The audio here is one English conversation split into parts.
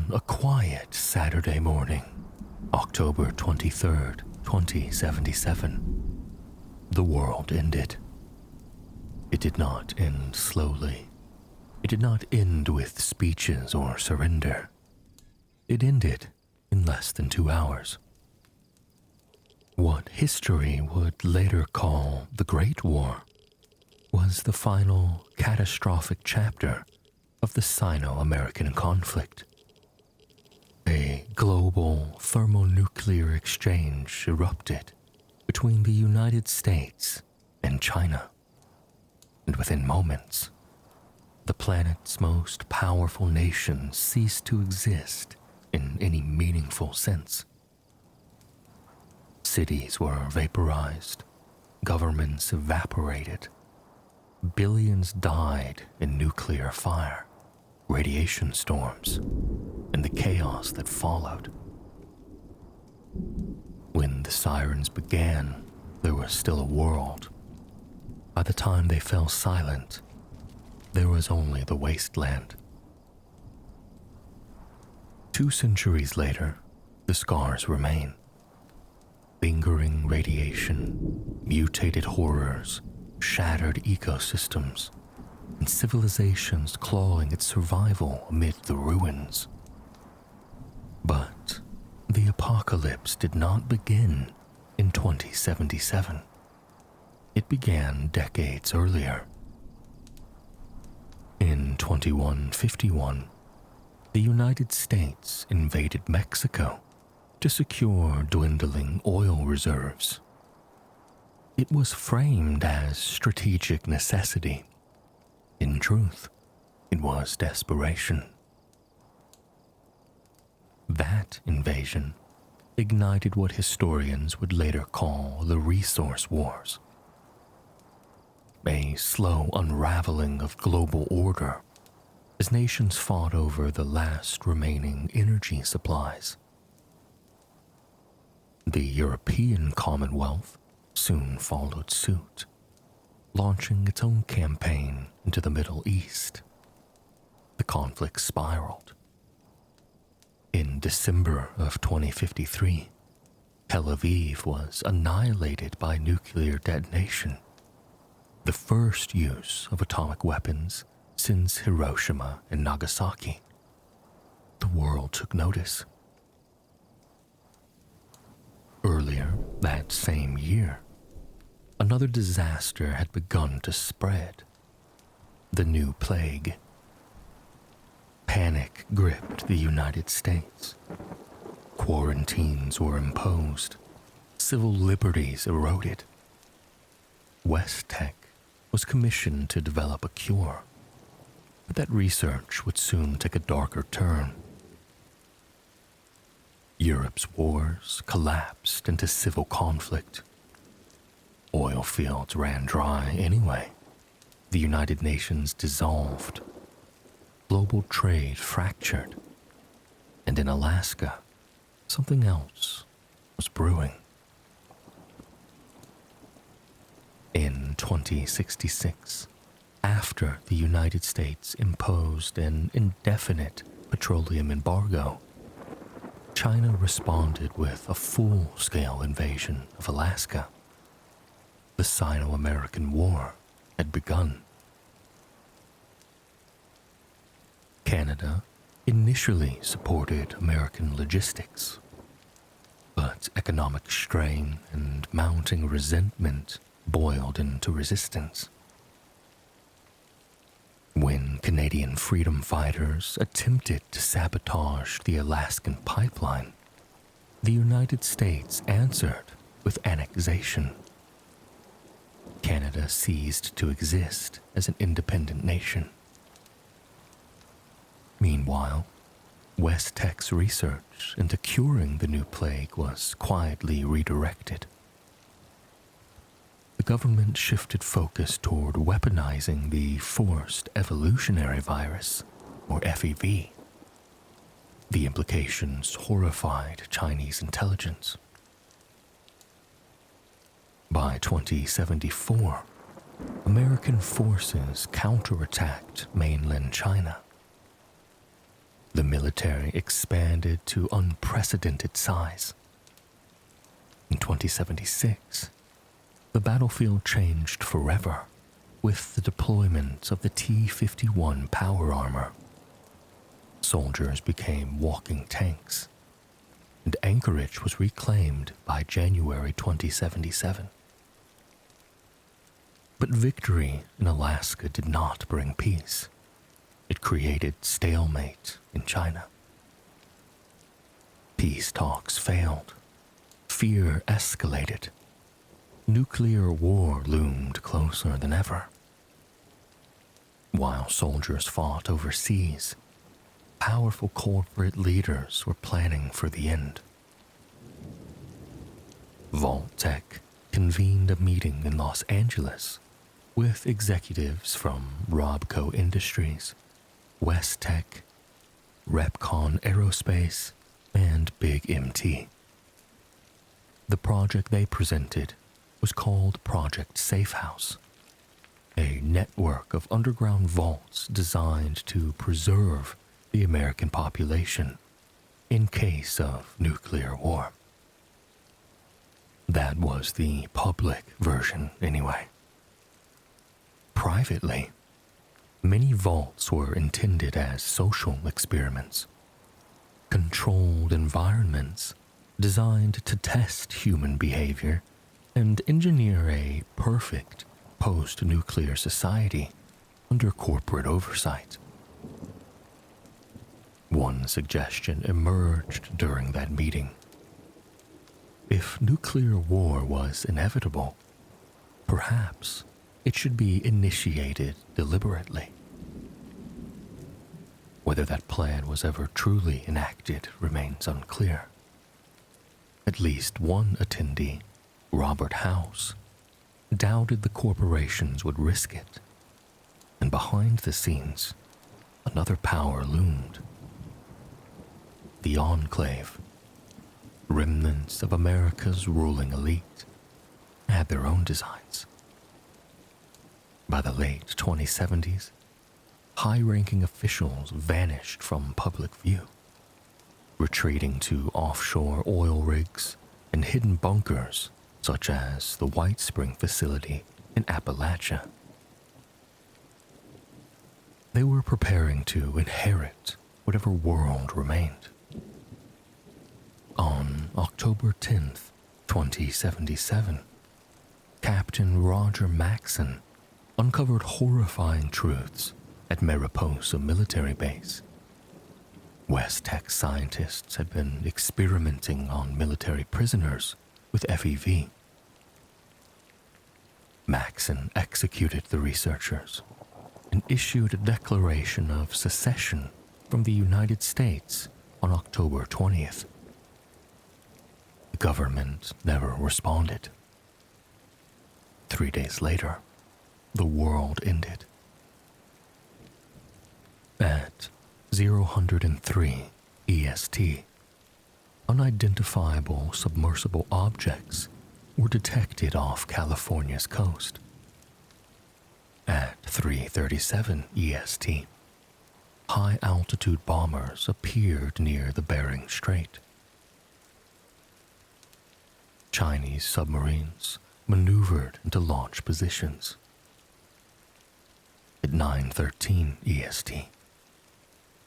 On a quiet Saturday morning, October 23rd, 2077, the world ended. It did not end slowly. It did not end with speeches or surrender. It ended in less than 2 hours. What history would later call the Great War was the final catastrophic chapter of the Sino-American conflict. A global thermonuclear exchange erupted between the United States and China, and within moments, the planet's most powerful nations ceased to exist in any meaningful sense. Cities were vaporized, governments evaporated, billions died in nuclear fire, radiation storms, and the chaos that followed. When the sirens began, there was still a world. By the time they fell silent, there was only the wasteland. 2 centuries later, the scars remain. Lingering radiation, mutated horrors, shattered ecosystems, and civilizations clawing at survival amid the ruins. But the apocalypse did not begin in 2077. It began decades earlier. In 2151, the United States invaded Mexico to secure dwindling oil reserves. It was framed as strategic necessity. In truth, it was desperation. That invasion ignited what historians would later call the Resource Wars. A slow unraveling of global order as nations fought over the last remaining energy supplies. The European Commonwealth soon followed suit, launching its own campaign into the Middle East. The conflict spiraled. In December of 2053, Tel Aviv was annihilated by nuclear detonation, the first use of atomic weapons since Hiroshima and Nagasaki. The world took notice. Earlier that same year, another disaster had begun to spread. The new plague. Panic gripped the United States. Quarantines were imposed. Civil liberties eroded. West Tech was commissioned to develop a cure, but that research would soon take a darker turn. Europe's wars collapsed into civil conflict. Oil fields ran dry anyway. The United Nations dissolved. Global trade fractured. And in Alaska, something else was brewing. In 2066, after the United States imposed an indefinite petroleum embargo, China responded with a full-scale invasion of Alaska. The Sino-American War had begun. Canada initially supported American logistics, but economic strain and mounting resentment boiled into resistance. When Canadian freedom fighters attempted to sabotage the Alaskan pipeline, the United States answered with annexation. Canada ceased to exist as an independent nation. Meanwhile, West Tech's research into curing the new plague was quietly redirected. The government shifted focus toward weaponizing the forced evolutionary virus, or FEV. The implications horrified Chinese intelligence. By 2074, American forces counterattacked mainland China. The military expanded to unprecedented size. In 2076, the battlefield changed forever with the deployment of the T-51 power armor. Soldiers became walking tanks, and Anchorage was reclaimed by January 2077. But victory in Alaska did not bring peace. It created stalemate in China. Peace talks failed. Fear escalated. Nuclear war loomed closer than ever. While soldiers fought overseas, powerful corporate leaders were planning for the end. Vault-Tec convened a meeting in Los Angeles with executives from Robco Industries, West-Tec, Repcon Aerospace, and Big MT. The project they presented was called Project Safehouse, a network of underground vaults designed to preserve the American population in case of nuclear war. That was the public version, anyway. Privately, many vaults were intended as social experiments, controlled environments designed to test human behavior and engineer a perfect post-nuclear society under corporate oversight. One suggestion emerged during that meeting. If nuclear war was inevitable, perhaps it should be initiated deliberately. Whether that plan was ever truly enacted remains unclear. At least one attendee, Robert House, doubted the corporations would risk it, and behind the scenes, another power loomed. The Enclave, remnants of America's ruling elite, had their own designs. By the late 2070s, high-ranking officials vanished from public view, retreating to offshore oil rigs and hidden bunkers such as the White Spring facility in Appalachia. They were preparing to inherit whatever world remained. On October 10th, 2077, Captain Roger Maxson uncovered horrifying truths at Mariposa Military Base. West-Tec scientists had been experimenting on military prisoners with FEV. Maxson executed the researchers and issued a declaration of secession from the United States on October 20th. The government never responded. 3 days later, the world ended. At 0103 EST, unidentifiable submersible objects were detected off California's coast. At 3:37 EST, high-altitude bombers appeared near the Bering Strait. Chinese submarines maneuvered into launch positions. At 9:13 EST,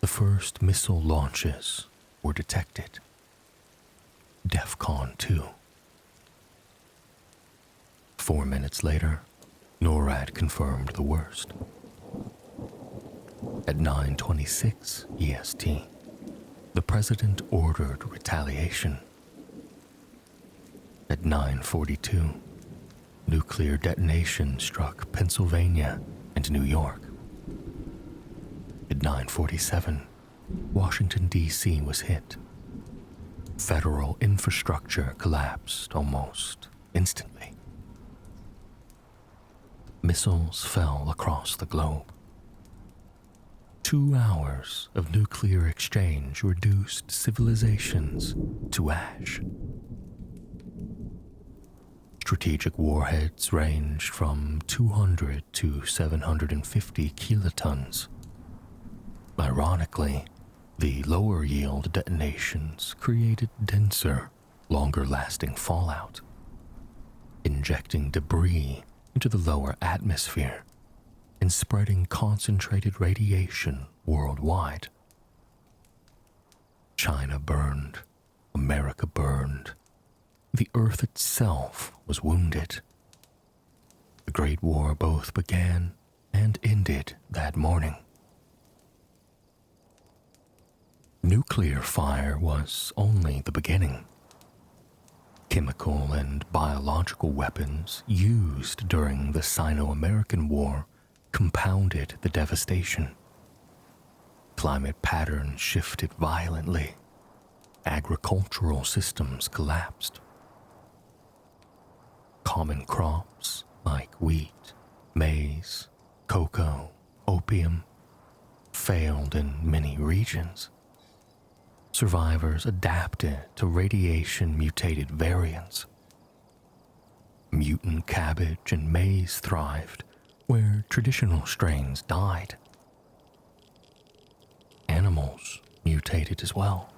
the first missile launches were detected. DEFCON 2. 4 minutes later, NORAD confirmed the worst. At 9:26 EST, the president ordered retaliation. At 9:42, nuclear detonation struck Pennsylvania and New York. At 9:47, Washington, D.C. was hit. Federal infrastructure collapsed almost instantly. Missiles fell across the globe. 2 hours of nuclear exchange reduced civilizations to ash. Strategic warheads ranged from 200 to 750 kilotons. Ironically, The lower yield detonations created denser, longer-lasting fallout, injecting debris into the lower atmosphere and spreading concentrated radiation worldwide. China burned, America burned, the Earth itself was wounded. The Great War both began and ended that morning. Nuclear fire was only the beginning. Chemical and biological weapons used during the Sino-American War compounded the devastation. Climate patterns shifted violently. Agricultural systems collapsed. Common crops like wheat, maize, cocoa, opium failed in many regions. Survivors adapted to radiation-mutated variants. Mutant cabbage and maize thrived where traditional strains died. Animals mutated as well.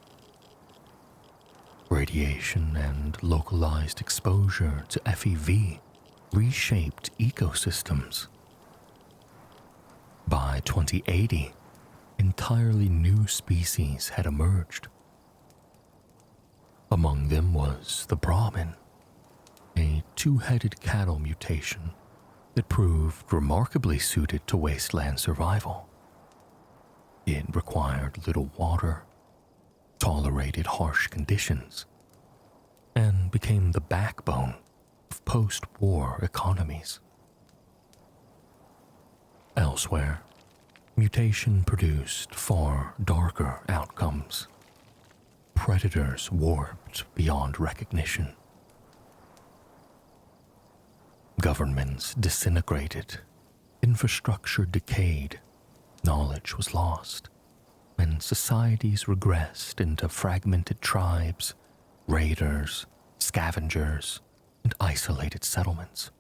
Radiation and localized exposure to FEV reshaped ecosystems. By 2080, entirely new species had emerged. Among them was the Brahmin, a two-headed cattle mutation that proved remarkably suited to wasteland survival. It required little water, tolerated harsh conditions, and became the backbone of post-war economies. Elsewhere, mutation produced far darker outcomes. Predators warped beyond recognition. Governments disintegrated, infrastructure decayed, knowledge was lost, and societies regressed into fragmented tribes, raiders, scavengers, and isolated settlements.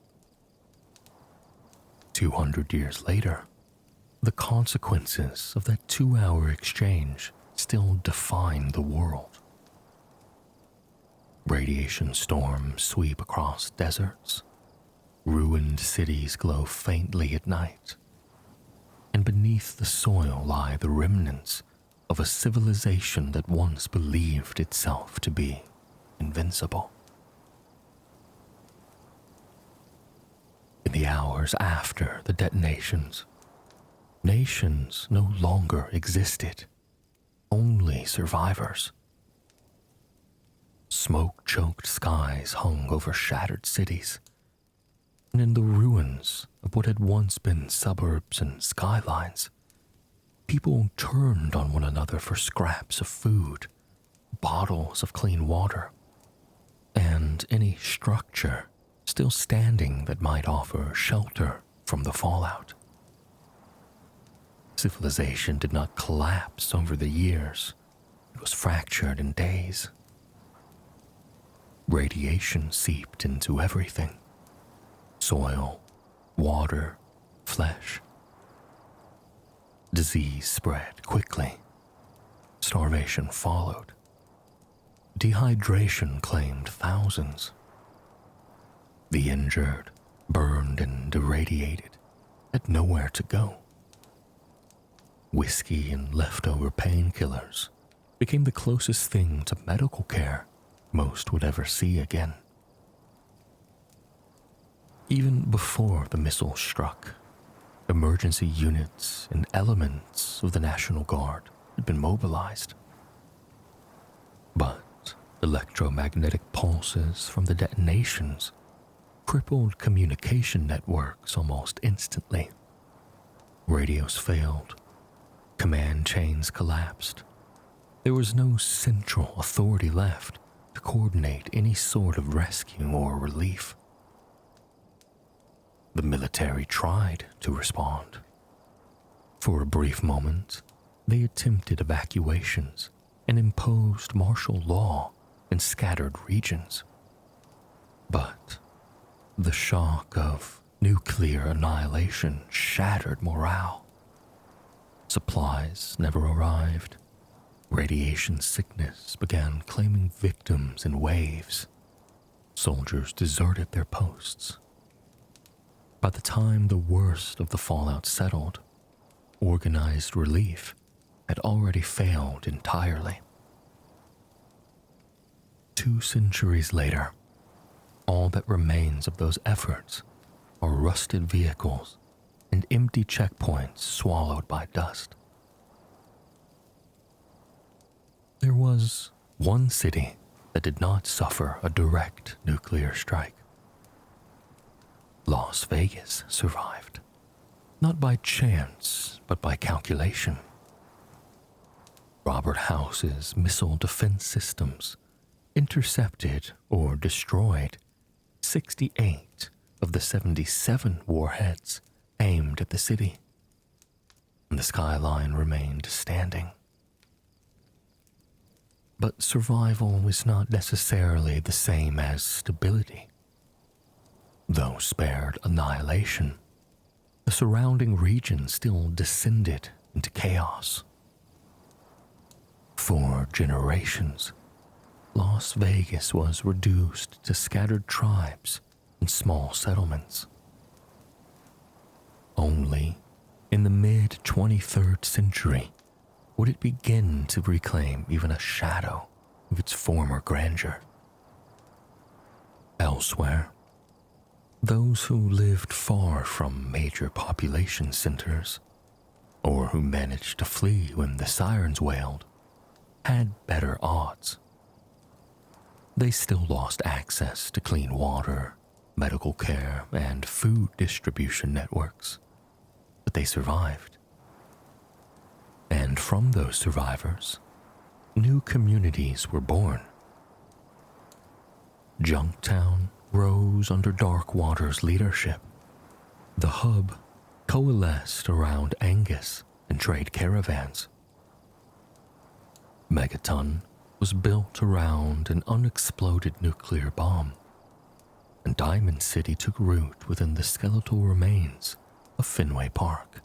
200 years later, the consequences of that 2-hour exchange still define the world. Radiation storms sweep across deserts. Ruined cities glow faintly at night. And beneath the soil lie the remnants of a civilization that once believed itself to be invincible. In the hours after the detonations, nations no longer existed, only survivors. Smoke-choked skies hung over shattered cities, and in the ruins of what had once been suburbs and skylines, people turned on one another for scraps of food, bottles of clean water, and any structure still standing that might offer shelter from the fallout. Civilization did not collapse over the years. It was fractured in days. Radiation seeped into everything. Soil, water, flesh. Disease spread quickly. Starvation followed. Dehydration claimed thousands. The injured, burned and irradiated, had nowhere to go. Whiskey and leftover painkillers became the closest thing to medical care most would ever see again. Even before the missile struck, emergency units and elements of the National Guard had been mobilized. But electromagnetic pulses from the detonations crippled communication networks almost instantly. Radios failed. Command chains collapsed. There was no central authority left to coordinate any sort of rescue or relief. The military tried to respond. For a brief moment, they attempted evacuations and imposed martial law in scattered regions. But the shock of nuclear annihilation shattered morale. Supplies never arrived. radiation sickness began claiming victims in waves, soldiers deserted their posts. By the time the worst of the fallout settled, organized relief had already failed entirely. 2 centuries later, all that remains of those efforts are rusted vehicles and empty checkpoints swallowed by dust. There was one city that did not suffer a direct nuclear strike. Las Vegas survived, not by chance, but by calculation. Robert House's missile defense systems intercepted or destroyed 68 of the 77 warheads aimed at the city, and the skyline remained standing. But survival is not necessarily the same as stability. Though spared annihilation, the surrounding region still descended into chaos. For generations, Las Vegas was reduced to scattered tribes and small settlements. Only in the mid-23rd century would it begin to reclaim even a shadow of its former grandeur. Elsewhere, those who lived far from major population centers, or who managed to flee when the sirens wailed, had better odds. They still lost access to clean water, medical care, and food distribution networks, but they survived. And from those survivors, new communities were born. Junktown rose under Darkwater's leadership. The hub coalesced around Angus and trade caravans. Megaton was built around an unexploded nuclear bomb, and Diamond City took root within the skeletal remains of Fenway Park.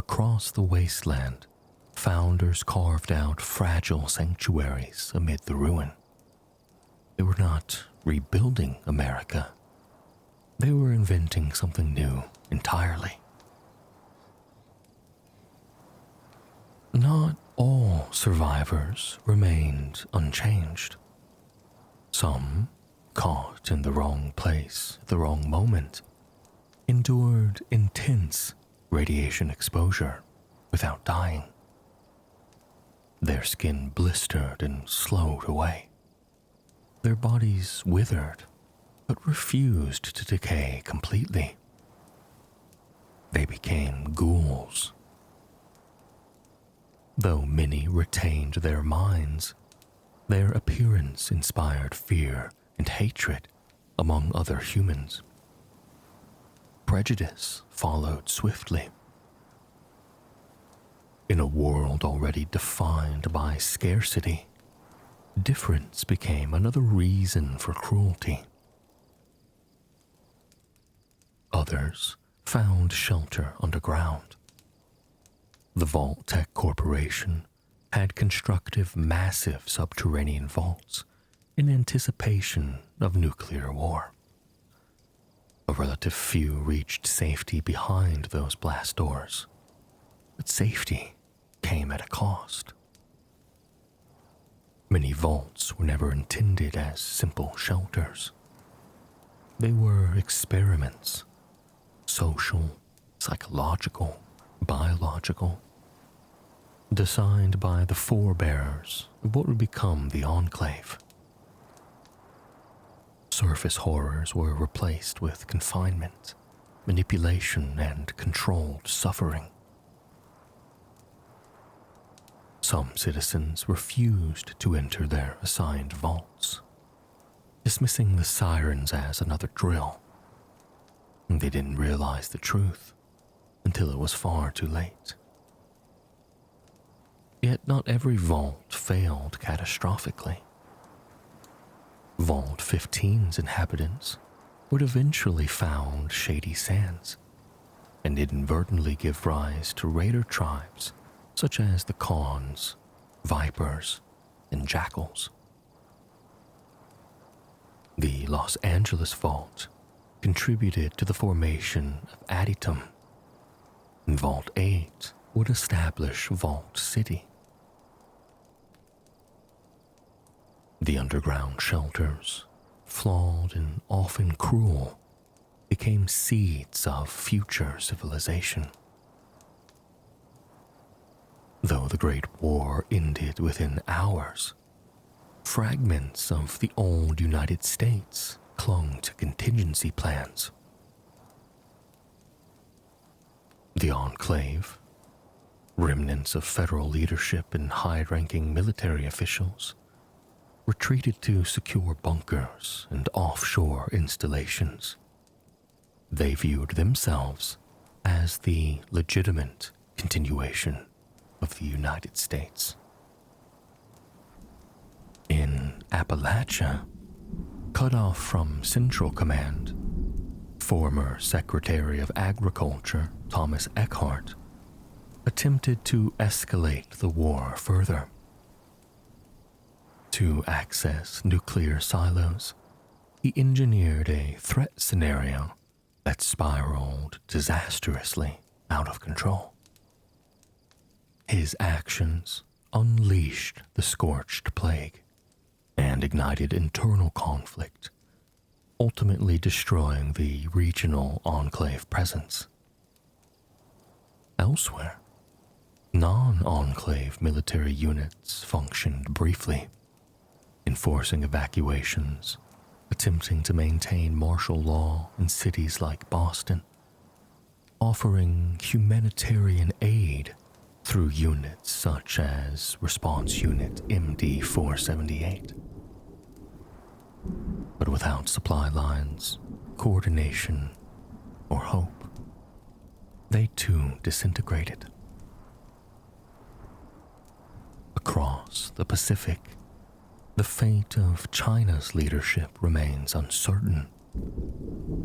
Across the wasteland, founders carved out fragile sanctuaries amid the ruin. They were not rebuilding America. They were inventing something new entirely. Not all survivors remained unchanged. Some, caught in the wrong place at the wrong moment, endured intense radiation exposure without dying. Their skin blistered and slowed away. Their bodies withered, but refused to decay completely. They became ghouls. Though many retained their minds, their appearance inspired fear and hatred among other humans. Prejudice followed swiftly. In a world already defined by scarcity, difference became another reason for cruelty. Others found shelter underground. The Vault-Tec Corporation had constructed massive subterranean vaults in anticipation of nuclear war. A relative few reached safety behind those blast doors, but safety came at a cost. Many vaults were never intended as simple shelters. They were experiments, social, psychological, biological, designed by the forebears of what would become the Enclave. Surface horrors were replaced with confinement, manipulation, and controlled suffering. Some citizens refused to enter their assigned vaults, dismissing the sirens as another drill. They didn't realize the truth until it was far too late. Yet not every vault failed catastrophically. Vault 15's inhabitants would eventually found Shady Sands and inadvertently give rise to raider tribes such as the Khans vipers, and jackals. The Los Angeles Vault contributed to the formation of Adytum, and Vault 8 would establish Vault City. The underground shelters, flawed and often cruel, became seeds of future civilization. Though the Great War ended within hours, fragments of the old United States clung to contingency plans. The Enclave, remnants of federal leadership and high-ranking military officials, retreated to secure bunkers and offshore installations. They viewed themselves as the legitimate continuation of the United States. In Appalachia, cut off from Central Command, former Secretary of Agriculture Thomas Eckhart attempted to escalate the war further. To access nuclear silos, he engineered a threat scenario that spiraled disastrously out of control. His actions unleashed the scorched plague and ignited internal conflict, ultimately destroying the regional enclave presence. Elsewhere, non-enclave military units functioned briefly, enforcing evacuations, attempting to maintain martial law in cities like Boston, offering humanitarian aid through units such as Response Unit MD-478. But without supply lines, coordination, or hope, they too disintegrated. Across the Pacific, the fate of China's leadership remains uncertain.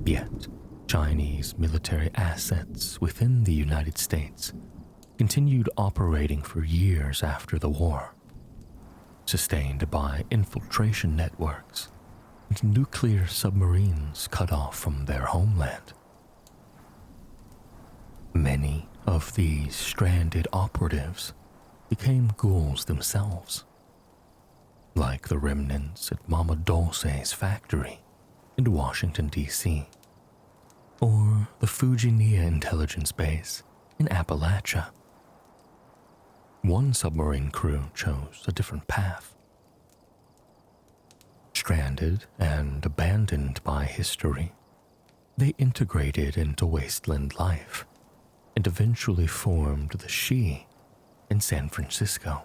Yet, Chinese military assets within the United States continued operating for years after the war, sustained by infiltration networks and nuclear submarines cut off from their homeland. Many of these stranded operatives became ghouls themselves, like the remnants at Mama Dulce's factory in Washington, D.C., or the Fujinia intelligence base in Appalachia. One submarine crew chose a different path. Stranded and abandoned by history, they integrated into Wasteland life and eventually formed the She in San Francisco.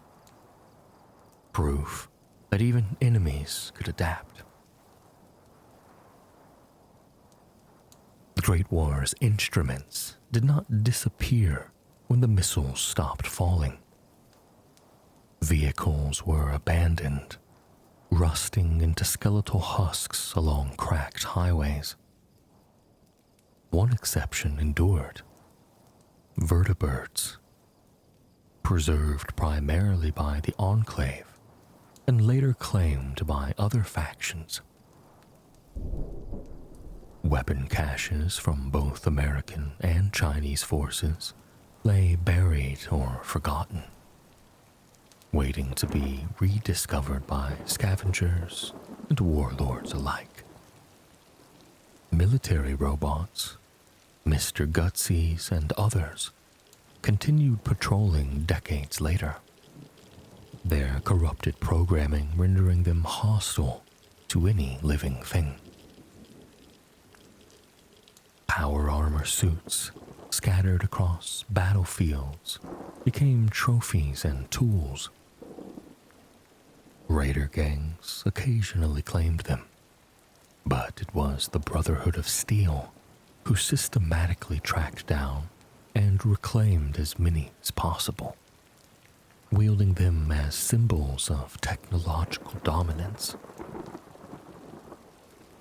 Proof that even enemies could adapt. The Great War's instruments did not disappear when the missiles stopped falling. Vehicles were abandoned, rusting into skeletal husks along cracked highways. One exception endured: vertibirds, preserved primarily by the Enclave and later claimed by other factions. Weapon caches from both American and Chinese forces lay buried or forgotten, waiting to be rediscovered by scavengers and warlords alike. Military robots, Mr. Gutsy's and others, continued patrolling decades later, their corrupted programming rendering them hostile to any living thing. Power armor suits scattered across battlefields became trophies and tools. Raider gangs occasionally claimed them, but it was the Brotherhood of Steel who systematically tracked down and reclaimed as many as possible, wielding them as symbols of technological dominance.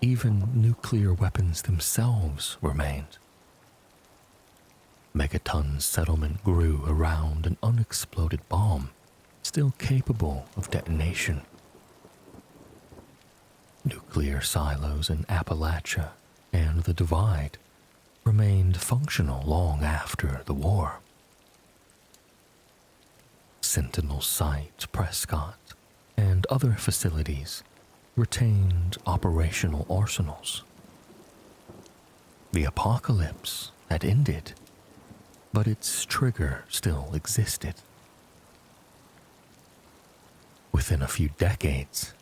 Even nuclear weapons themselves remained. Megaton's settlement grew around an unexploded bomb still capable of detonation. Nuclear silos in Appalachia and the Divide remained functional long after the war. Sentinel Site, Prescott, and other facilities retained operational arsenals. The apocalypse had ended, but its trigger still existed. Within a few decades,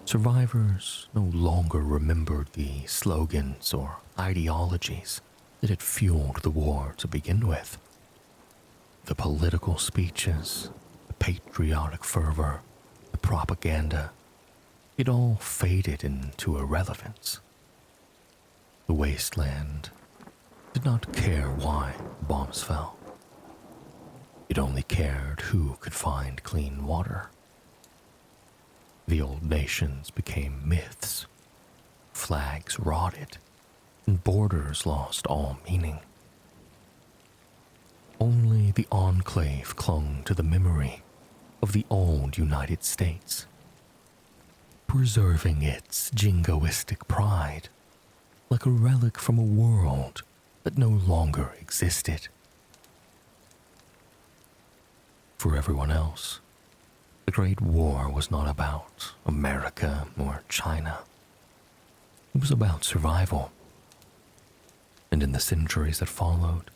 survivors no longer remembered the slogans or ideologies that had fueled the war to begin with. The political speeches, the patriotic fervor, the propaganda, it all faded into irrelevance. The Wasteland did not care why bombs fell. It only cared who could find clean water. The old nations became myths, flags rotted, and borders lost all meaning. Only the enclave clung to the memory of the old United States, preserving its jingoistic pride like a relic from a world that no longer existed. For everyone else, the Great War was not about America or China. It was about survival. And in the centuries that followed,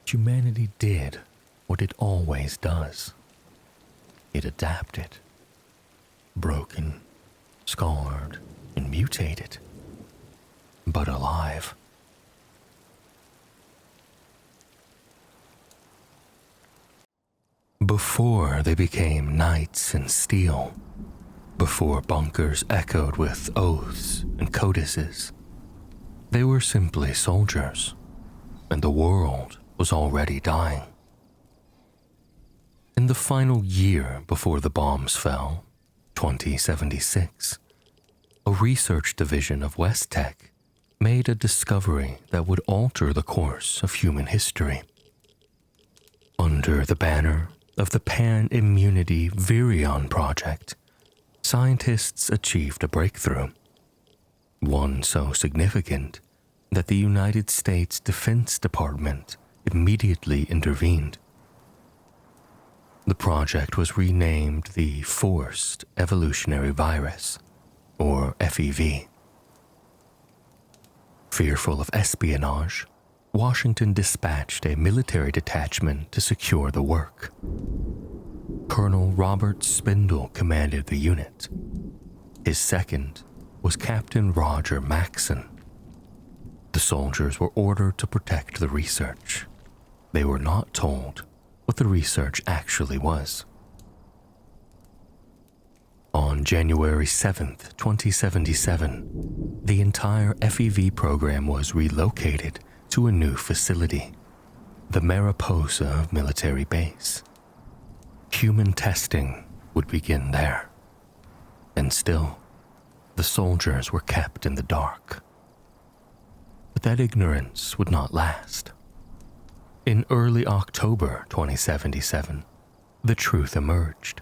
humanity did what it always does. It adapted, broken, scarred, and mutated, but alive. Before they became knights in steel, before bunkers echoed with oaths and codices, they were simply soldiers, and the world was already dying. In the final year before the bombs fell, 2076, a research division of Westtech made a discovery that would alter the course of human history. Under the banner of the Pan-Immunity Virion Project, scientists achieved a breakthrough, one so significant that the United States Defense Department immediately intervened. The project was renamed the Forced Evolutionary Virus, or FEV. Fearful of espionage, Washington dispatched a military detachment to secure the work. Colonel Robert Spindle commanded the unit. His second was Captain Roger Maxson. The soldiers were ordered to protect the research. They were not told what the research actually was. On January 7th, 2077, the entire FEV program was relocated to a new facility, the Mariposa Military Base. Human testing would begin there. And still, the soldiers were kept in the dark. But that ignorance would not last. In early October 2077, the truth emerged.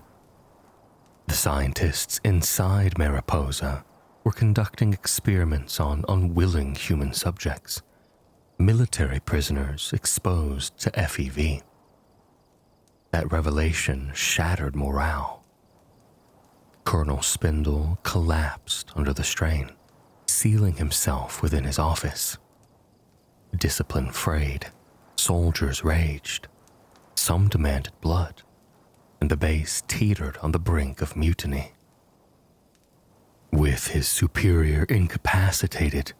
The scientists inside Mariposa were conducting experiments on unwilling human subjects, military prisoners exposed to FEV. That revelation shattered morale. Colonel Spindle collapsed under the strain, sealing himself within his office. Discipline frayed, soldiers raged, some demanded blood, and the base teetered on the brink of mutiny. With his superior incapacitated,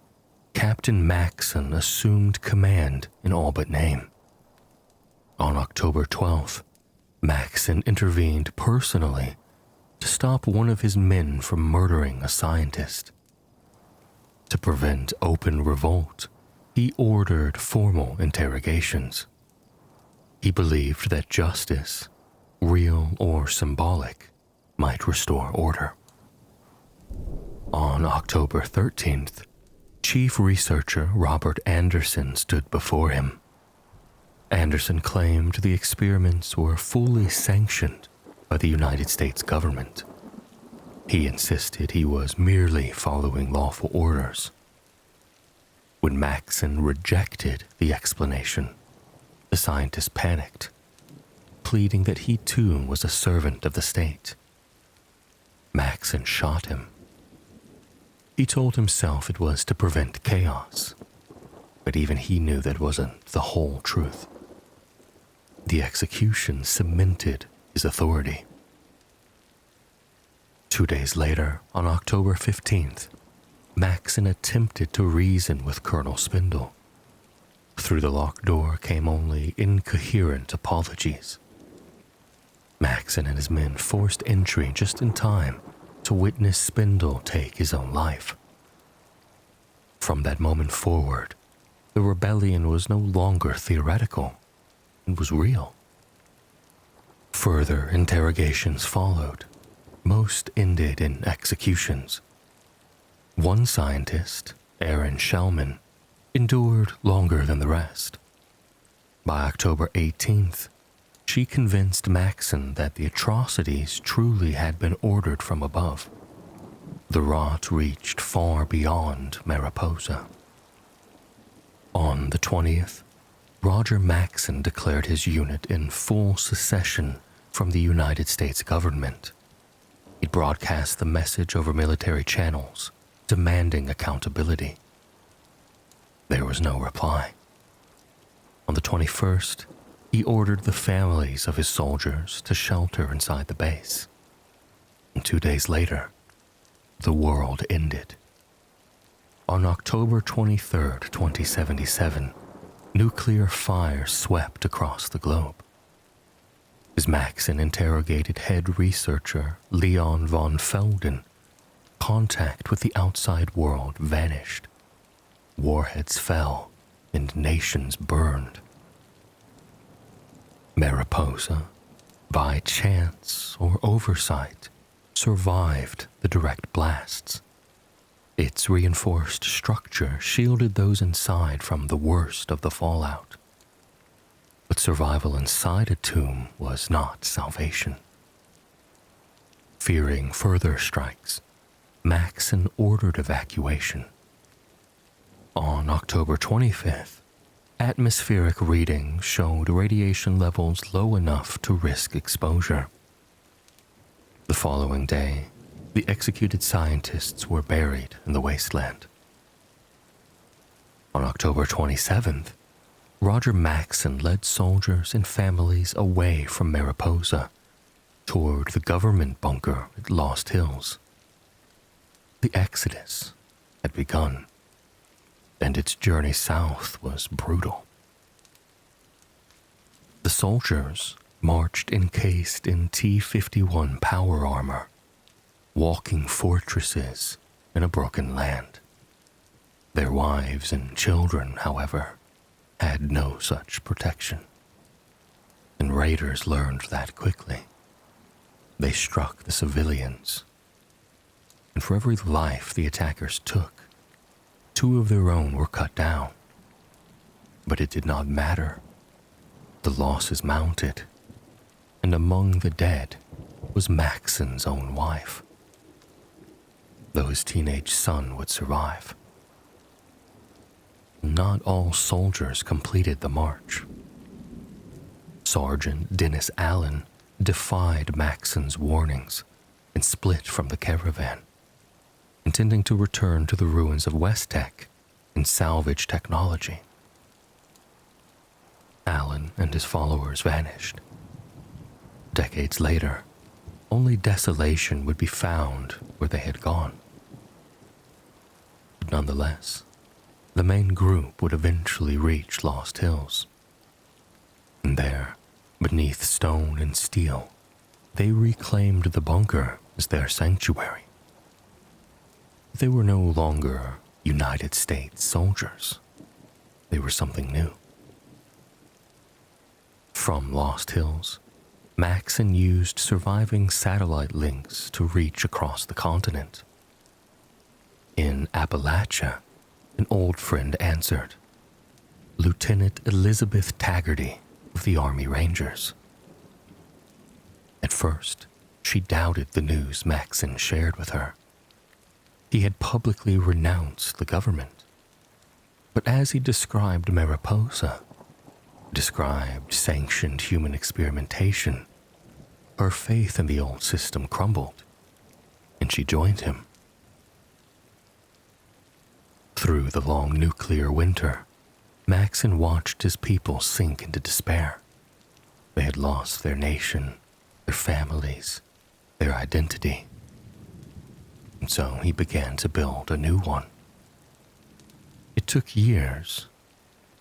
Captain Maxson assumed command in all but name. On October 12th, Maxson intervened personally to stop one of his men from murdering a scientist. To prevent open revolt, he ordered formal interrogations. He believed that justice, real or symbolic, might restore order. On October 13th, Chief Researcher Robert Anderson stood before him. Anderson claimed the experiments were fully sanctioned by the United States government. He insisted he was merely following lawful orders. When Maxson rejected the explanation, the scientist panicked, pleading that he too was a servant of the state. Maxson shot him. He told himself it was to prevent chaos, but even he knew that wasn't the whole truth. The execution cemented his authority. 2 days later, on October 15th, Maxson attempted to reason with Colonel Spindle. Through the locked door came only incoherent apologies. Maxson and his men forced entry just in time to witness Spindle take his own life. From that moment forward, the rebellion was no longer theoretical, it was real. Further interrogations followed. Most ended in executions. One scientist, Aaron Shellman, endured longer than the rest. By October 18th, she convinced Maxson that the atrocities truly had been ordered from above. The rot reached far beyond Mariposa. On the 20th, Roger Maxson declared his unit in full secession from the United States government. He broadcast the message over military channels, demanding accountability. There was no reply. On the 21st, he ordered the families of his soldiers to shelter inside the base. And 2 days later, the world ended. On October 23, 2077, nuclear fire swept across the globe. As Maxson interrogated head researcher Leon von Felden, contact with the outside world vanished. Warheads fell and nations burned. Mariposa, by chance or oversight, survived the direct blasts. Its reinforced structure shielded those inside from the worst of the fallout. But survival inside a tomb was not salvation. Fearing further strikes, Maxson ordered evacuation. On October 25th, atmospheric readings showed radiation levels low enough to risk exposure. The following day, the executed scientists were buried in the Wasteland. On October 27th, Roger Maxson led soldiers and families away from Mariposa toward the government bunker at Lost Hills. The exodus had begun, and its journey south was brutal. The soldiers marched encased in T-51 power armor, walking fortresses in a broken land. Their wives and children, however, had no such protection. And raiders learned that quickly. They struck the civilians. And for every life the attackers took, 2 of their own were cut down. But it did not matter. The losses mounted, and among the dead was Maxson's own wife. Though his teenage son would survive. Not all soldiers completed the march. Sergeant Dennis Allen defied Maxson's warnings and split from the caravan, intending to return to the ruins of West Tech and salvage technology. Allen and his followers vanished. Decades later, only desolation would be found where they had gone. But nonetheless, the main group would eventually reach Lost Hills. And there, beneath stone and steel, they reclaimed the bunker as their sanctuary. They were no longer United States soldiers. They were something new. From Lost Hills, Maxson used surviving satellite links to reach across the continent. In Appalachia, an old friend answered, Lieutenant Elizabeth Taggarty of the Army Rangers. At first, she doubted the news Maxon shared with her. He had publicly renounced the government. But as he described Mariposa, described sanctioned human experimentation, her faith in the old system crumbled, and she joined him. Through the long nuclear winter, Maxon watched his people sink into despair. They had lost their nation, their families, their identity. And so he began to build a new one. It took years,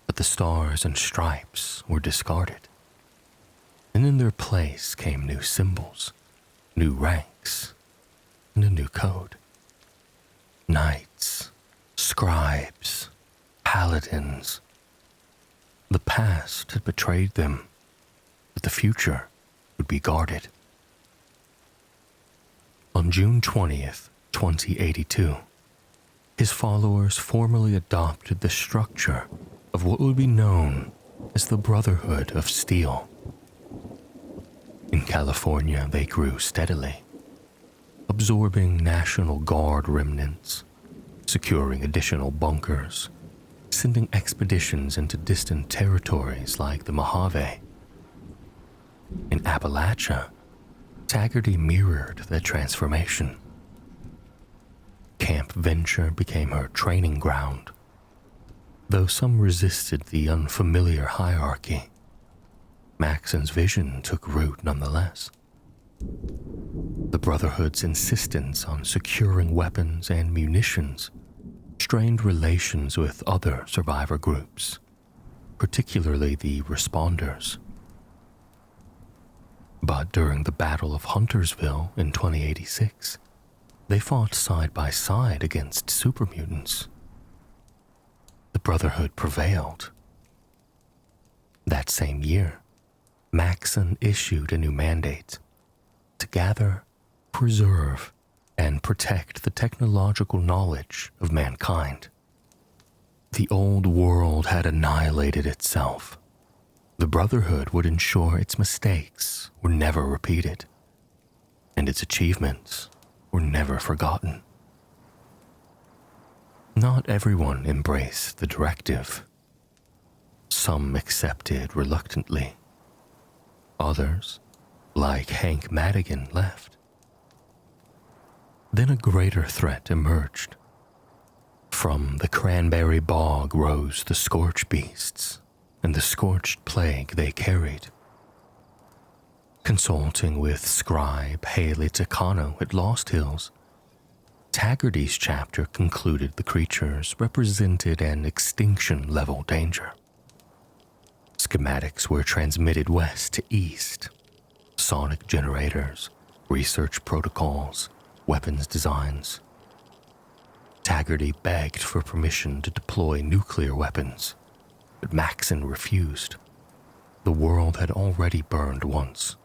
but the stars and stripes were discarded. And in their place came new symbols, new ranks, and a new code. Knights, scribes, paladins. The past had betrayed them, but the future would be guarded. On June 20th, 2082, his followers formally adopted the structure of what would be known as the Brotherhood of Steel. In California, they grew steadily, absorbing National Guard remnants, securing additional bunkers, sending expeditions into distant territories like the Mojave. In Appalachia, Taggarty mirrored that transformation. Camp Venture became her training ground, though some resisted the unfamiliar hierarchy. Maxon's vision took root nonetheless. The Brotherhood's insistence on securing weapons and munitions strained relations with other survivor groups, particularly the Responders. But during the Battle of Huntersville in 2086, they fought side by side against supermutants. The Brotherhood prevailed. That same year, Maxon issued a new mandate to gather, preserve, and protect the technological knowledge of mankind. The old world had annihilated itself. The Brotherhood would ensure its mistakes were never repeated, and its achievements were never forgotten. Not everyone embraced the directive. Some accepted reluctantly. Others, like Hank Madigan, left. Then a greater threat emerged. From the cranberry bog rose the scorch beasts and the scorched plague they carried. Consulting with scribe Haley Takano at Lost Hills, Taggarty's chapter concluded the creatures represented an extinction-level danger. Schematics were transmitted west to east. Sonic generators, research protocols, weapons designs. Taggarty begged for permission to deploy nuclear weapons, but Maxon refused. The world had already burned once.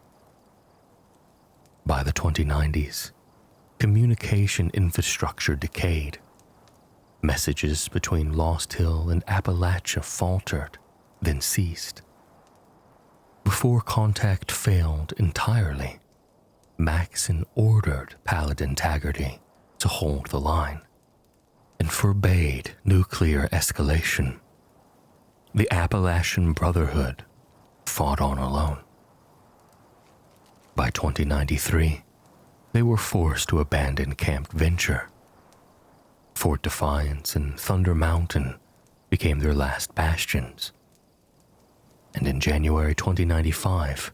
By the 2090s, communication infrastructure decayed. Messages between Lost Hill and Appalachia faltered, then ceased. Before contact failed entirely, Maxon ordered Paladin Taggarty to hold the line and forbade nuclear escalation. The Appalachian Brotherhood fought on alone. By 2093, they were forced to abandon Camp Venture. Fort Defiance and Thunder Mountain became their last bastions. And in January 2095,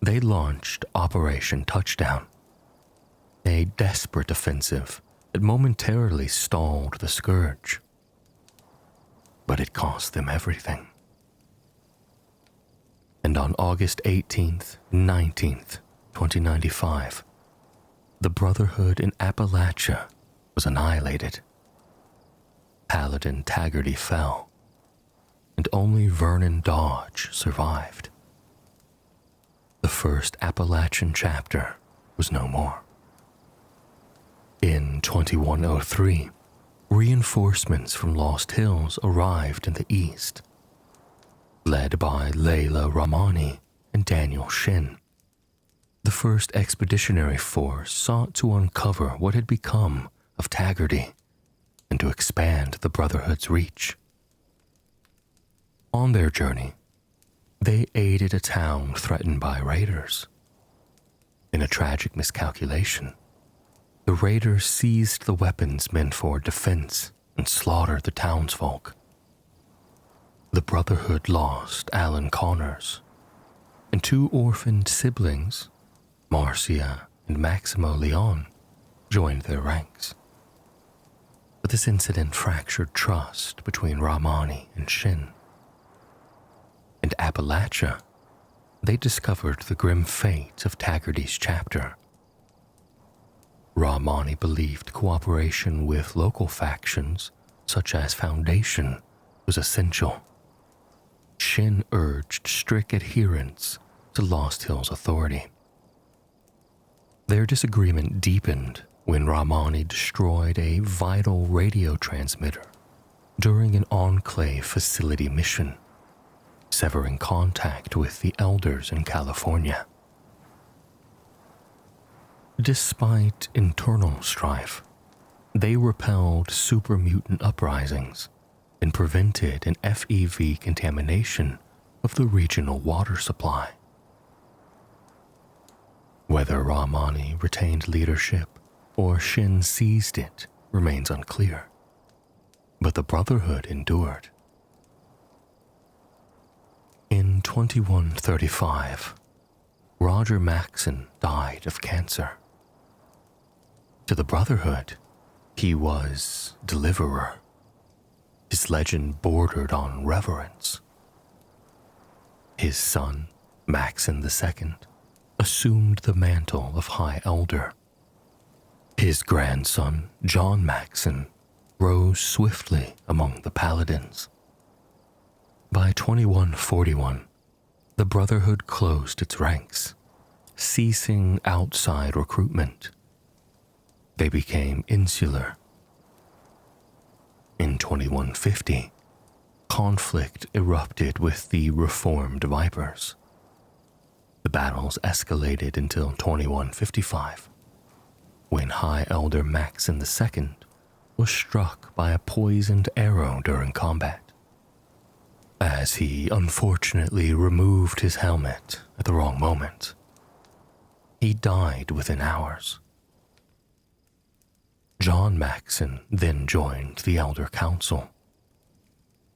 they launched Operation Touchdown, a desperate offensive that momentarily stalled the Scourge. But it cost them everything. And on August 18th and 19th, 2095, the Brotherhood in Appalachia was annihilated. Paladin Taggarty fell, and only Vernon Dodge survived. The first Appalachian chapter was no more. In 2103, reinforcements from Lost Hills arrived in the east, led by Layla Rahmani and Daniel Shin. The first expeditionary force sought to uncover what had become of Taggarty and to expand the Brotherhood's reach. On their journey, they aided a town threatened by raiders. In a tragic miscalculation, the raiders seized the weapons meant for defense and slaughtered the townsfolk. The Brotherhood lost Alan Connors, and two orphaned siblings, Marcia and Maximo Leon, joined their ranks. But this incident fractured trust between Ramani and Shin. In Appalachia, they discovered the grim fate of Taggarty's chapter. Ramani believed cooperation with local factions, such as Foundation, was essential. Shin urged strict adherence to Lost Hills authority. Their disagreement deepened when Ramani destroyed a vital radio transmitter during an Enclave facility mission, severing contact with the elders in California. Despite internal strife, they repelled super mutant uprisings and prevented an FEV contamination of the regional water supply. Whether Ramani retained leadership or Shin seized it remains unclear, but the Brotherhood endured. In 2135, Roger Maxson died of cancer. To the Brotherhood, he was deliverer. His legend bordered on reverence. His son, Maxson II, assumed the mantle of High Elder. His grandson, John Maxson, rose swiftly among the paladins. By 2141, the Brotherhood closed its ranks, ceasing outside recruitment. They became insular. In 2150, conflict erupted with the reformed Vipers. The battles escalated until 2155, when High Elder Maxson II was struck by a poisoned arrow during combat. As he unfortunately removed his helmet at the wrong moment, he died within hours. John Maxson then joined the Elder Council,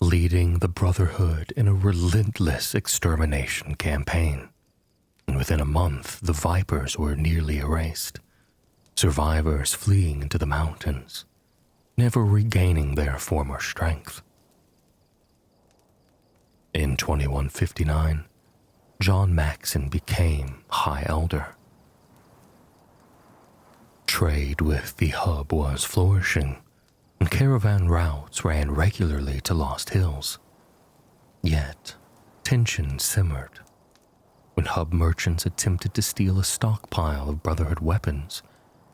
leading the Brotherhood in a relentless extermination campaign. And within a month, the Vipers were nearly erased, survivors fleeing into the mountains, never regaining their former strength. In 2159, John Maxson became High Elder. Trade with the hub was flourishing, and caravan routes ran regularly to Lost Hills. Yet, tension simmered when hub merchants attempted to steal a stockpile of Brotherhood weapons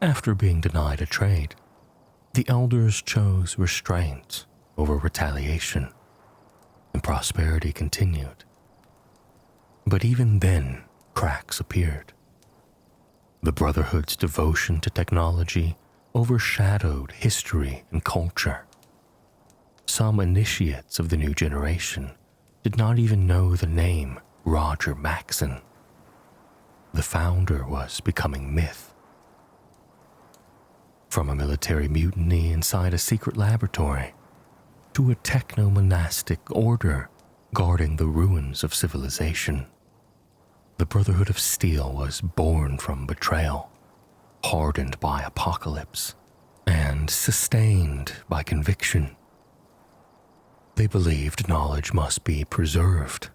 after being denied a trade. The elders chose restraint over retaliation, and prosperity continued. But even then, cracks appeared. The Brotherhood's devotion to technology overshadowed history and culture. Some initiates of the new generation did not even know the name Roger Maxson. The founder was becoming myth. From a military mutiny inside a secret laboratory to a techno-monastic order guarding the ruins of civilization, the Brotherhood of Steel was born from betrayal, hardened by apocalypse, and sustained by conviction. They believed knowledge must be preserved,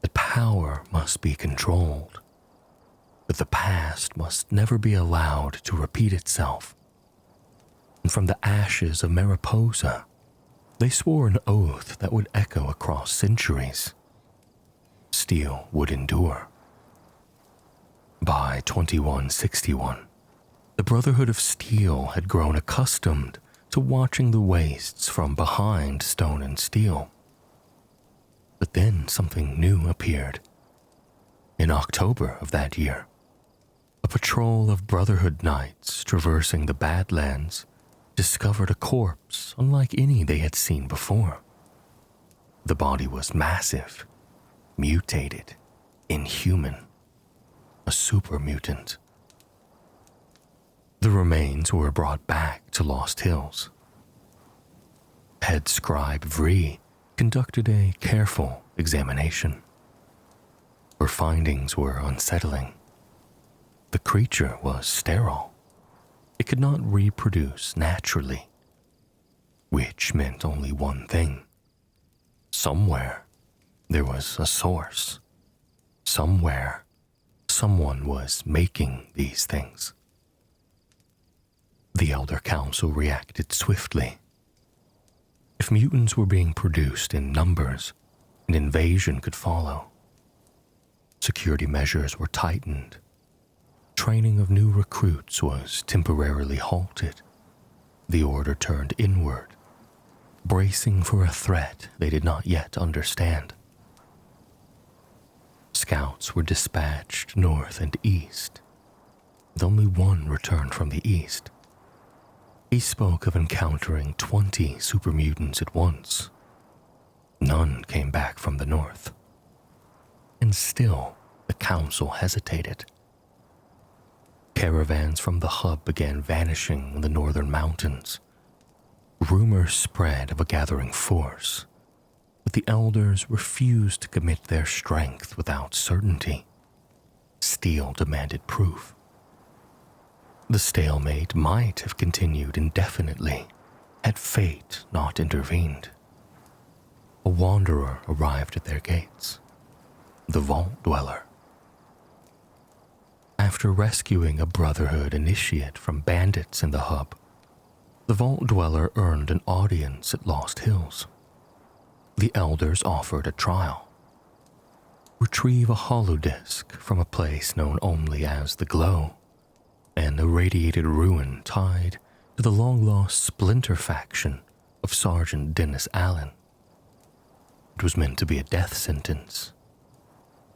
that power must be controlled, that the past must never be allowed to repeat itself. And from the ashes of Mariposa, they swore an oath that would echo across centuries. Steel would endure. By 2161, the Brotherhood of Steel had grown accustomed to watching the wastes from behind stone and steel. But then something new appeared. In October of that year, A patrol of Brotherhood knights traversing the Badlands discovered a corpse unlike any they had seen before. The body was massive, mutated, inhuman, a super mutant. The remains were brought back to Lost Hills. Head scribe Vree conducted a careful examination. Her findings were unsettling. The creature was sterile. It could not reproduce naturally, which meant only one thing. Somewhere, there was a source. Somewhere, someone was making these things. The Elder Council reacted swiftly. If mutants were being produced in numbers, an invasion could follow. Security measures were tightened. Training of new recruits was temporarily halted. The order turned inward, bracing for a threat they did not yet understand. Scouts were dispatched north and east, with only one returned from the east. He spoke of encountering 20 super mutants at once. None came back from the north. And still, the council hesitated. Caravans from the hub began vanishing in the northern mountains. Rumors spread of a gathering force, but the elders refused to commit their strength without certainty. Steel demanded proof. The stalemate might have continued indefinitely had fate not intervened. A wanderer arrived at their gates, the Vault Dweller. After rescuing a Brotherhood initiate from bandits in the hub, the Vault Dweller earned an audience at Lost Hills. The elders offered a trial. Retrieve a holodisk from a place known only as the Glow, an irradiated ruin tied to the long-lost splinter faction of Sergeant Dennis Allen. It was meant to be a death sentence,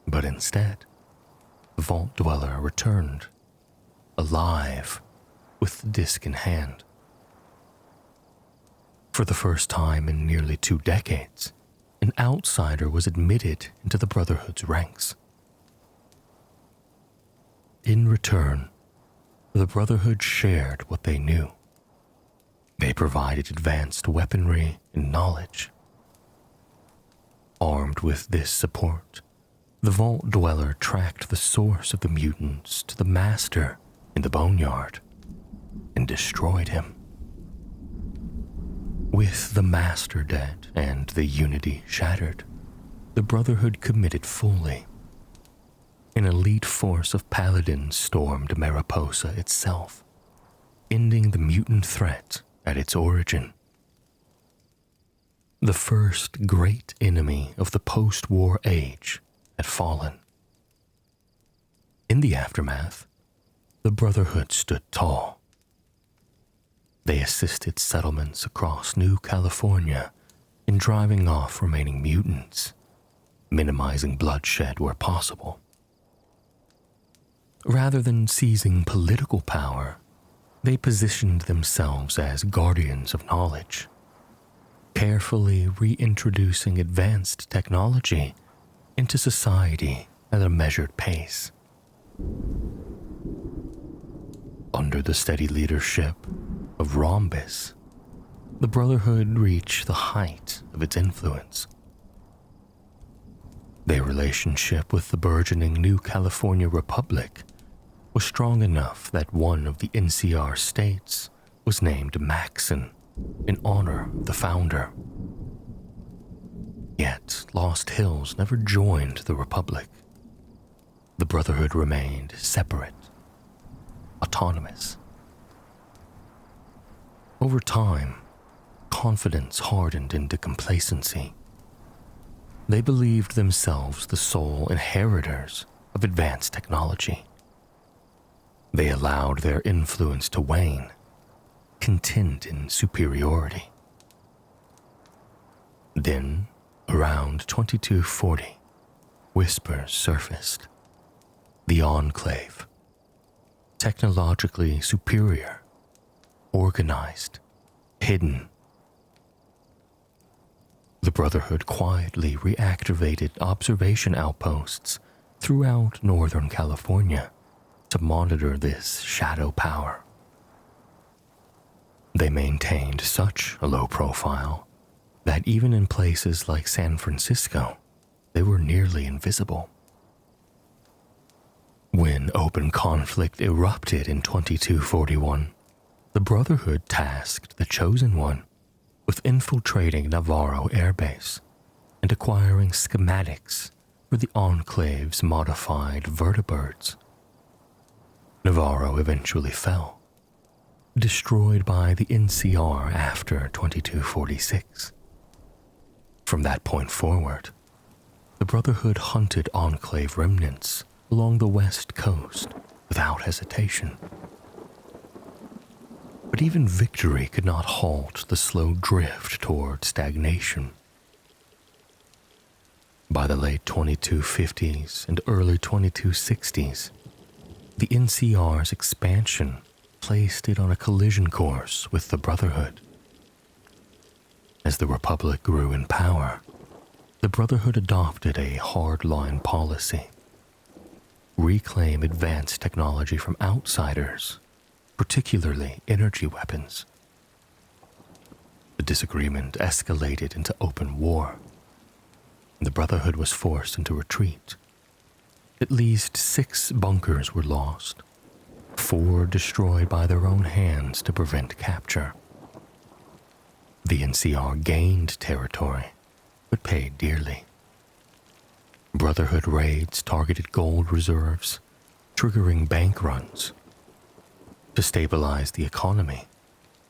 but instead, the Vault Dweller returned, alive, with the disc in hand. For the first time in nearly 2 decades, an outsider was admitted into the Brotherhood's ranks. In return, the Brotherhood shared what they knew. They provided advanced weaponry and knowledge. Armed with this support, the Vault Dweller tracked the source of the mutants to the Master in the Boneyard and destroyed him. With the Master dead and the Unity shattered, the Brotherhood committed fully. An elite force of paladins stormed Mariposa itself, ending the mutant threat at its origin. The first great enemy of the post-war age had fallen. In the aftermath, the Brotherhood stood tall. They assisted settlements across New California in driving off remaining mutants, minimizing bloodshed where possible. Rather than seizing political power, they positioned themselves as guardians of knowledge, carefully reintroducing advanced technology into society at a measured pace. Under the steady leadership of Rhombus, the Brotherhood reached the height of its influence. Their relationship with the burgeoning New California Republic was strong enough that one of the NCR states was named Maxon in honor of the founder. Yet Lost Hills never joined the Republic. The Brotherhood remained separate, autonomous. Over time, confidence hardened into complacency. They believed themselves the sole inheritors of advanced technology. They allowed their influence to wane, content in superiority. Then, around 2240, whispers surfaced. The Enclave, technologically superior, organized, hidden. The Brotherhood quietly reactivated observation outposts throughout Northern California to monitor this shadow power. They maintained such a low profile that even in places like San Francisco, they were nearly invisible. When open conflict erupted in 2241, the Brotherhood tasked the Chosen One with infiltrating Navarro Air Base and acquiring schematics for the Enclave's modified vertibirds. Navarro eventually fell, destroyed by the NCR after 2246. From that point forward, the Brotherhood hunted Enclave remnants along the West Coast without hesitation. But even victory could not halt the slow drift toward stagnation. By the late 2250s and early 2260s, the NCR's expansion placed it on a collision course with the Brotherhood. As the Republic grew in power, the Brotherhood adopted a hardline policy: reclaim advanced technology from outsiders, particularly energy weapons. The disagreement escalated into open war, and the Brotherhood was forced into retreat. At least 6 bunkers were lost, 4 destroyed by their own hands to prevent capture. The NCR gained territory, but paid dearly. Brotherhood raids targeted gold reserves, triggering bank runs. To stabilize the economy,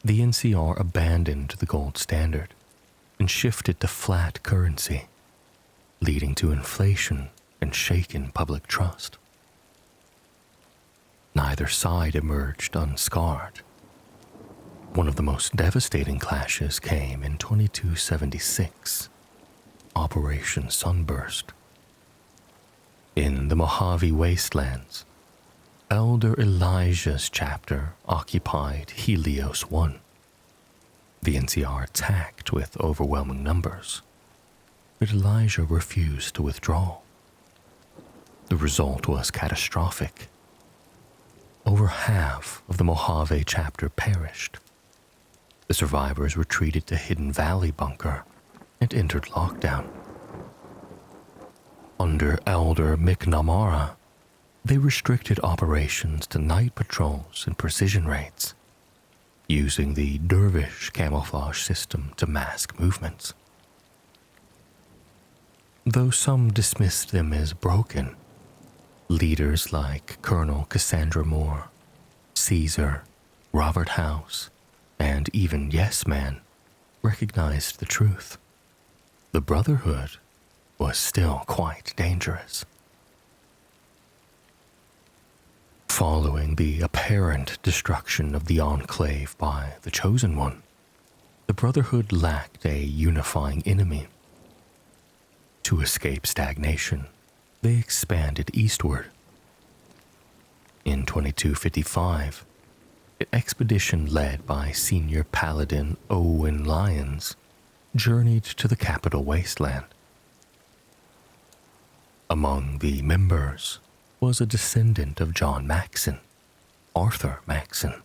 the NCR abandoned the gold standard and shifted to flat currency, leading to inflation and shaken public trust. Neither side emerged unscarred. One of the most devastating clashes came in 2276, Operation Sunburst. In the Mojave Wastelands, Elder Elijah's chapter occupied Helios 1. The NCR attacked with overwhelming numbers, but Elijah refused to withdraw. The result was catastrophic. Over half of the Mojave chapter perished. The survivors retreated to Hidden Valley Bunker and entered lockdown. Under Elder McNamara, they restricted operations to night patrols and precision raids, using the dervish camouflage system to mask movements. Though some dismissed them as broken, leaders like Colonel Cassandra Moore, Caesar, Robert House, and even Yes Man recognized the truth. The Brotherhood was still quite dangerous. Following the apparent destruction of the Enclave by the Chosen One, the Brotherhood lacked a unifying enemy. To escape stagnation, they expanded eastward. In 2255, an expedition led by senior paladin Owen Lyons journeyed to the capital Wasteland. Among the members was a descendant of John Maxon, Arthur Maxon,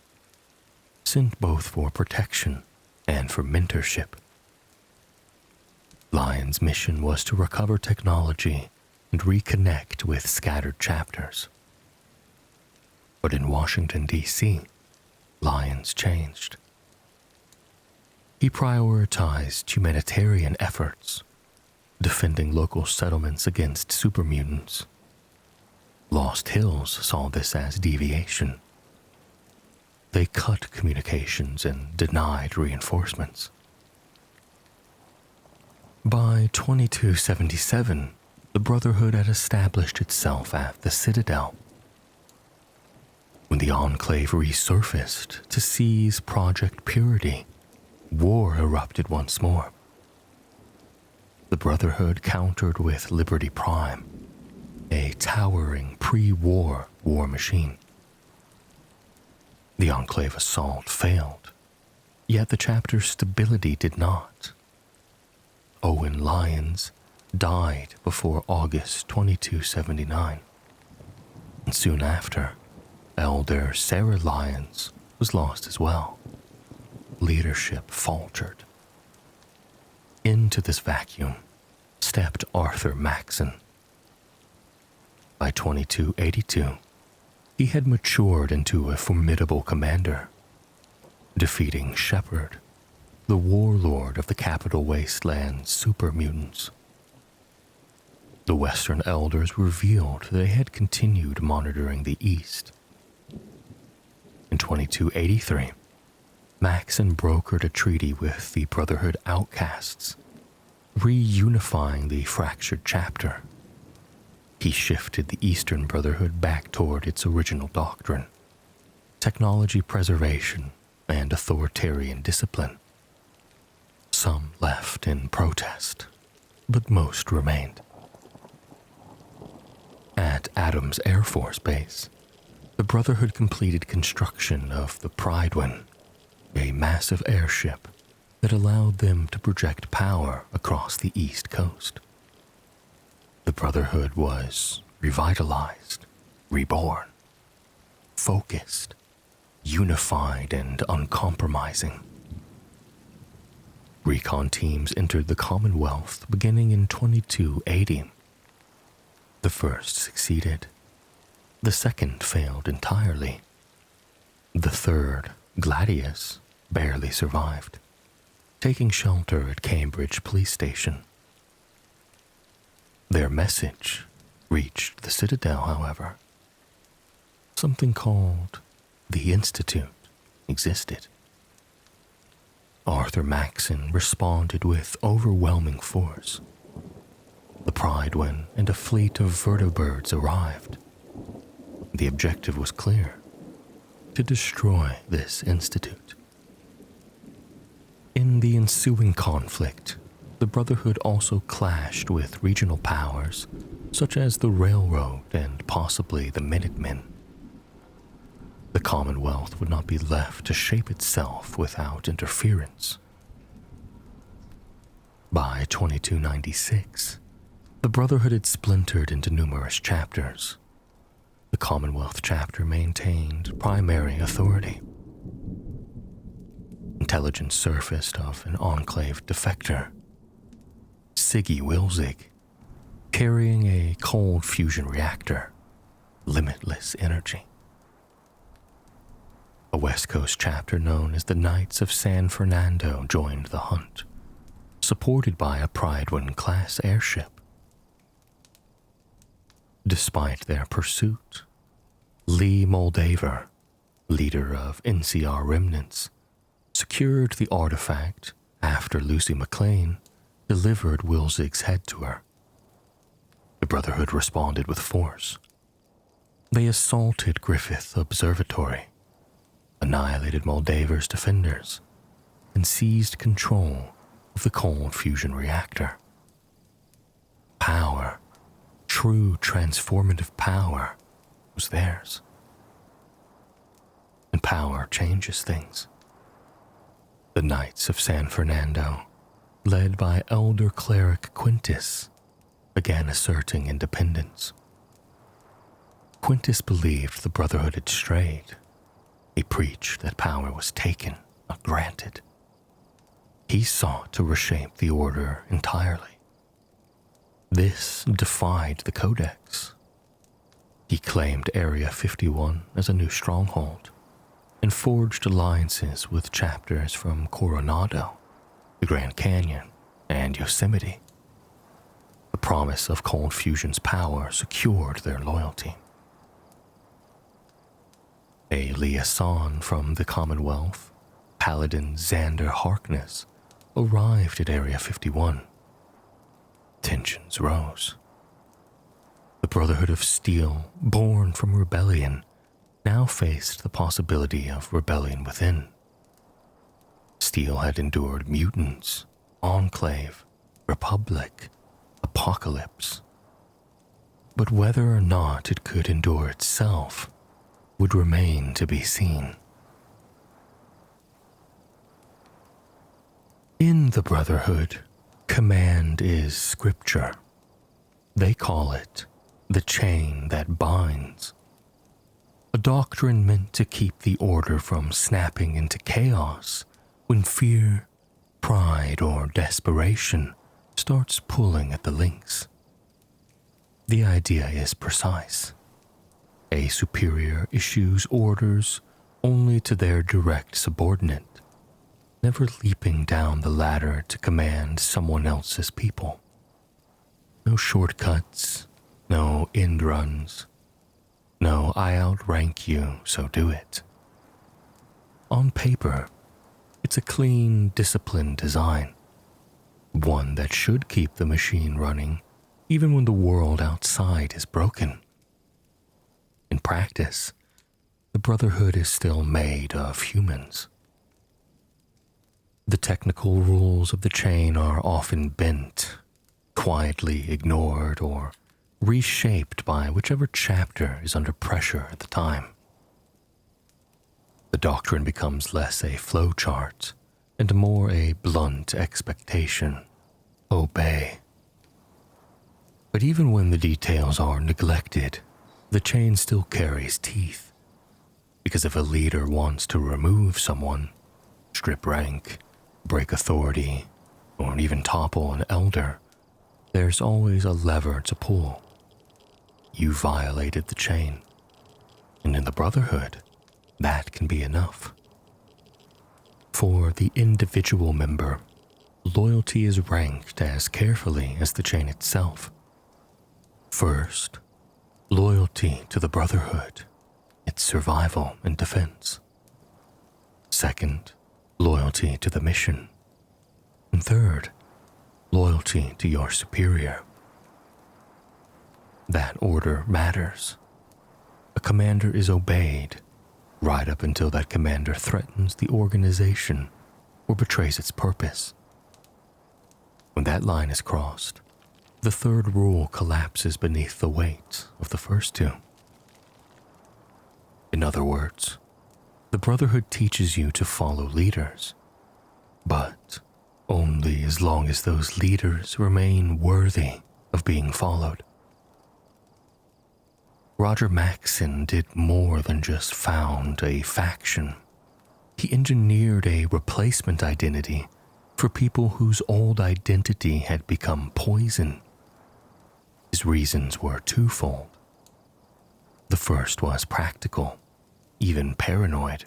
sent both for protection and for mentorship. Lyons' mission was to recover technology and reconnect with scattered chapters. But in Washington, D.C., Lyons changed. He prioritized humanitarian efforts, defending local settlements against supermutants. Lost Hills saw this as deviation. They cut communications and denied reinforcements. By 2277, the Brotherhood had established itself at the Citadel. When the Enclave resurfaced to seize Project Purity, war erupted once more. The Brotherhood countered with Liberty Prime, a towering pre-war war machine. The Enclave assault failed, yet the chapter's stability did not. Owen Lyons died before August 2279, and soon after, Elder Sarah Lyons was lost as well. Leadership faltered. Into this vacuum stepped Arthur Maxon. By 2282, he had matured into a formidable commander, defeating Shepard, the warlord of the capital Wasteland super mutants. The Western Elders revealed they had continued monitoring the East. In 2283, Maxon brokered a treaty with the Brotherhood outcasts, reunifying the fractured chapter. He shifted the Eastern Brotherhood back toward its original doctrine, technology preservation and authoritarian discipline. Some left in protest, but most remained. At Adams Air Force Base, the Brotherhood completed construction of the Prydwen, a massive airship that allowed them to project power across the East Coast. The Brotherhood was revitalized, reborn, focused, unified, and uncompromising. Recon teams entered the Commonwealth beginning in 2280. The first succeeded. The second failed entirely. The third, Gladius, barely survived, taking shelter at Cambridge Police Station. Their message reached the Citadel, however. Something called the Institute existed. Arthur Maxon responded with overwhelming force. The Prydwen and a fleet of vertibirds arrived. The objective was clear: to destroy this institute. In the ensuing conflict, the Brotherhood also clashed with regional powers such as the Railroad and possibly the Minutemen. The Commonwealth would not be left to shape itself without interference. By 2296, the Brotherhood had splintered into numerous chapters. The Commonwealth chapter maintained primary authority. Intelligence surfaced of an Enclave defector, Siggy Wilzig, carrying a cold fusion reactor, limitless energy. A West Coast chapter known as the Knights of San Fernando joined the hunt, supported by a Prydwen-class airship. Despite their pursuit, Lee Moldaver, leader of NCR remnants, secured the artifact after Lucy McLean delivered Wilzig's head to her. The Brotherhood responded with force. They assaulted Griffith Observatory, annihilated Moldaver's defenders, and seized control of the cold fusion reactor. Power, true transformative power, was theirs. And power changes things. The Knights of San Fernando, led by Elder Cleric Quintus, began asserting independence. Quintus believed the Brotherhood had strayed. He preached that power was taken, not granted. He sought to reshape the order entirely. This defied the Codex. He claimed Area 51 as a new stronghold and forged alliances with chapters from Coronado, the Grand Canyon, and Yosemite. The promise of cold fusion's power secured their loyalty. A liaison from the Commonwealth, Paladin Xander Harkness, arrived at Area 51. Tensions rose. The Brotherhood of Steel, born from rebellion, now faced the possibility of rebellion within. Steel had endured mutants, Enclave, Republic, Apocalypse. But whether or not it could endure itself would remain to be seen. In the Brotherhood, command is scripture. They call it the chain that binds. A doctrine meant to keep the order from snapping into chaos when fear, pride, or desperation starts pulling at the links. The idea is precise. A superior issues orders only to their direct subordinate, never leaping down the ladder to command someone else's people. No shortcuts, no end runs, no I outrank you, so do it. On paper, it's a clean, disciplined design, one that should keep the machine running even when the world outside is broken. In practice, the Brotherhood is still made of humans. The technical rules of the chain are often bent, quietly ignored, or reshaped by whichever chapter is under pressure at the time. The doctrine becomes less a flowchart and more a blunt expectation. Obey. But even when the details are neglected, the chain still carries teeth. Because if a leader wants to remove someone, strip rank, break authority, or even topple an elder, there's always a lever to pull. You violated the chain. And in the Brotherhood, that can be enough. For the individual member, loyalty is ranked as carefully as the chain itself. First, loyalty to the Brotherhood, its survival and defense. Second, loyalty to the mission. And third, loyalty to your superior. That order matters. A commander is obeyed right up until that commander threatens the organization or betrays its purpose. When that line is crossed, the third rule collapses beneath the weight of the first two. In other words, the Brotherhood teaches you to follow leaders, but only as long as those leaders remain worthy of being followed. Roger Maxson did more than just found a faction. He engineered a replacement identity for people whose old identity had become poison. His reasons were twofold. The first was practical, even paranoid.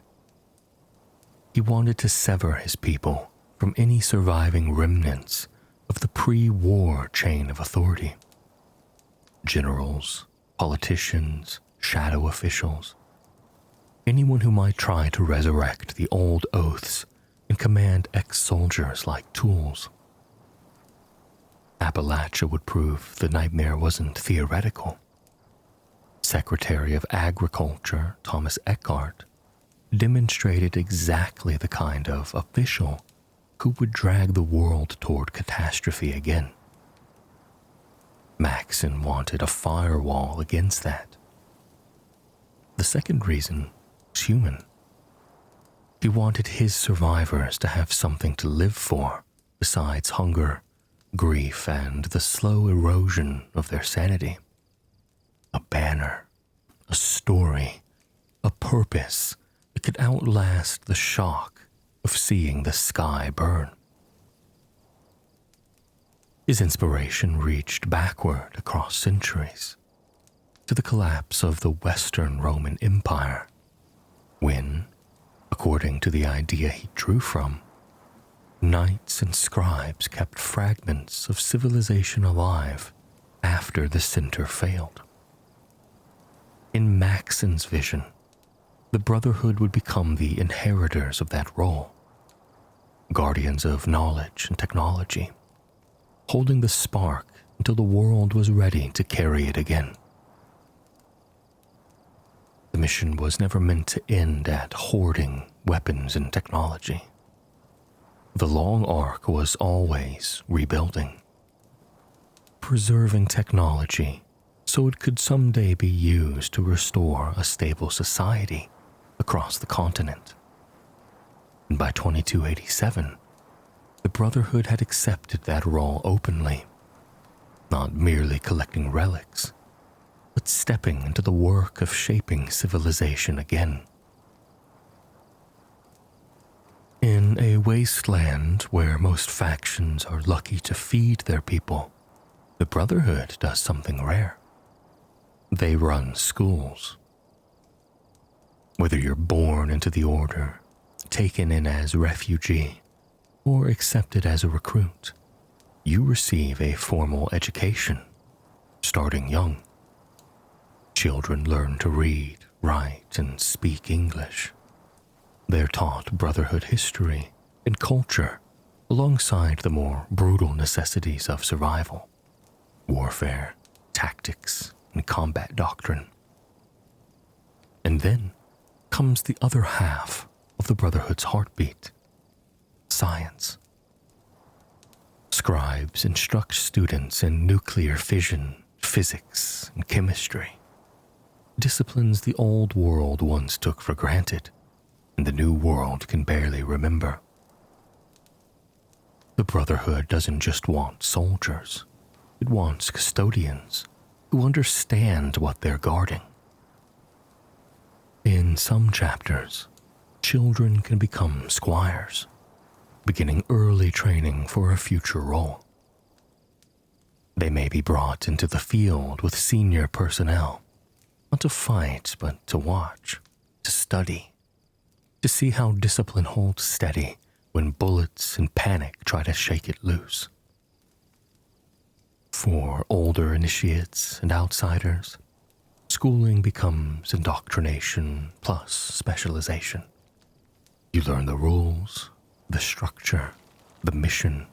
He wanted to sever his people from any surviving remnants of the pre-war chain of authority. Generals, politicians, shadow officials, anyone who might try to resurrect the old oaths and command ex-soldiers like tools. Appalachia would prove the nightmare wasn't theoretical. Secretary of Agriculture Thomas Eckhart demonstrated exactly the kind of official who would drag the world toward catastrophe again. Maxson wanted a firewall against that. The second reason was human. He wanted his survivors to have something to live for besides hunger, grief, and the slow erosion of their sanity. A banner, a story, a purpose that could outlast the shock of seeing the sky burn. His inspiration reached backward across centuries to the collapse of the Western Roman Empire, when, according to the idea he drew from, knights and scribes kept fragments of civilization alive after the center failed. In Maxson's vision, the Brotherhood would become the inheritors of that role, guardians of knowledge and technology, holding the spark until the world was ready to carry it again. The mission was never meant to end at hoarding weapons and technology. The long arc was always rebuilding, preserving technology so it could someday be used to restore a stable society across the continent. And by 2287, The Brotherhood had accepted that role openly, not merely collecting relics, but stepping into the work of shaping civilization again. In a wasteland where most factions are lucky to feed their people, the Brotherhood does something rare. They run schools. Whether you're born into the Order, taken in as refugee, or accepted as a recruit, you receive a formal education, starting young. Children learn to read, write, and speak English. They're taught Brotherhood history and culture alongside the more brutal necessities of survival, warfare, tactics, and combat doctrine. And then comes the other half of the Brotherhood's heartbeat, science. Scribes instruct students in nuclear fission, physics, and chemistry, disciplines the old world once took for granted and the new world can barely remember. The Brotherhood doesn't just want soldiers, it wants custodians who understand what they're guarding. In some chapters, children can become squires, beginning early training for a future role. They may be brought into the field with senior personnel, not to fight, but to watch, to study, to see how discipline holds steady when bullets and panic try to shake it loose. For older initiates and outsiders, schooling becomes indoctrination plus specialization. You learn the rules, the structure, the mission,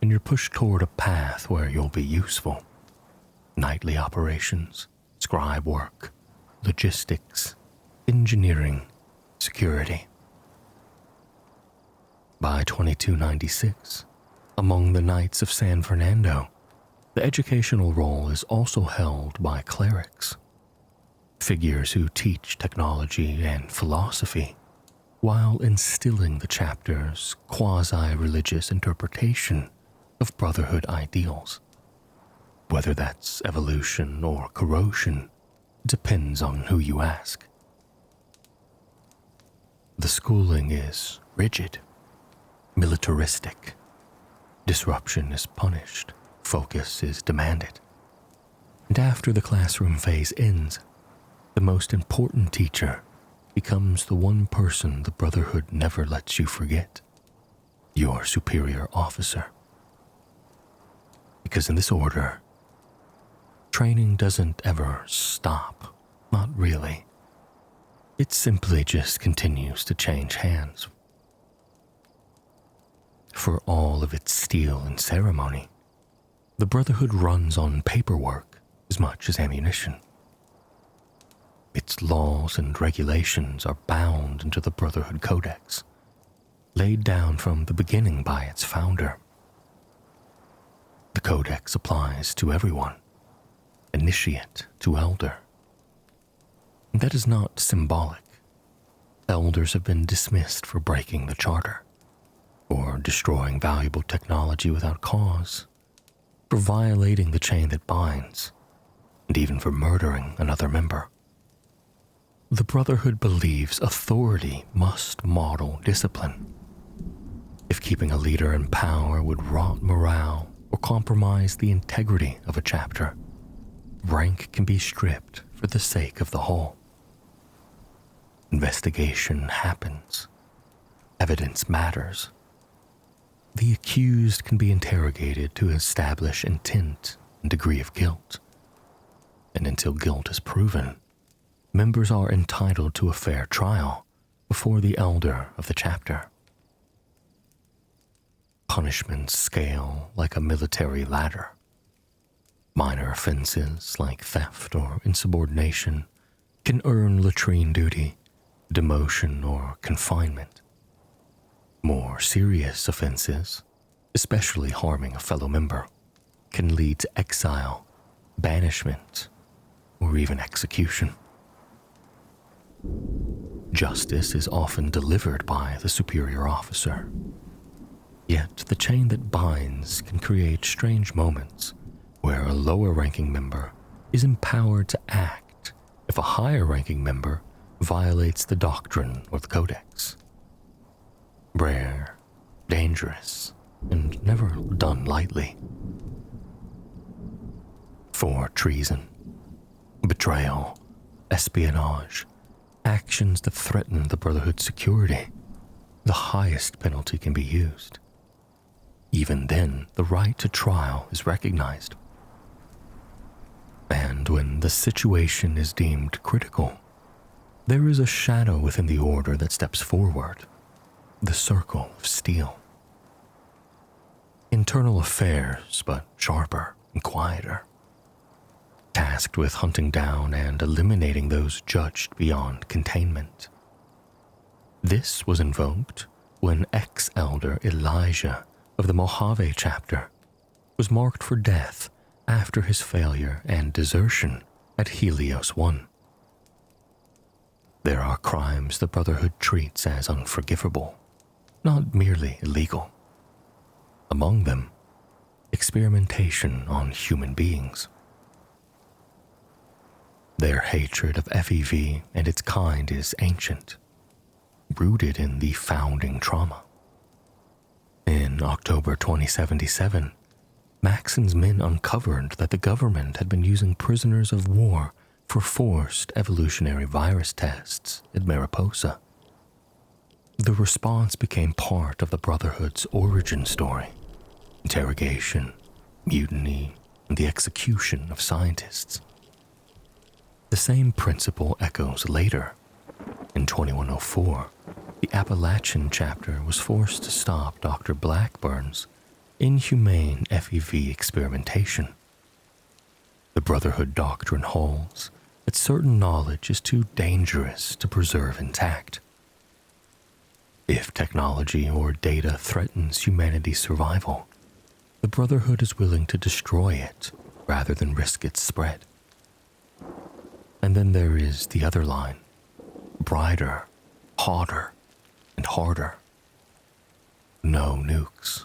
and you're pushed toward a path where you'll be useful. Nightly operations, scribe work, logistics, engineering, security. By 2296, among the Knights of San Fernando, the educational role is also held by clerics, figures who teach technology and philosophy while instilling the chapter's quasi-religious interpretation of Brotherhood ideals. Whether that's evolution or corrosion depends on who you ask. The schooling is rigid, militaristic. Disruption is punished, focus is demanded. And after the classroom phase ends, the most important teacher becomes the one person the Brotherhood never lets you forget, your superior officer. Because in this order, training doesn't ever stop, not really. It simply just continues to change hands. For all of its steel and ceremony, the Brotherhood runs on paperwork as much as ammunition. Its laws and regulations are bound into the Brotherhood Codex, laid down from the beginning by its founder. The Codex applies to everyone, initiate to elder. That is not symbolic. Elders have been dismissed for breaking the charter, or destroying valuable technology without cause, for violating the chain that binds, and even for murdering another member. The Brotherhood believes authority must model discipline. If keeping a leader in power would rot morale or compromise the integrity of a chapter, rank can be stripped for the sake of the whole. Investigation happens. Evidence matters. The accused can be interrogated to establish intent and degree of guilt. And until guilt is proven, members are entitled to a fair trial before the elder of the chapter. Punishments scale like a military ladder. Minor offenses like theft or insubordination can earn latrine duty, demotion, or confinement. More serious offenses, especially harming a fellow member, can lead to exile, banishment, or even execution. Justice is often delivered by the superior officer. Yet the chain that binds can create strange moments where a lower-ranking member is empowered to act if a higher-ranking member violates the doctrine or the codex. Rare, dangerous, and never done lightly. For treason, betrayal, espionage, actions that threaten the Brotherhood's security, the highest penalty can be used. Even then, the right to trial is recognized. And when the situation is deemed critical, there is a shadow within the order that steps forward, the Circle of Steel. Internal affairs, but sharper and quieter. Tasked with hunting down and eliminating those judged beyond containment. This was invoked when ex-elder Elijah of the Mojave chapter was marked for death after his failure and desertion at Helios 1. There are crimes the Brotherhood treats as unforgivable, not merely illegal. Among them, experimentation on human beings. Their hatred of FEV and its kind is ancient, rooted in the founding trauma. In October 2077, Maxon's men uncovered that the government had been using prisoners of war for forced evolutionary virus tests at Mariposa. The response became part of the Brotherhood's origin story: interrogation, mutiny, and the execution of scientists. The same principle echoes later. In 2104, the Appalachian chapter was forced to stop Dr. Blackburn's inhumane FEV experimentation. The Brotherhood doctrine holds that certain knowledge is too dangerous to preserve intact. If technology or data threatens humanity's survival, the Brotherhood is willing to destroy it rather than risk its spread. And then there is the other line, brighter, hotter, and harder. No nukes.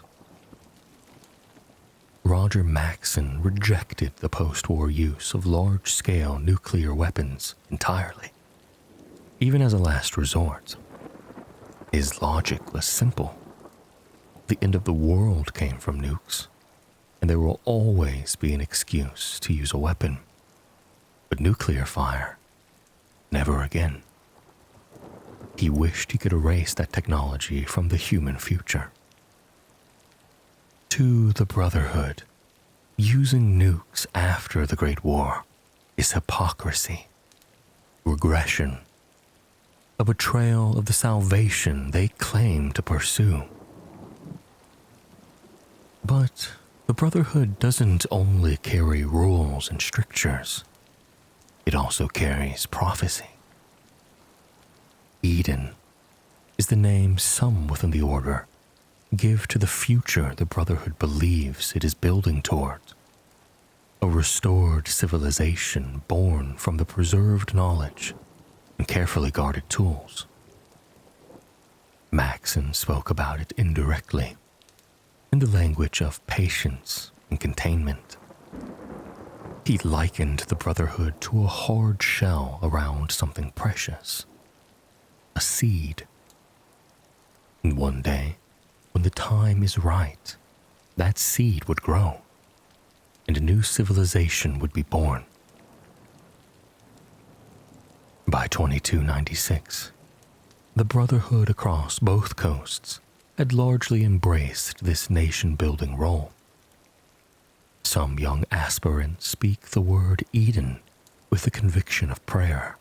Roger Maxon rejected the post-war use of large-scale nuclear weapons entirely, even as a last resort. His logic was simple. The end of the world came from nukes, and there will always be an excuse to use a weapon. But nuclear fire, never again. He wished he could erase that technology from the human future. To the Brotherhood, using nukes after the Great War is hypocrisy, regression, a betrayal of the salvation they claim to pursue. But the Brotherhood doesn't only carry rules and strictures. It also carries prophecy. Eden is the name some within the Order give to the future the Brotherhood believes it is building toward. A restored civilization born from the preserved knowledge and carefully guarded tools. Maxon spoke about it indirectly, in the language of patience and containment. He likened the Brotherhood to a hard shell around something precious, a seed. And one day, when the time is right, that seed would grow, and a new civilization would be born. By 2296, the Brotherhood across both coasts had largely embraced this nation-building role. Some young aspirants speak the word Eden with the conviction of prayer,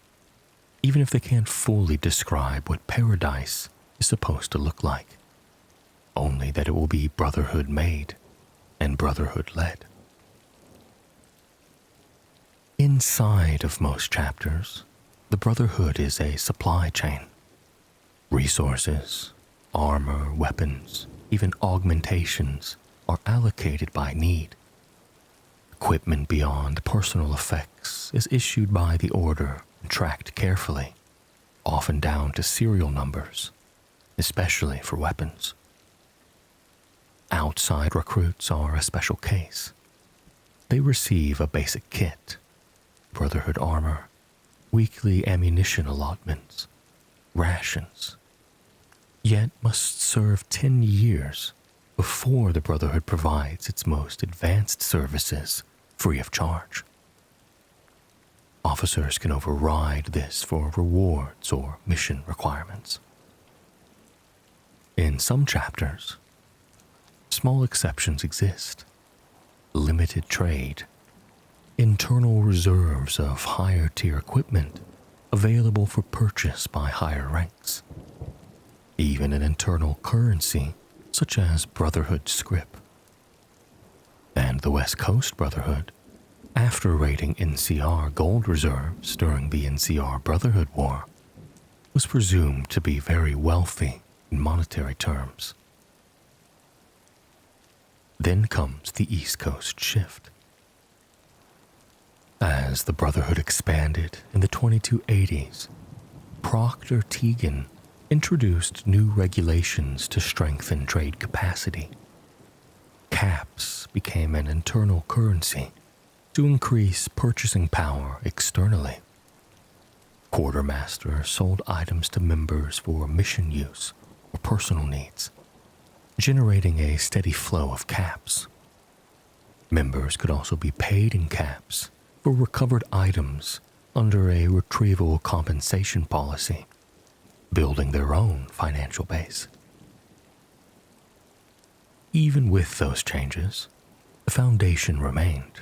even if they can't fully describe what paradise is supposed to look like, only that it will be Brotherhood-made and Brotherhood-led. Inside of most chapters, the Brotherhood is a supply chain. Resources, armor, weapons, even augmentations are allocated by need. Equipment beyond personal effects is issued by the Order and tracked carefully, often down to serial numbers, especially for weapons. Outside recruits are a special case. They receive a basic kit, Brotherhood armor, weekly ammunition allotments, rations, yet must serve 10 years before the Brotherhood provides its most advanced services free of charge. Officers can override this for rewards or mission requirements. In some chapters, small exceptions exist. Limited trade, internal reserves of higher tier equipment available for purchase by higher ranks, even an internal currency such as Brotherhood scrip. And the West Coast Brotherhood, after raiding NCR gold reserves during the NCR Brotherhood War, was presumed to be very wealthy in monetary terms. Then comes the East Coast shift. As the Brotherhood expanded in the 2280s, Proctor Teagan introduced new regulations to strengthen trade capacity. Caps became an internal currency to increase purchasing power externally. Quartermaster sold items to members for mission use or personal needs, generating a steady flow of caps. Members could also be paid in caps for recovered items under a retrieval compensation policy, building their own financial base. Even with those changes, the foundation remained.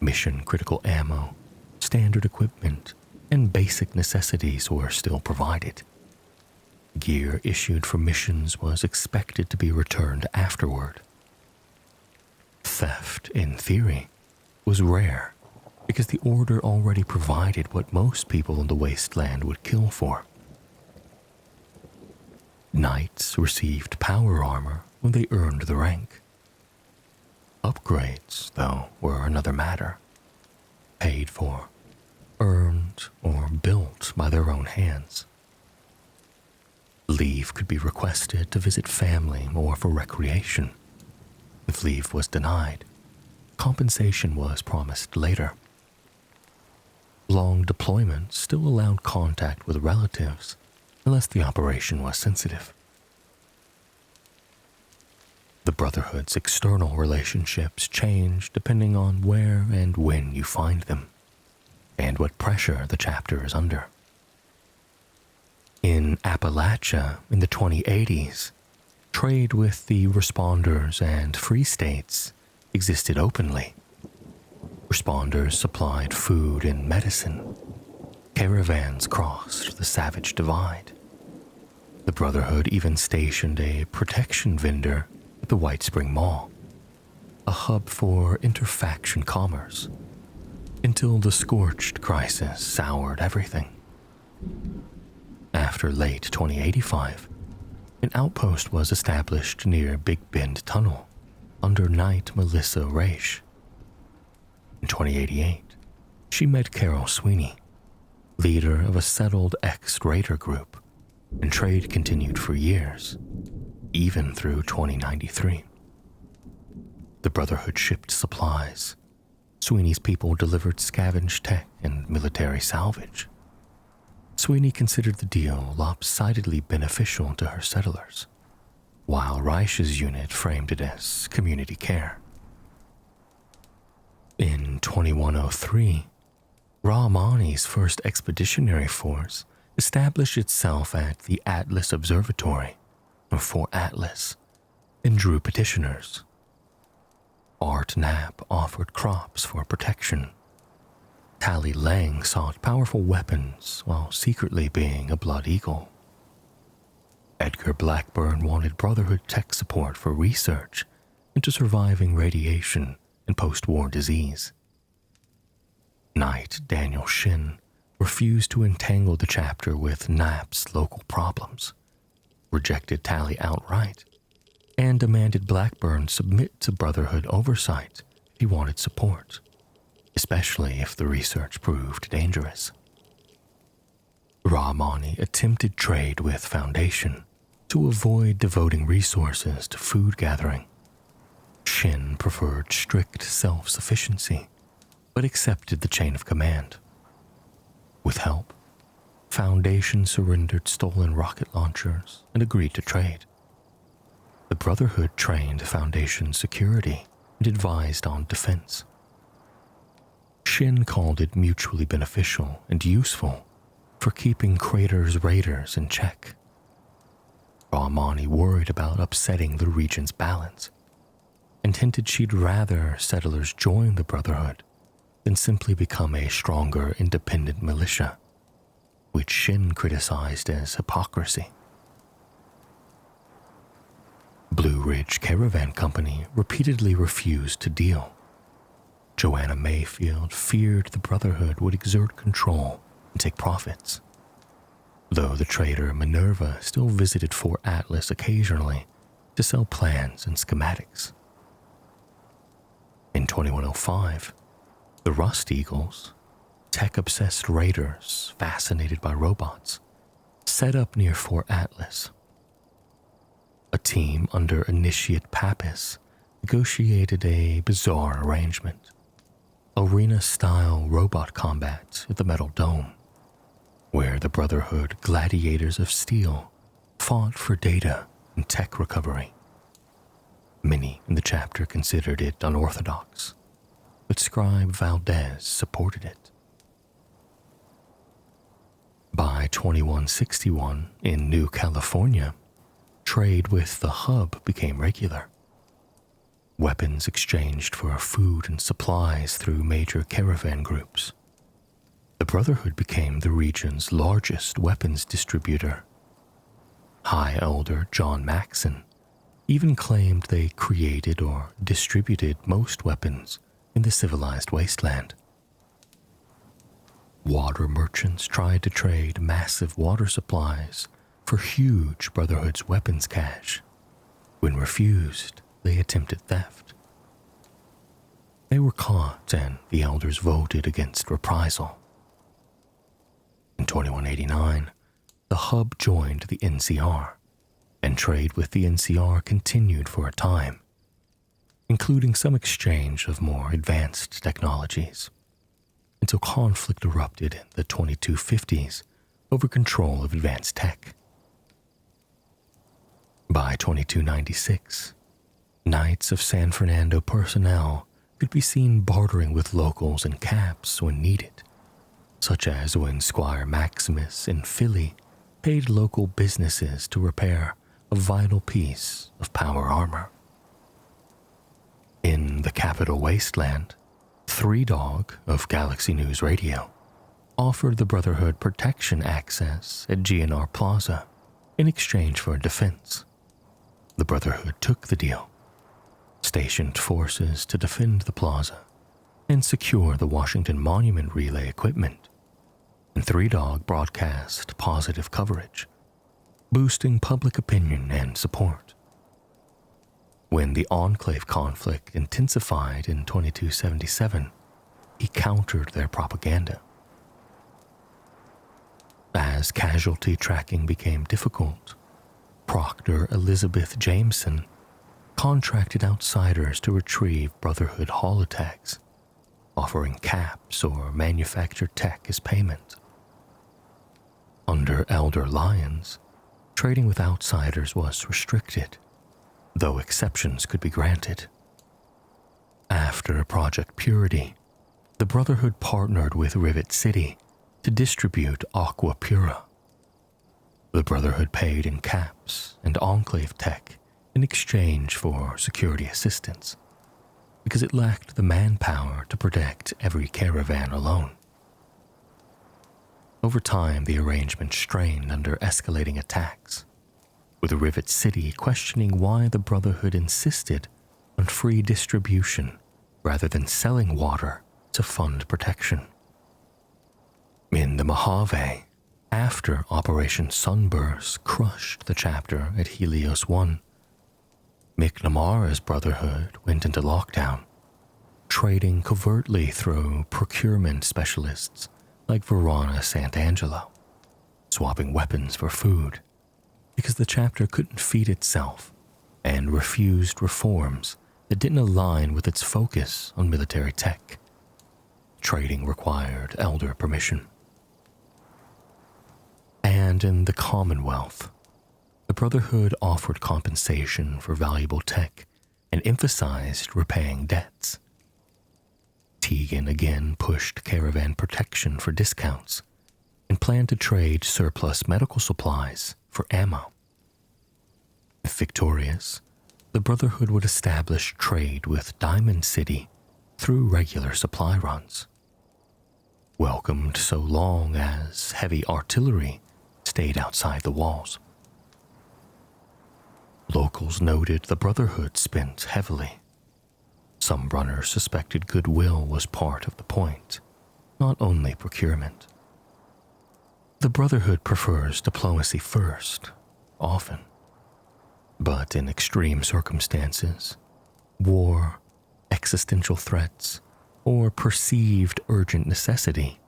Mission-critical ammo, standard equipment, and basic necessities were still provided. Gear issued for missions was expected to be returned afterward. Theft, in theory, was rare because the Order already provided what most people in the Wasteland would kill for. Knights received power armor when they earned the rank. Upgrades, though, were another matter. Paid for, earned, or built by their own hands. Leave could be requested to visit family or for recreation. If leave was denied, compensation was promised later. Long deployments still allowed contact with relatives unless the operation was sensitive. The Brotherhood's external relationships change depending on where and when you find them, and what pressure the chapter is under. In Appalachia in the 2080s, trade with the Responders and Free States existed openly. Responders supplied food and medicine. Caravans crossed the Savage Divide. The Brotherhood even stationed a protection vendor at the White Spring Mall, a hub for interfaction commerce, until the Scorched crisis soured everything. After late 2085, an outpost was established near Big Bend Tunnel under Knight Melissa Raish. In 2088, she met Carol Sweeney, leader of a settled ex-raider group, and trade continued for years, even through 2093. The Brotherhood shipped supplies. Sweeney's people delivered scavenged tech and military salvage. Sweeney considered the deal lopsidedly beneficial to her settlers, while Reich's unit framed it as community care. In 2103, Rahmani's first expeditionary force established itself at the Atlas Observatory, or Fort Atlas, and drew petitioners. Art Knapp offered crops for protection. Tally Lang sought powerful weapons while secretly being a Blood Eagle. Edgar Blackburn wanted Brotherhood tech support for research into surviving radiation and post-war disease. Knight Daniel Shin refused to entangle the chapter with Knapp's local problems, rejected Tally outright, and demanded Blackburn submit to Brotherhood oversight if he wanted support, especially if the research proved dangerous. Rahmani attempted trade with Foundation, To avoid devoting resources to food gathering, Shin preferred strict self-sufficiency, but accepted the chain of command. With help, Foundation surrendered stolen rocket launchers and agreed to trade. The Brotherhood trained Foundation security and advised on defense. Shin called it mutually beneficial and useful for keeping Crater's raiders in check. Ramani worried about upsetting the region's balance and hinted she'd rather settlers join the Brotherhood than simply become a stronger independent militia, which Shin criticized as hypocrisy. Blue Ridge Caravan Company repeatedly refused to deal. Joanna Mayfield feared the Brotherhood would exert control and take profits, though the trader Minerva still visited Fort Atlas occasionally to sell plans and schematics. In 2105, the Rust Eagles, tech-obsessed raiders fascinated by robots, set up near Fort Atlas. A team under Initiate Pappas negotiated a bizarre arrangement: arena-style robot combat at the Metal Dome, where the Brotherhood Gladiators of Steel fought for data and tech recovery. Many in the chapter considered it unorthodox, but Scribe Valdez supported it. By 2161, in New California, trade with the Hub became regular. Weapons exchanged for food and supplies through major caravan groups. The Brotherhood became the region's largest weapons distributor. High Elder John Maxon even claimed they created or distributed most weapons in the civilized wasteland. Water merchants tried to trade massive water supplies for huge Brotherhood's weapons cache. When refused, they attempted theft. They were caught, and the elders voted against reprisal. In 2189, the Hub joined the NCR, and trade with the NCR continued for a time, including some exchange of more advanced technologies, until conflict erupted in the 2250s over control of advanced tech. By 2296, Knights of San Fernando personnel could be seen bartering with locals and cabs when needed, such as when Squire Maximus in Philly paid local businesses to repair a vital piece of power armor. In the capital Wasteland, Three Dog of Galaxy News Radio offered the Brotherhood protection access at GNR Plaza in exchange for defense. The Brotherhood took the deal, stationed forces to defend the plaza and secure the Washington Monument relay equipment, and Three Dog broadcast positive coverage, boosting public opinion and support. When the Enclave conflict intensified in 2277, he countered their propaganda. As casualty tracking became difficult, Proctor Elizabeth Jameson contracted outsiders to retrieve Brotherhood holotags, offering caps or manufactured tech as payment. Under Elder Lyons, trading with outsiders was restricted, though exceptions could be granted. After Project Purity, the Brotherhood partnered with Rivet City to distribute Aqua Pura. The Brotherhood paid in caps and Enclave tech in exchange for security assistance, because it lacked the manpower to protect every caravan alone. Over time, the arrangement strained under escalating attacks, with Rivet City questioning why the Brotherhood insisted on free distribution rather than selling water to fund protection. In the Mojave, after Operation Sunburst crushed the chapter at Helios 1, McNamara's Brotherhood went into lockdown, trading covertly through procurement specialists like Verona Sant'Angelo, swapping weapons for food, because because the chapter couldn't feed itself and refused reforms that didn't align with its focus on military tech. Trading required elder permission. And in the Commonwealth, the Brotherhood offered compensation for valuable tech and emphasized repaying debts. Tegan again pushed caravan protection for discounts and planned to trade surplus medical supplies for ammo. If victorious, the Brotherhood would establish trade with Diamond City through regular supply runs. Welcomed so long as heavy artillery stayed outside the walls. Locals noted the Brotherhood spent heavily. Some runners suspected goodwill was part of the point, not only procurement. The Brotherhood prefers diplomacy first, often. But in extreme circumstances, war, existential threats, or perceived urgent necessity,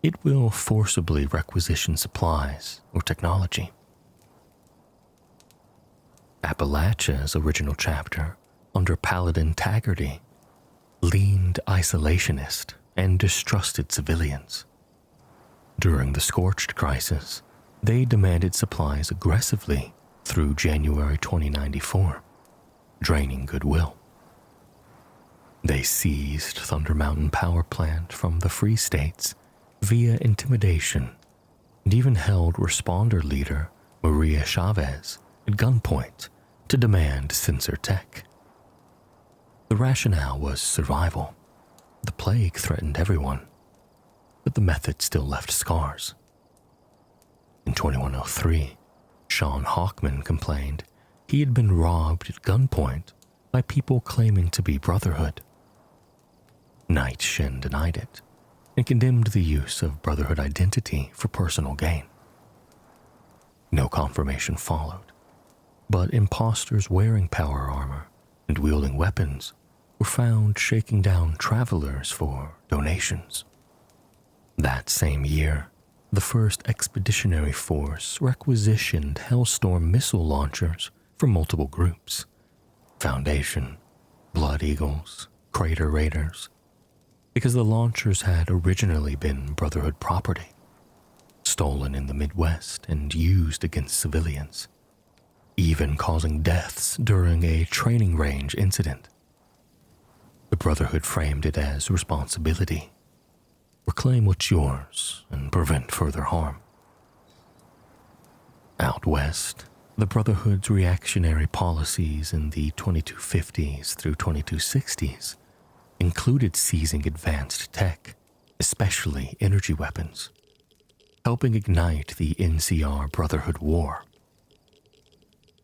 it will forcibly requisition supplies or technology. Appalachia's original chapter, under Paladin Taggarty, leaned isolationist and distrusted civilians. During the Scorched Crisis, they demanded supplies aggressively through January 2094, draining goodwill. They seized Thunder Mountain Power Plant from the Free States via intimidation and even held responder leader Maria Chavez at gunpoint to demand sensor tech. The rationale was survival. The plague threatened everyone, but the method still left scars. In 2103, Sean Hawkman complained he had been robbed at gunpoint by people claiming to be Brotherhood. Knight Shin denied it and condemned the use of Brotherhood identity for personal gain. No confirmation followed, but imposters wearing power armor and wielding weapons were found shaking down travelers for donations. That same year, the first expeditionary force requisitioned Hellstorm missile launchers from multiple groups: Foundation, Blood Eagles, Crater Raiders, because the launchers had originally been Brotherhood property, stolen in the Midwest and used against civilians, even causing deaths during a training range incident. The Brotherhood framed it as responsibility. Reclaim what's yours and prevent further harm. Out west, the Brotherhood's reactionary policies in the 2250s through 2260s included seizing advanced tech, especially energy weapons, helping ignite the NCR Brotherhood War.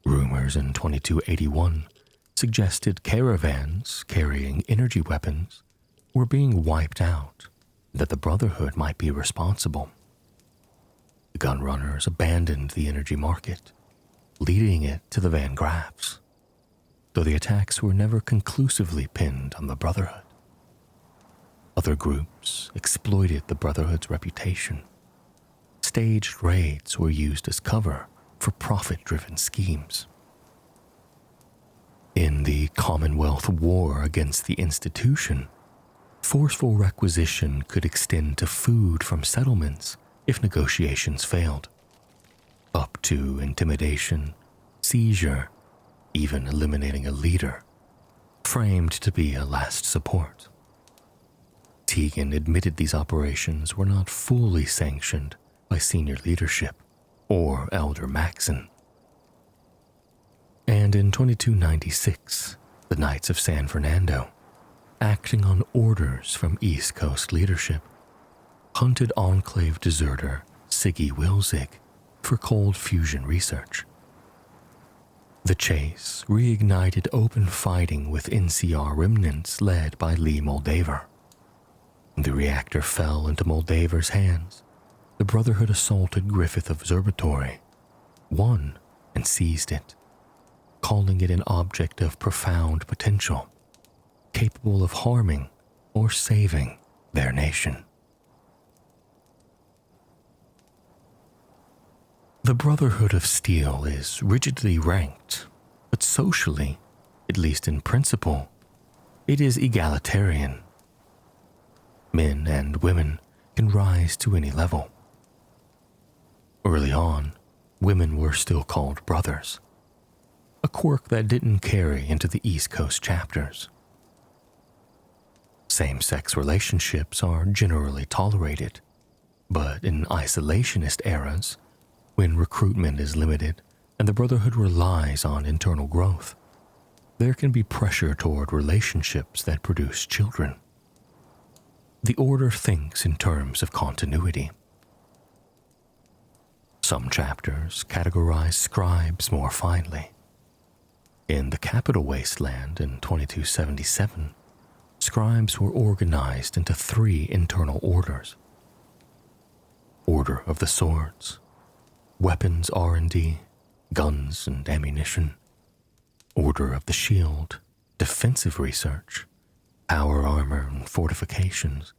Rumors in 2281 suggested caravans carrying energy weapons were being wiped out, that the Brotherhood might be responsible. The gunrunners abandoned the energy market, leading it to the Van Graffs, though the attacks were never conclusively pinned on the Brotherhood. Other groups exploited the Brotherhood's reputation. Staged raids were used as cover for profit-driven schemes. In the Commonwealth War against the institution, forceful requisition could extend to food from settlements if negotiations failed, up to intimidation, seizure, even eliminating a leader, framed to be a last support. Tegan admitted these operations were not fully sanctioned by senior leadership or Elder Maxon. And in 2296, the Knights of San Fernando, acting on orders from East Coast leadership, hunted Enclave deserter Siggy Wilzig for cold fusion research. The chase reignited open fighting with NCR remnants led by Lee Moldaver. The reactor fell into Moldaver's hands. The Brotherhood assaulted Griffith Observatory, won, and seized it, calling it an object of profound potential, capable of harming or saving their nation. The Brotherhood of Steel is rigidly ranked, but socially, at least in principle, it is egalitarian. Men and women can rise to any level. Early on, women were still called brothers, a quirk that didn't carry into the East Coast chapters. Same-sex relationships are generally tolerated, but in isolationist eras, when recruitment is limited and the Brotherhood relies on internal growth, there can be pressure toward relationships that produce children. The Order thinks in terms of continuity. Some chapters categorize scribes more finely. In the capital Wasteland in 2277, scribes were organized into 3 internal orders: Order of the Swords, Weapons R&D, Guns and Ammunition, Order of the Shield, Defensive Research, Power Armor and Fortifications,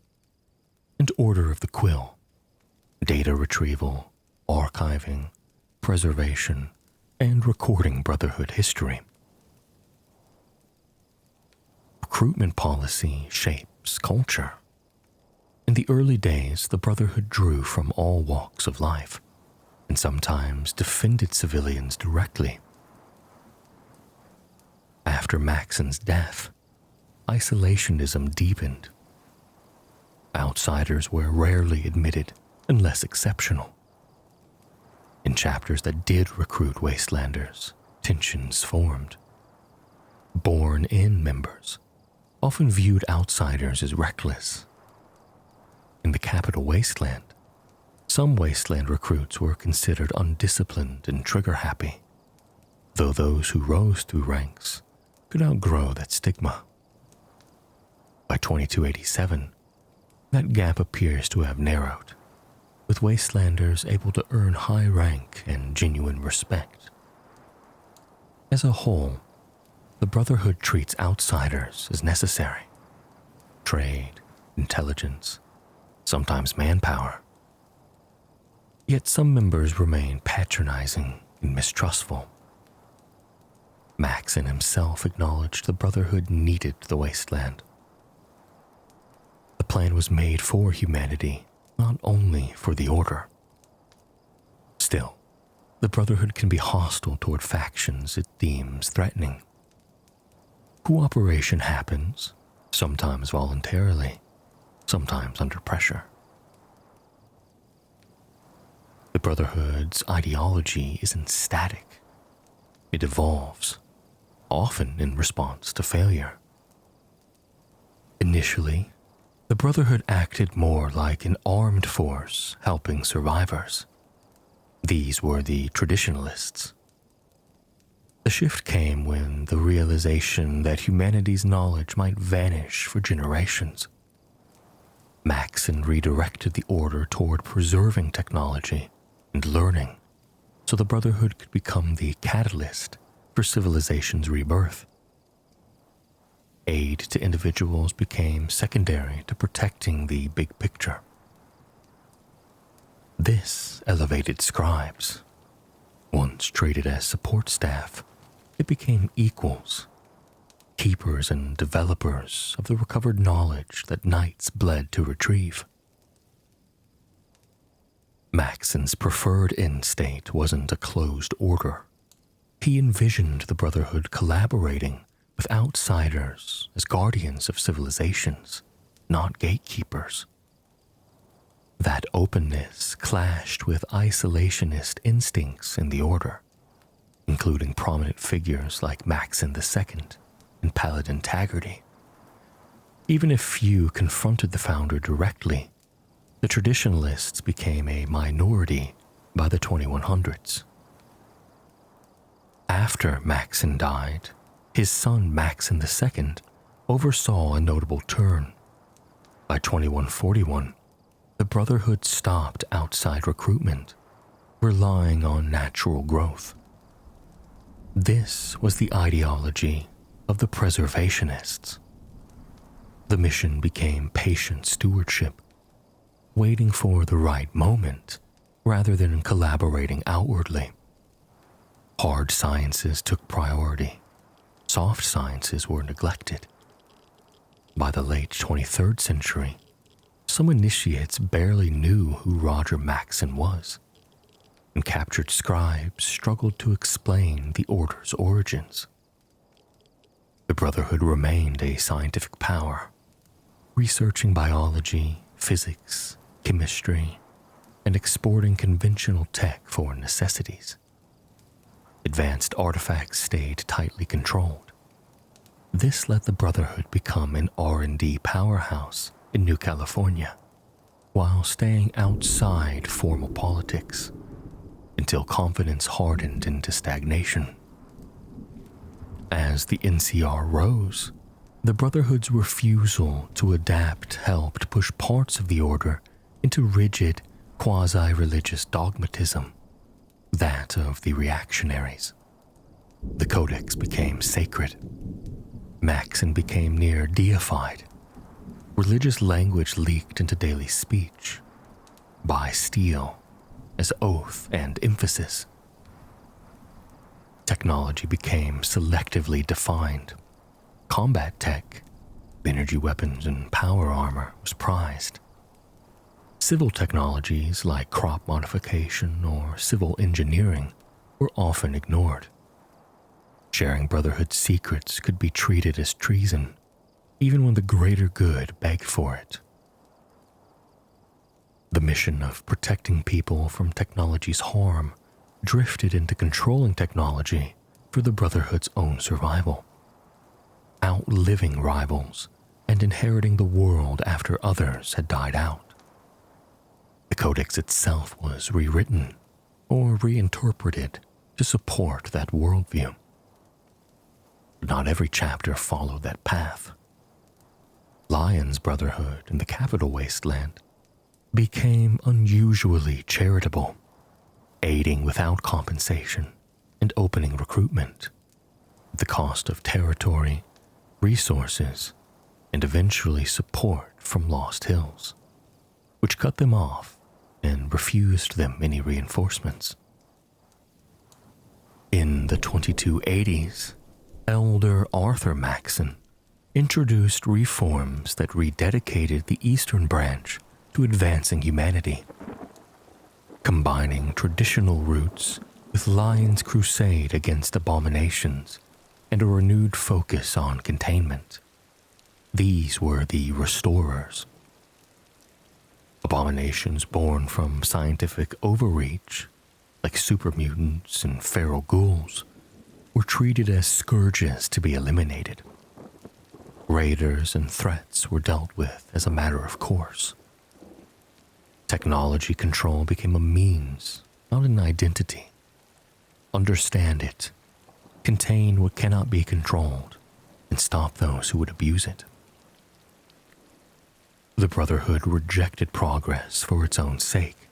and Order of the Quill, Data Retrieval, Archiving, Preservation, and Recording Brotherhood History. Recruitment policy shapes culture. In the early days, the Brotherhood drew from all walks of life, and sometimes defended civilians directly. After Maxon's death, isolationism deepened. Outsiders were rarely admitted unless exceptional. In chapters that did recruit Wastelanders, tensions formed. Born-in members often viewed outsiders as reckless. In the capital Wasteland, some Wasteland recruits were considered undisciplined and trigger-happy, though those who rose through ranks could outgrow that stigma. By 2287, that gap appears to have narrowed, with Wastelanders able to earn high rank and genuine respect. As a whole, the Brotherhood treats outsiders as necessary. Trade, intelligence, sometimes manpower. Yet some members remain patronizing and mistrustful. Maxon himself acknowledged the Brotherhood needed the Wasteland. The plan was made for humanity, not only for the Order. Still, the Brotherhood can be hostile toward factions it deems threatening. Cooperation happens, sometimes voluntarily, sometimes under pressure. The Brotherhood's ideology isn't static. It evolves, often in response to failure. Initially, the Brotherhood acted more like an armed force helping survivors. These were the traditionalists. The shift came when the realization that humanity's knowledge might vanish for generations. Maxon redirected the Order toward preserving technology and learning, so the Brotherhood could become the catalyst for civilization's rebirth. Aid to individuals became secondary to protecting the big picture. This elevated scribes. Once treated as support staff, it became equals, keepers and developers of the recovered knowledge that knights bled to retrieve. Maxon's preferred end state wasn't a closed order. He envisioned the Brotherhood collaborating with outsiders as guardians of civilizations, not gatekeepers. That openness clashed with isolationist instincts in the Order, including prominent figures like Maxon II and Paladin Taggarty. Even if few confronted the founder directly, the traditionalists became a minority by the 2100s. After Maxon died, his son Maxon II oversaw a notable turn. By 2141, the Brotherhood stopped outside recruitment, relying on natural growth. This was the ideology of the preservationists. The mission became patient stewardship, waiting for the right moment rather than collaborating outwardly. Hard sciences took priority. Soft sciences were neglected. By the late 23rd century, some initiates barely knew who Roger Maxson was, and captured scribes struggled to explain the order's origins. The Brotherhood remained a scientific power, researching biology, physics, chemistry, and exporting conventional tech for necessities. Advanced artifacts stayed tightly controlled. This let the Brotherhood become an R&D powerhouse in New California, while staying outside formal politics, until confidence hardened into stagnation. As the NCR rose, the Brotherhood's refusal to adapt helped push parts of the order into rigid, quasi-religious dogmatism, that of the reactionaries. The Codex became sacred. Maxson became near deified. Religious language leaked into daily speech, by Steel as oath and emphasis. Technology became selectively defined. Combat tech, energy weapons, and power armor was prized. Civil technologies like crop modification or civil engineering were often ignored. Sharing Brotherhood secrets could be treated as treason, even when the greater good begged for it. The mission of protecting people from technology's harm drifted into controlling technology for the Brotherhood's own survival, outliving rivals and inheriting the world after others had died out. The Codex itself was rewritten or reinterpreted to support that worldview. But not every chapter followed that path. Lion's Brotherhood in the capital Wasteland became unusually charitable, aiding without compensation and opening recruitment at the cost of territory, resources, and eventually support from Lost Hills, which cut them off and refused them any reinforcements. In the 2280s, Elder Arthur Maxson introduced reforms that rededicated the Eastern Branch to advancing humanity, combining traditional roots with Lion's crusade against abominations and a renewed focus on containment. These were the Restorers. Abominations born from scientific overreach, like super mutants and feral ghouls, were treated as scourges to be eliminated. Raiders and threats were dealt with as a matter of course. Technology control became a means, not an identity. Understand it, contain what cannot be controlled, and stop those who would abuse it. The Brotherhood rejected progress for its own sake,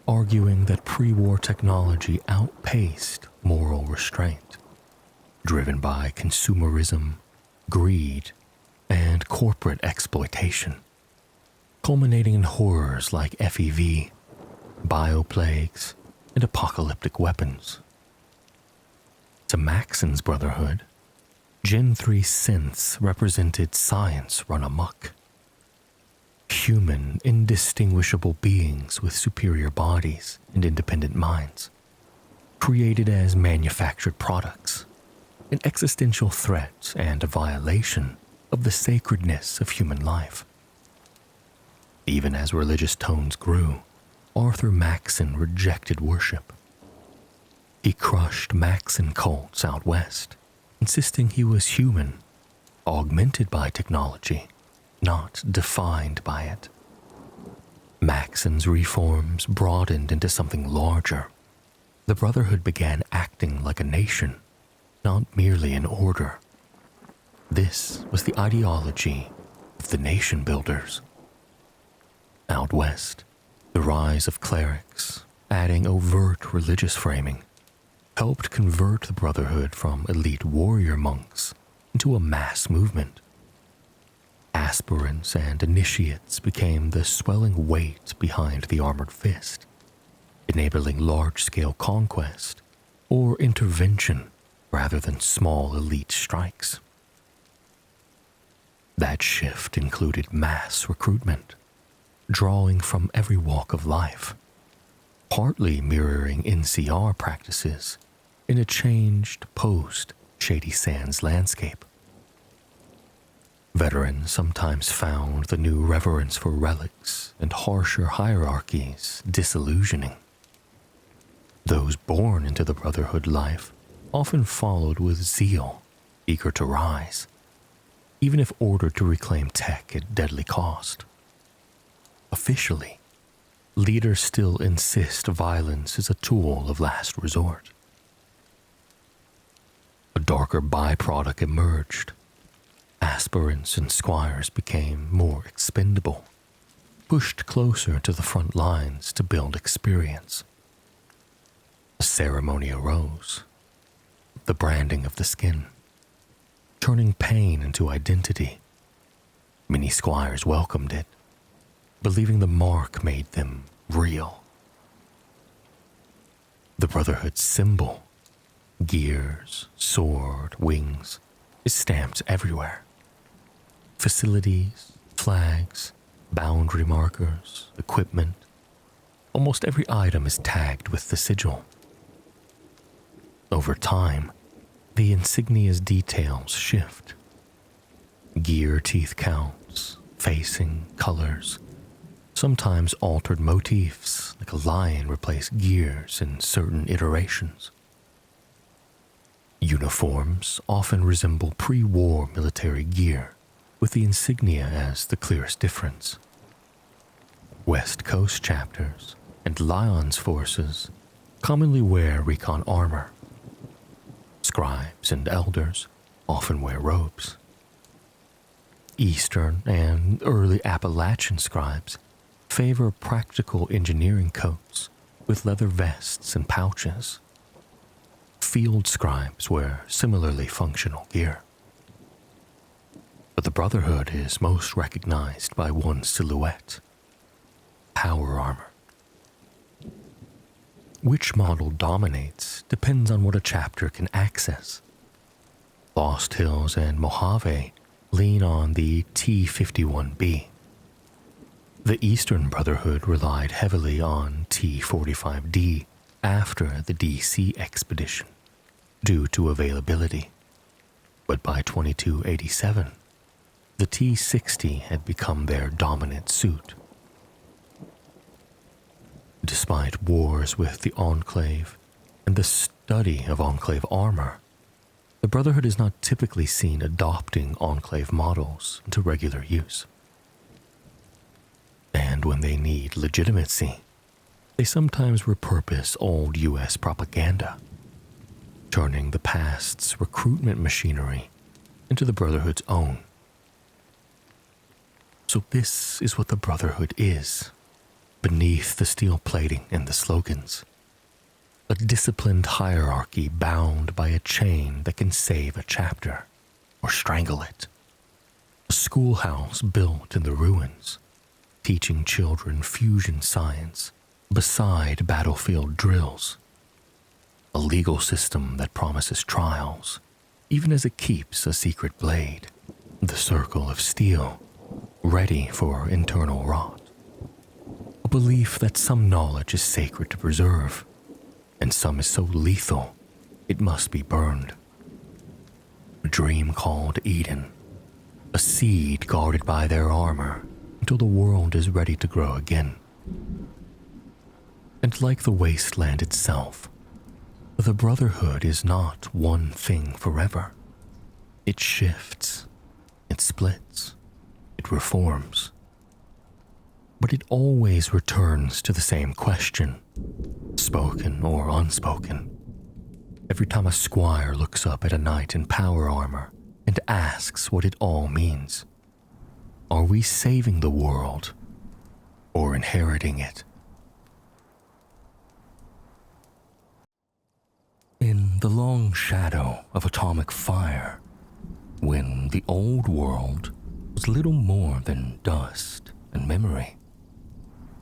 arguing that pre-war technology outpaced moral restraint, driven by consumerism, greed, and corporate exploitation, culminating in horrors like FEV, bioplagues, and apocalyptic weapons. To Maxson's Brotherhood, Gen 3 synths represented science run amok. Human, indistinguishable beings with superior bodies and independent minds, created as manufactured products, an existential threat and a violation of the sacredness of human life. Even as religious tones grew, Arthur Maxson rejected worship. He crushed Maxson cults out west, insisting he was human, augmented by technology, not defined by it. Maxson's reforms broadened into something larger. The Brotherhood began acting like a nation, not merely an order. This was the ideology of the nation builders. Out west, the rise of clerics, adding overt religious framing, helped convert the Brotherhood from elite warrior monks into a mass movement. Aspirants and initiates became the swelling weight behind the armored fist, enabling large-scale conquest or intervention rather than small elite strikes. That shift included mass recruitment, drawing from every walk of life, partly mirroring NCR practices in a changed post-Shady Sands landscape. Veterans sometimes found the new reverence for relics and harsher hierarchies disillusioning. Those born into the Brotherhood life often followed with zeal, eager to rise, even if ordered to reclaim tech at deadly cost. Officially, leaders still insist violence is a tool of last resort. A darker byproduct emerged. Aspirants and squires became more expendable, pushed closer to the front lines to build experience. A ceremony arose, the branding of the skin, turning pain into identity. Many squires welcomed it, believing the mark made them real. The Brotherhood's symbol, gears, sword, wings, is stamped everywhere. Facilities, flags, boundary markers, equipment, almost every item is tagged with the sigil. Over time, the insignia's details shift. Gear teeth counts, facing, colors, sometimes altered motifs like a lion replace gears in certain iterations. Uniforms often resemble pre-war military gear, with the insignia as the clearest difference. West Coast chapters and Lyon's forces commonly wear recon armor. Scribes and elders often wear robes. Eastern and early Appalachian scribes favor practical engineering coats with leather vests and pouches. Field scribes wear similarly functional gear. But the Brotherhood is most recognized by one silhouette: power armor. Which model dominates depends on what a chapter can access. Lost Hills and Mojave lean on the T-51B. The Eastern Brotherhood relied heavily on T-45D after the DC expedition, due to availability. But by 2287, the T-60 had become their dominant suit. Despite wars with the Enclave and the study of Enclave armor, the Brotherhood is not typically seen adopting Enclave models into regular use. And when they need legitimacy, they sometimes repurpose old US propaganda, turning the past's recruitment machinery into the Brotherhood's own. So this is what the Brotherhood is, beneath the steel plating and the slogans. A disciplined hierarchy bound by a chain that can save a chapter or strangle it. A schoolhouse built in the ruins, teaching children fusion science beside battlefield drills. A legal system that promises trials, even as it keeps a secret blade, the circle of steel, ready for internal rot. A belief that some knowledge is sacred to preserve, and some is so lethal it must be burned. A dream called Eden, a seed guarded by their armor until the world is ready to grow again. And like the Wasteland itself, the Brotherhood is not one thing forever. It shifts, it splits, it reforms. But it always returns to the same question, spoken or unspoken. Every time a squire looks up at a knight in power armor and asks what it all means. Are we saving the world or inheriting it? In the long shadow of atomic fire, when the old world was little more than dust and memory,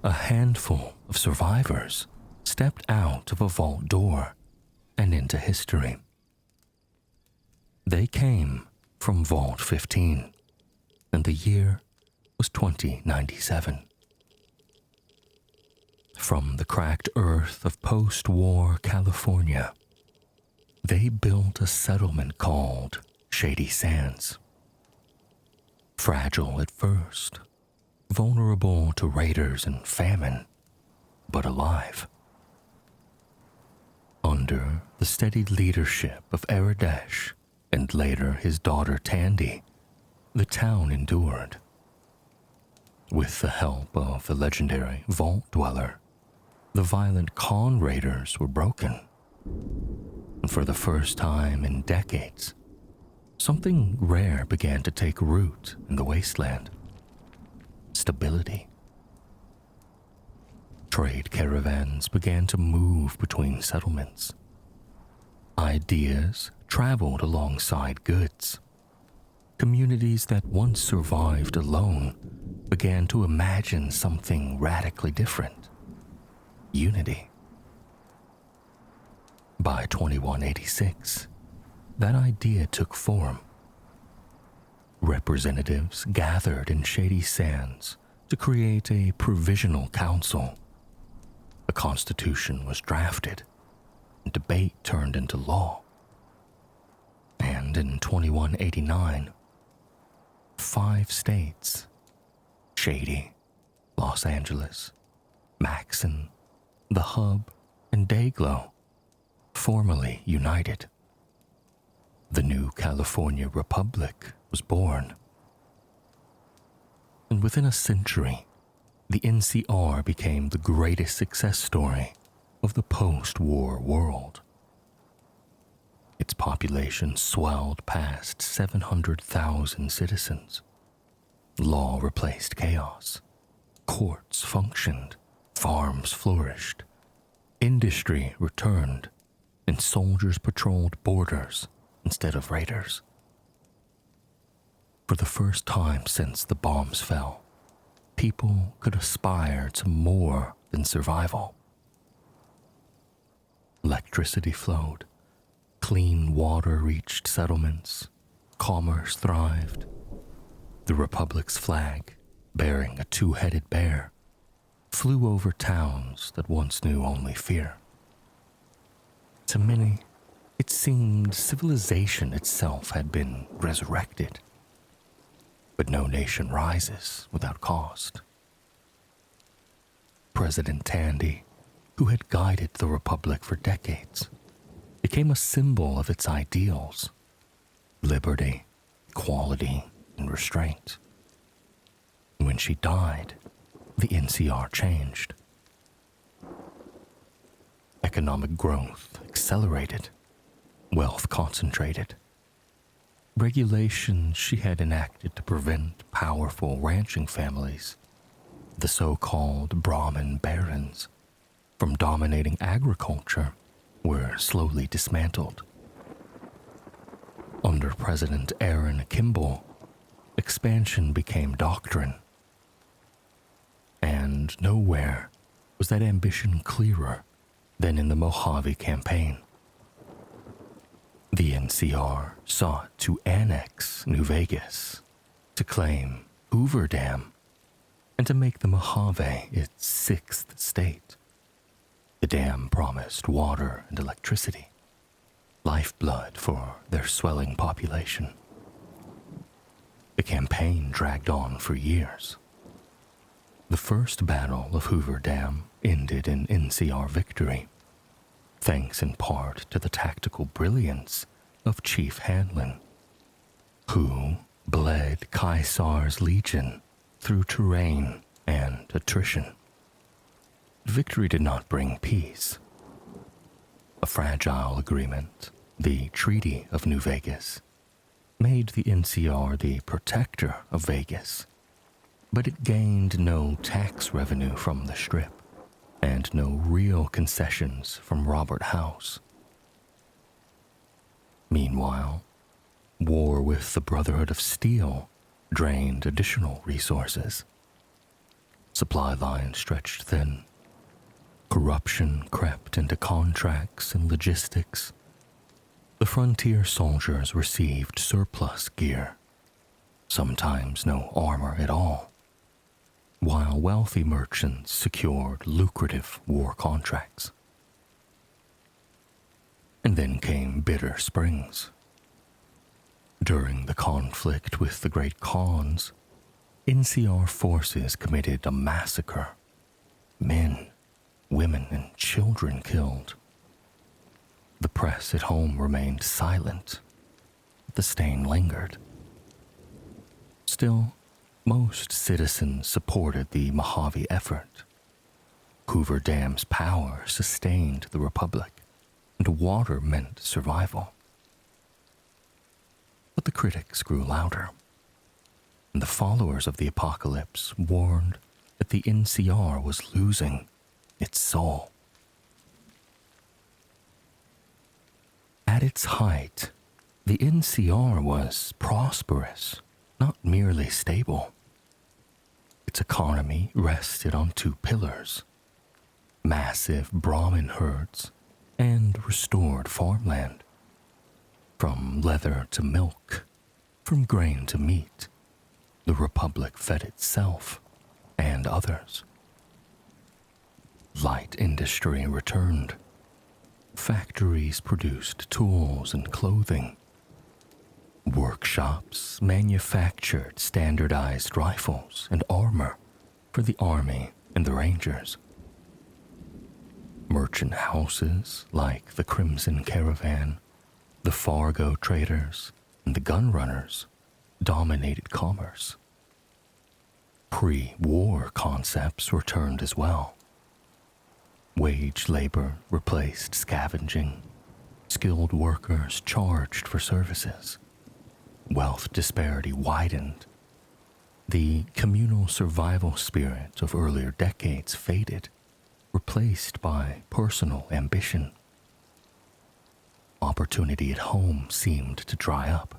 a handful of survivors stepped out of a vault door and into history. They came from Vault 15, and the year was 2097. From the cracked earth of post-war California, they built a settlement called Shady Sands. Fragile at first, vulnerable to raiders and famine, but alive. Under the steady leadership of Aradesh and later his daughter Tandy, the town endured. With the help of the legendary Vault Dweller, the violent con raiders were broken. And for the first time in decades, something rare began to take root in the Wasteland. Stability. Trade caravans began to move between settlements. Ideas traveled alongside goods. Communities that once survived alone began to imagine something radically different. Unity. By 2186, that idea took form. Representatives gathered in Shady Sands to create a provisional council. A constitution was drafted, and debate turned into law. And in 2189, 5 states, Shady, Los Angeles, Maxon, The Hub, and Dayglow, formally united. The new California Republic was born. And within a century, the NCR became the greatest success story of the post-war world. Its population swelled past 700,000 citizens. Law replaced chaos. Courts functioned. Farms flourished. Industry returned. And soldiers patrolled borders instead of raiders. For the first time since the bombs fell, people could aspire to more than survival. Electricity flowed. Clean water reached settlements. Commerce thrived. The Republic's flag, bearing a 2-headed bear, flew over towns that once knew only fear. To many, it seemed civilization itself had been resurrected. But no nation rises without cost. President Tandy, who had guided the Republic for decades, became a symbol of its ideals: liberty, equality, and restraint. When she died, the NCR changed. Economic growth accelerated, wealth concentrated. Regulations she had enacted to prevent powerful ranching families, the so-called Brahmin barons, from dominating agriculture, were slowly dismantled. Under President Aaron Kimball, expansion became doctrine. And nowhere was that ambition clearer than in the Mojave Campaign. The NCR sought to annex New Vegas, to claim Hoover Dam, and to make the Mojave its 6th state. The dam promised water and electricity, lifeblood for their swelling population. The campaign dragged on for years. The first battle of Hoover Dam ended in NCR victory, thanks in part to the tactical brilliance of Chief Hanlon, who bled Caesar's legion through terrain and attrition. Victory did not bring peace. A fragile agreement, the Treaty of New Vegas, made the NCR the protector of Vegas, but it gained no tax revenue from the Strip and no real concessions from Robert House. Meanwhile, war with the Brotherhood of Steel drained additional resources. Supply lines stretched thin. Corruption crept into contracts and logistics. The frontier soldiers received surplus gear, sometimes no armor at all, while wealthy merchants secured lucrative war contracts. And then came bitter springs. During the conflict with the Great Khans, NCR forces committed a massacre. Men, women, and children killed. The press at home remained silent, but the stain lingered. Still, most citizens supported the Mojave effort. Hoover Dam's power sustained the Republic, and water meant survival. But the critics grew louder, and the followers of the apocalypse warned that the NCR was losing its soul. At its height, the NCR was prosperous, not merely stable. Its economy rested on two pillars: massive Brahmin herds and restored farmland. From leather to milk, from grain to meat, the Republic fed itself and others. Light industry returned. Factories produced tools and clothing. Workshops manufactured standardized rifles and armor for the Army and the Rangers. Merchant houses like the Crimson Caravan, the Fargo traders, and the gunrunners dominated commerce. Pre-war concepts returned as well. Wage labor replaced scavenging. Skilled workers charged for services. Wealth disparity widened. The communal survival spirit of earlier decades faded, replaced by personal ambition. Opportunity at home seemed to dry up,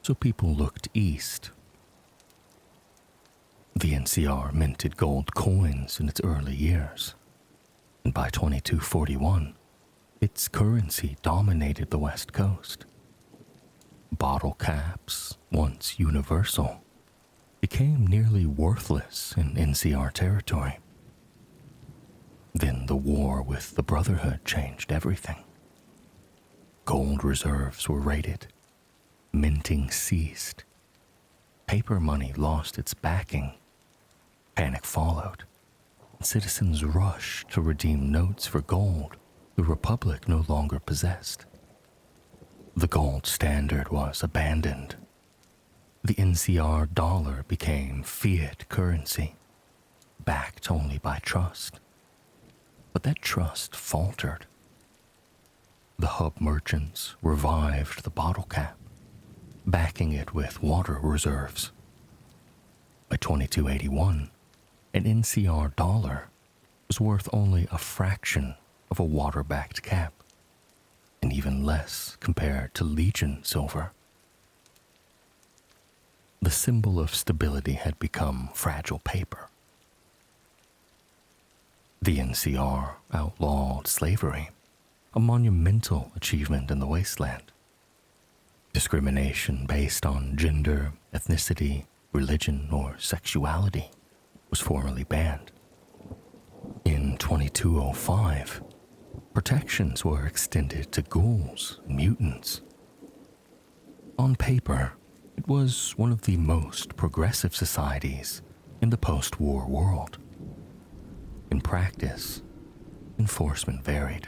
so people looked east. The NCR minted gold coins in its early years, and by 2241, its currency dominated the West Coast. Bottle caps, once universal, became nearly worthless in NCR territory. Then the war with the Brotherhood changed everything. Gold reserves were raided. Minting ceased. Paper money lost its backing. Panic followed. Citizens rushed to redeem notes for gold the Republic no longer possessed. The gold standard was abandoned. The NCR dollar became fiat currency, backed only by trust. But that trust faltered. The hub merchants revived the bottle cap, backing it with water reserves. By 2281, an NCR dollar was worth only a fraction of a water-backed cap, and even less compared to Legion silver. The symbol of stability had become fragile paper. The NCR outlawed slavery, a monumental achievement in the Wasteland. Discrimination based on gender, ethnicity, religion, or sexuality was formally banned. In 2205, protections were extended to ghouls and mutants. On paper, it was one of the most progressive societies in the post-war world. In practice, enforcement varied.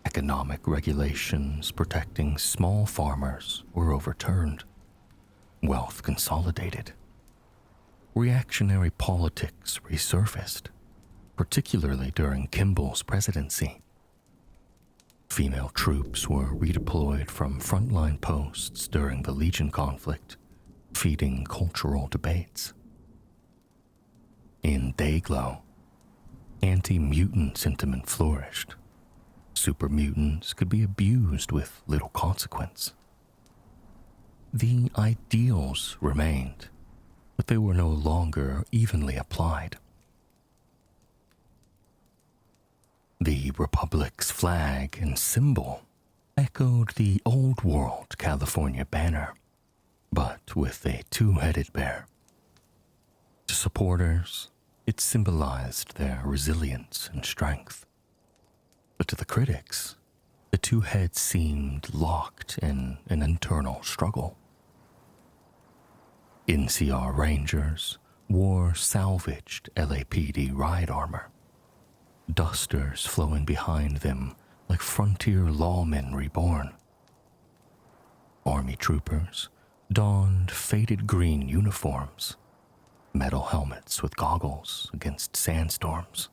Economic regulations protecting small farmers were overturned. Wealth consolidated. Reactionary politics resurfaced, particularly during Kimball's presidency. Female troops were redeployed from frontline posts during the Legion conflict, feeding cultural debates. In Dayglow, anti-mutant sentiment flourished. Super mutants could be abused with little consequence. The ideals remained, but they were no longer evenly applied. The Republic's flag and symbol echoed the Old World California banner, but with a two-headed bear. To supporters, it symbolized their resilience and strength. But to the critics, the two heads seemed locked in an internal struggle. NCR Rangers wore salvaged LAPD ride armor, dusters flowing behind them like frontier lawmen reborn. Army troopers donned faded green uniforms, metal helmets with goggles against sandstorms.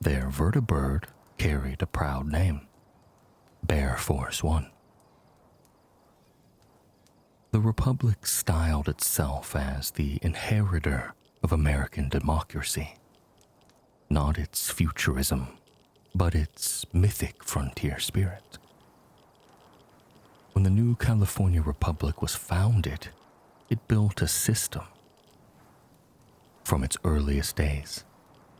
Their vertibird carried a proud name, Bear Force One. The Republic styled itself as the inheritor of American democracy, not its futurism, but its mythic frontier spirit. When the new California Republic was founded, it built a system. From its earliest days,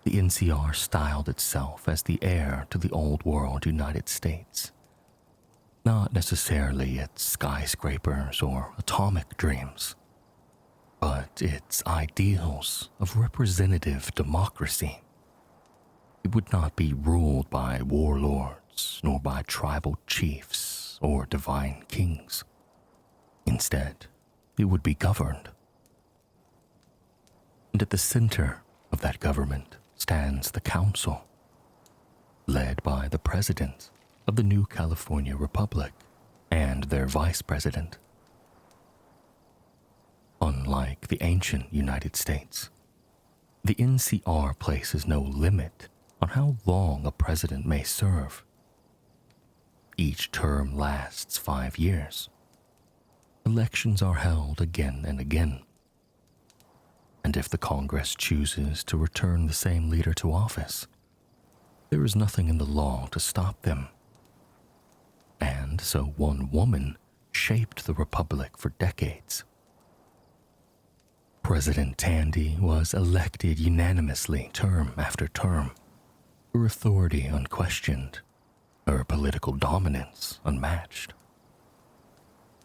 the NCR styled itself as the heir to the Old World United States. Not necessarily its skyscrapers or atomic dreams, but its ideals of representative democracy. It would not be ruled by warlords, nor by tribal chiefs or divine kings. Instead, it would be governed. And at the center of that government stands the Council, led by the President of the new California Republic and their Vice President. Unlike the ancient United States, the NCR places no limit on how long a president may serve. Each term lasts 5 years. Elections are held again and again. And if the Congress chooses to return the same leader to office, there is nothing in the law to stop them. And so one woman shaped the Republic for decades. President Tandy was elected unanimously term after term, her authority unquestioned, her political dominance unmatched.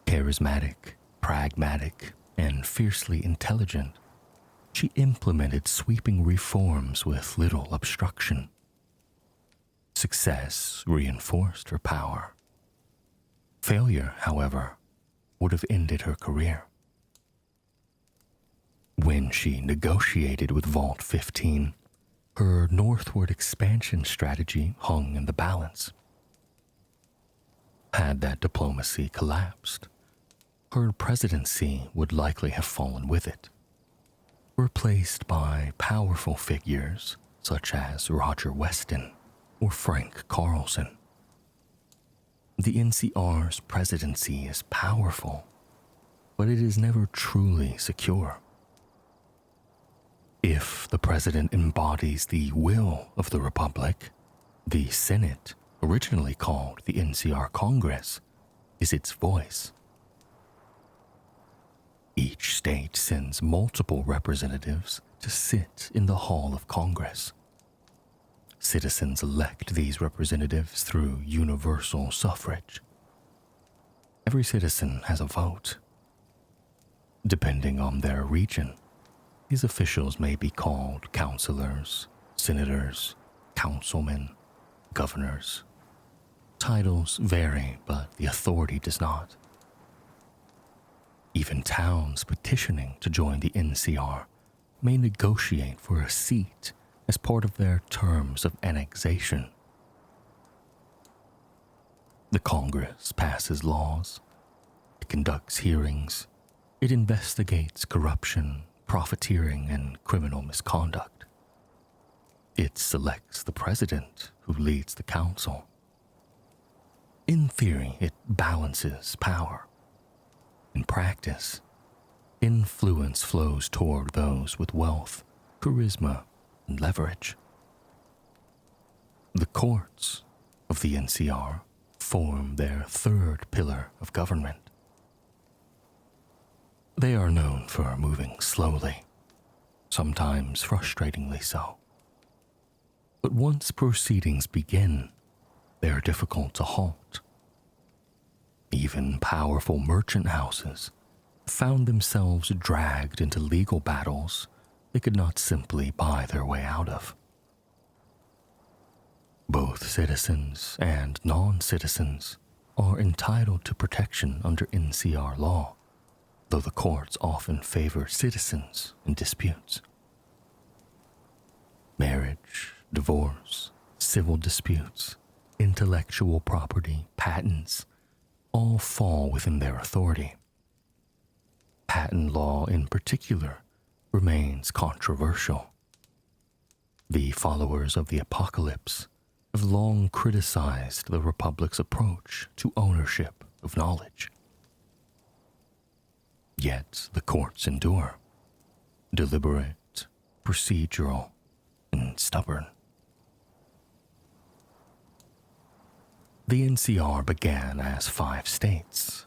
Charismatic, pragmatic, and fiercely intelligent, she implemented sweeping reforms with little obstruction. Success reinforced her power. Failure, however, would have ended her career. When she negotiated with Vault 15, her northward expansion strategy hung in the balance. Had that diplomacy collapsed, her presidency would likely have fallen with it, replaced by powerful figures such as Roger Weston or Frank Carlson. The NCR's presidency is powerful, but it is never truly secure. If the president embodies the will of the Republic, the Senate, originally called the NCR Congress, is its voice. Each state sends multiple representatives to sit in the Hall of Congress. Citizens elect these representatives through universal suffrage. Every citizen has a vote. Depending on their region, these officials may be called councilors, senators, councilmen, governors. Titles vary, but the authority does not. Even towns petitioning to join the NCR may negotiate for a seat as part of their terms of annexation. The Congress passes laws, it conducts hearings, it investigates corruption, profiteering, and criminal misconduct. It selects the president who leads the council. In theory, it balances power. In practice, influence flows toward those with wealth, charisma, and leverage. The courts of the NCR form their third pillar of government. They are known for moving slowly, sometimes frustratingly so. But once proceedings begin, they are difficult to halt. Even powerful merchant houses found themselves dragged into legal battles they could not simply buy their way out of. Both citizens and non-citizens are entitled to protection under NCR law, though the courts often favor citizens in disputes. Marriage, divorce, civil disputes, intellectual property, patents, all fall within their authority. Patent law in particular remains controversial. The followers of the apocalypse have long criticized the Republic's approach to ownership of knowledge. Yet the courts endure, deliberate, procedural, and stubborn. The NCR began as 5 states,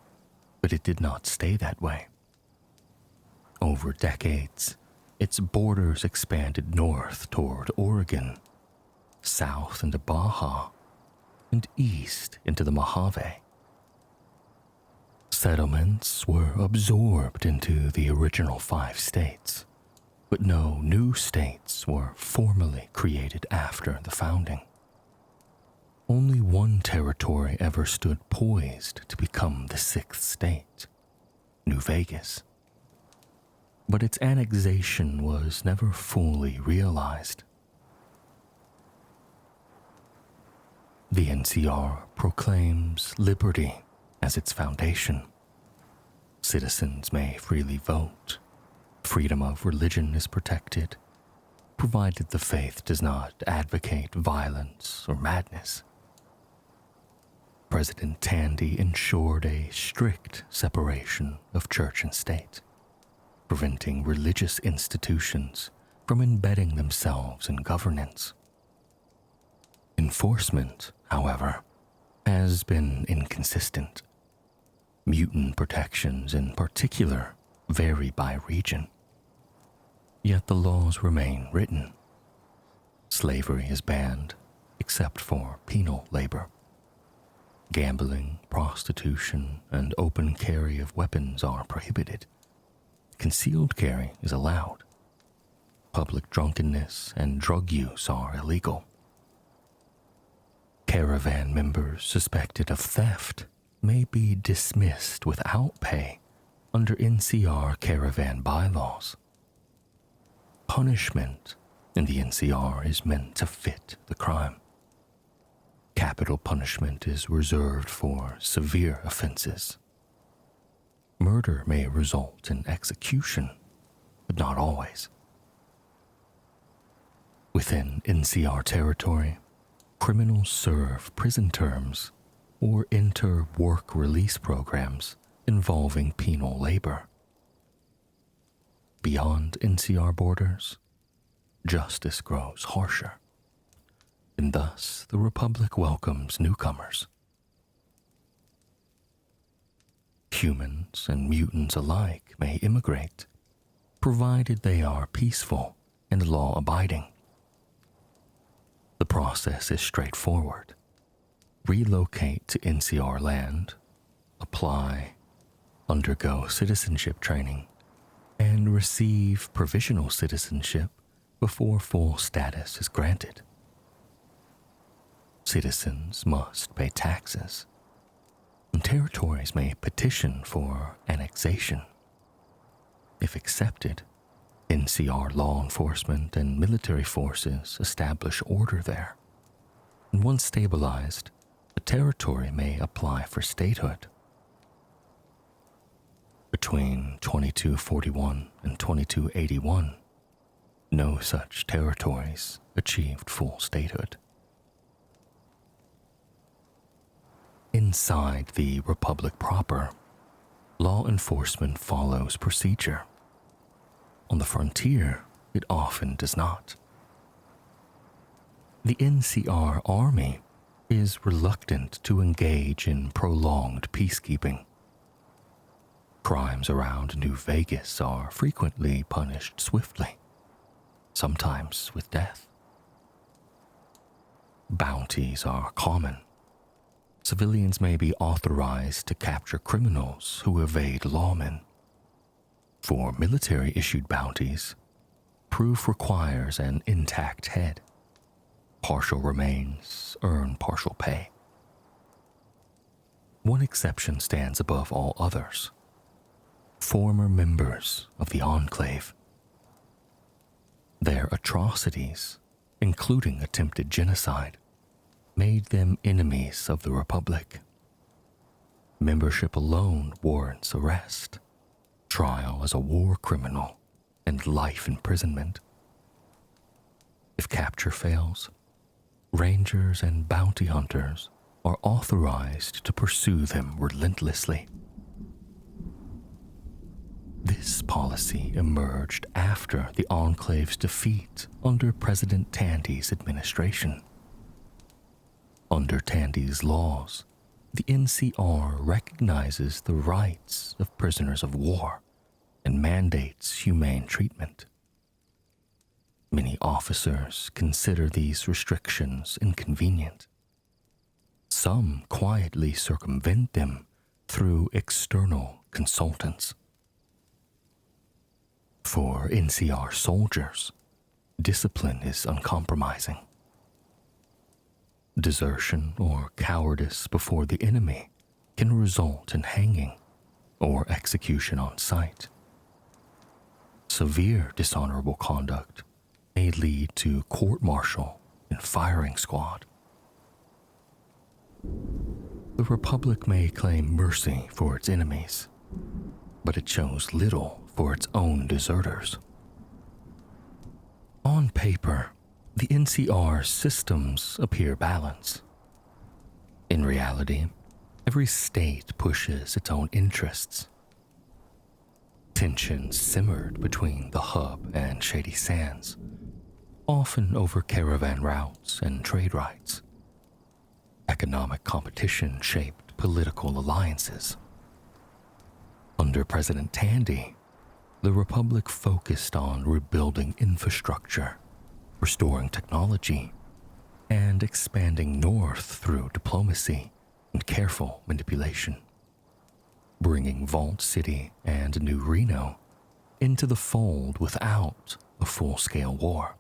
but it did not stay that way. Over decades, its borders expanded north toward Oregon, south into Baja, and east into the Mojave. Settlements were absorbed into the original 5 states, but no new states were formally created after the founding. Only one territory ever stood poised to become the 6th state, New Vegas. But its annexation was never fully realized. The NCR proclaims liberty as its foundation. Citizens may freely vote. Freedom of religion is protected, provided the faith does not advocate violence or madness. President Tandy ensured a strict separation of church and state, preventing religious institutions from embedding themselves in governance. Enforcement, however, has been inconsistent. Mutant protections in particular vary by region. Yet the laws remain written. Slavery is banned, except for penal labor. Gambling, prostitution, and open carry of weapons are prohibited. Concealed carry is allowed. Public drunkenness and drug use are illegal. Caravan members suspected of theft may be dismissed without pay under NCR caravan bylaws. Punishment in the NCR is meant to fit the crime. Capital punishment is reserved for severe offenses. Murder may result in execution, but not always. Within NCR territory, criminals serve prison terms or enter work release programs involving penal labor. Beyond NCR borders, justice grows harsher, and thus the Republic welcomes newcomers. Humans and mutants alike may immigrate, provided they are peaceful and law-abiding. The process is straightforward. Relocate to NCR land, apply, undergo citizenship training, and receive provisional citizenship before full status is granted. Citizens must pay taxes, and territories may petition for annexation. If accepted, NCR law enforcement and military forces establish order there. And once stabilized, the territory may apply for statehood. Between 2241 and 2281, no such territories achieved full statehood. Inside the Republic proper, law enforcement follows procedure. On the frontier, it often does not. The NCR Army is reluctant to engage in prolonged peacekeeping. Crimes around New Vegas are frequently punished swiftly, sometimes with death. bounties are common. Civilians may be authorized to capture criminals who evade lawmen. For military-issued bounties, proof requires an intact head. Partial remains earn partial pay. One exception stands above all others: former members of the Enclave. Their atrocities, including attempted genocide, made them enemies of the Republic. Membership alone warrants arrest, trial as a war criminal, and life imprisonment. If capture fails, rangers and bounty hunters are authorized to pursue them relentlessly. This policy emerged after the Enclave's defeat under President Tandy's administration. Under Tandy's laws, the NCR recognizes the rights of prisoners of war and mandates humane treatment. Many officers consider these restrictions inconvenient. Some quietly circumvent them through external consultants. For NCR soldiers, discipline is uncompromising. Desertion or cowardice before the enemy can result in hanging or execution on sight. Severe dishonorable conduct may lead to court-martial and firing squad. The Republic may claim mercy for its enemies, but it shows little for its own deserters. On paper, the NCR systems appear balanced. In reality, every state pushes its own interests. Tensions simmered between the Hub and Shady Sands, often over caravan routes and trade rights. Economic competition shaped political alliances. Under President Tandy, the Republic focused on rebuilding infrastructure, restoring technology, and expanding north through diplomacy and careful manipulation, bringing Vault City and New Reno into the fold without a full-scale war.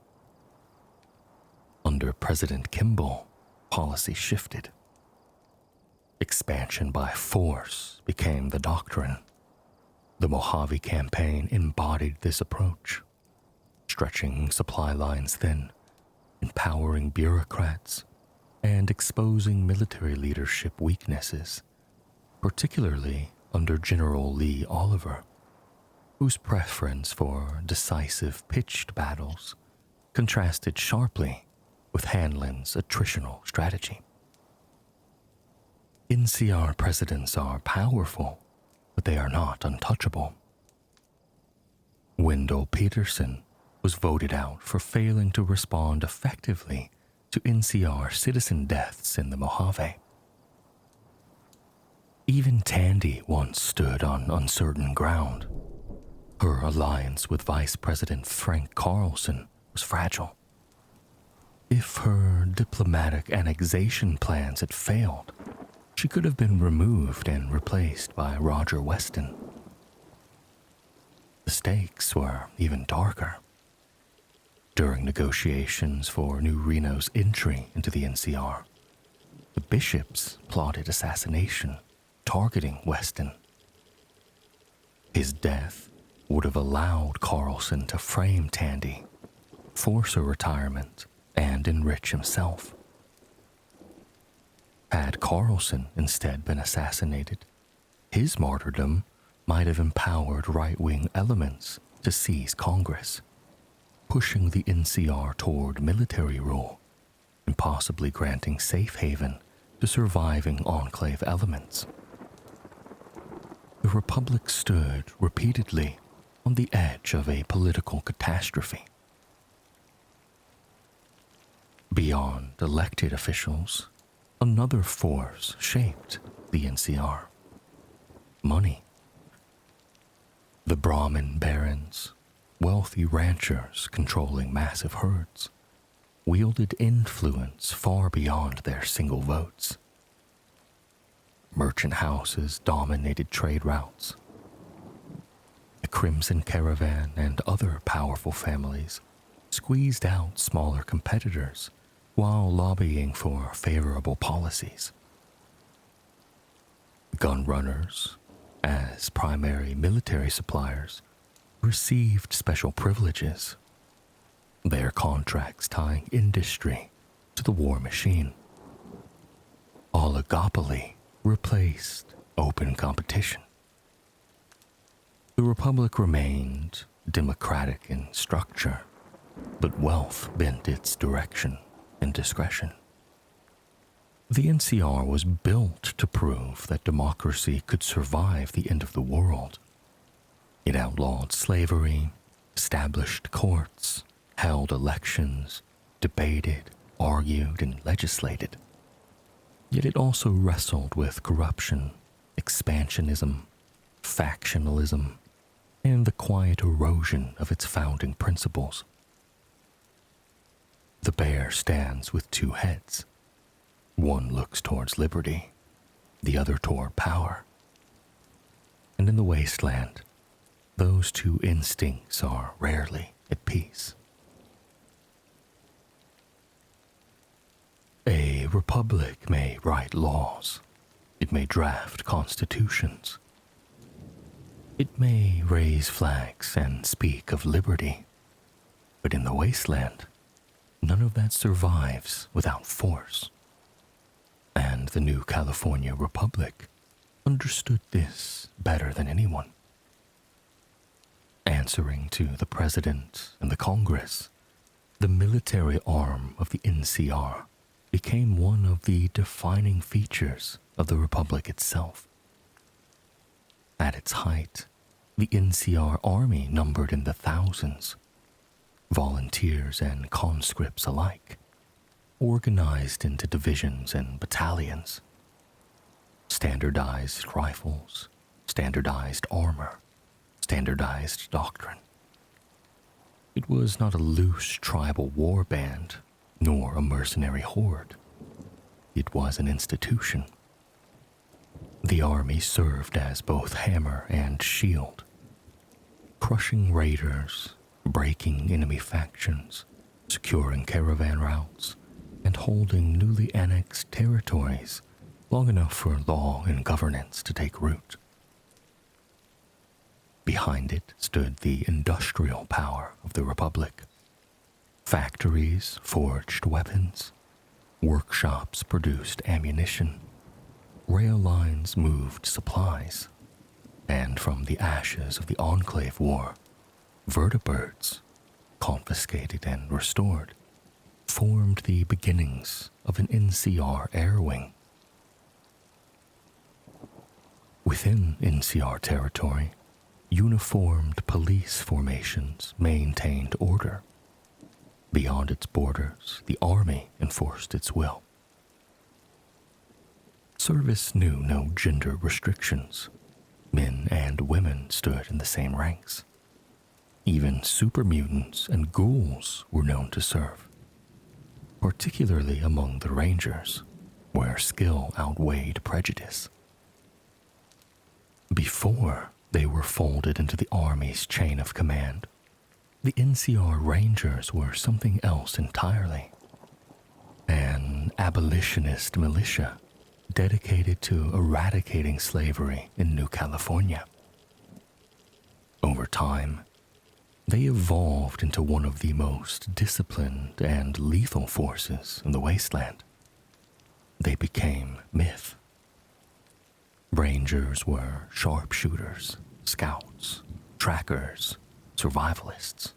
Under President Kimball, policy shifted. Expansion by force became the doctrine. The Mojave Campaign embodied this approach, stretching supply lines thin, empowering bureaucrats, and exposing military leadership weaknesses, particularly under General Lee Oliver, whose preference for decisive pitched battles contrasted sharply with Hanlon's attritional strategy. NCR presidents are powerful, but they are not untouchable. Wendell Peterson was voted out for failing to respond effectively to NCR citizen deaths in the Mojave. Even Tandy once stood on uncertain ground. Her alliance with Vice President Frank Carlson was fragile. If her diplomatic annexation plans had failed, she could have been removed and replaced by Roger Weston. The stakes were even darker. During negotiations for New Reno's entry into the NCR, the bishops plotted assassination, targeting Weston. His death would have allowed Carlson to frame Tandy, force her retirement, and enrich himself. Had Carlson instead been assassinated, his martyrdom might have empowered right-wing elements to seize Congress, pushing the NCR toward military rule and possibly granting safe haven to surviving Enclave elements. The Republic stood repeatedly on the edge of a political catastrophe. Beyond elected officials, another force shaped the NCR: money. The Brahmin barons, wealthy ranchers controlling massive herds, wielded influence far beyond their single votes. Merchant houses dominated trade routes. The Crimson Caravan and other powerful families squeezed out smaller competitors while lobbying for favorable policies. Gun runners, as primary military suppliers, received special privileges, their contracts tying industry to the war machine. Oligopoly replaced open competition. The Republic remained democratic in structure, but wealth bent its direction and discretion. The NCR was built to prove that democracy could survive the end of the world. It outlawed slavery, established courts, held elections, debated, argued, and legislated. Yet it also wrestled with corruption, expansionism, factionalism, and the quiet erosion of its founding principles. The bear stands with two heads. One looks towards liberty, the other toward power. And in the Wasteland, those two instincts are rarely at peace. A republic may write laws. It may draft constitutions. It may raise flags and speak of liberty. But in the Wasteland, none of that survives without force. And the new California Republic understood this better than anyone. Answering to the President and the Congress, the military arm of the NCR became one of the defining features of the Republic itself. At its height, the NCR Army numbered in the thousands, volunteers and conscripts alike, organized into divisions and battalions. Standardized rifles, standardized armor, standardized doctrine. It was not a loose tribal war band, nor a mercenary horde. It was an institution. The army served as both hammer and shield, crushing raiders, breaking enemy factions, securing caravan routes, and holding newly annexed territories long enough for law and governance to take root. Behind it stood the industrial power of the Republic. Factories forged weapons, workshops produced ammunition, rail lines moved supplies, and from the ashes of the Enclave War, vertibirds, confiscated and restored, formed the beginnings of an NCR air wing. Within NCR territory, uniformed police formations maintained order. Beyond its borders, the army enforced its will. Service knew no gender restrictions. Men and women stood in the same ranks. Even super mutants and ghouls were known to serve, particularly among the Rangers, where skill outweighed prejudice. Before they were folded into the Army's chain of command, the NCR Rangers were something else entirely. An abolitionist militia dedicated to eradicating slavery in New California. Over time, they evolved into one of the most disciplined and lethal forces in the Wasteland. They became myth. Rangers were sharpshooters, scouts, trackers, survivalists,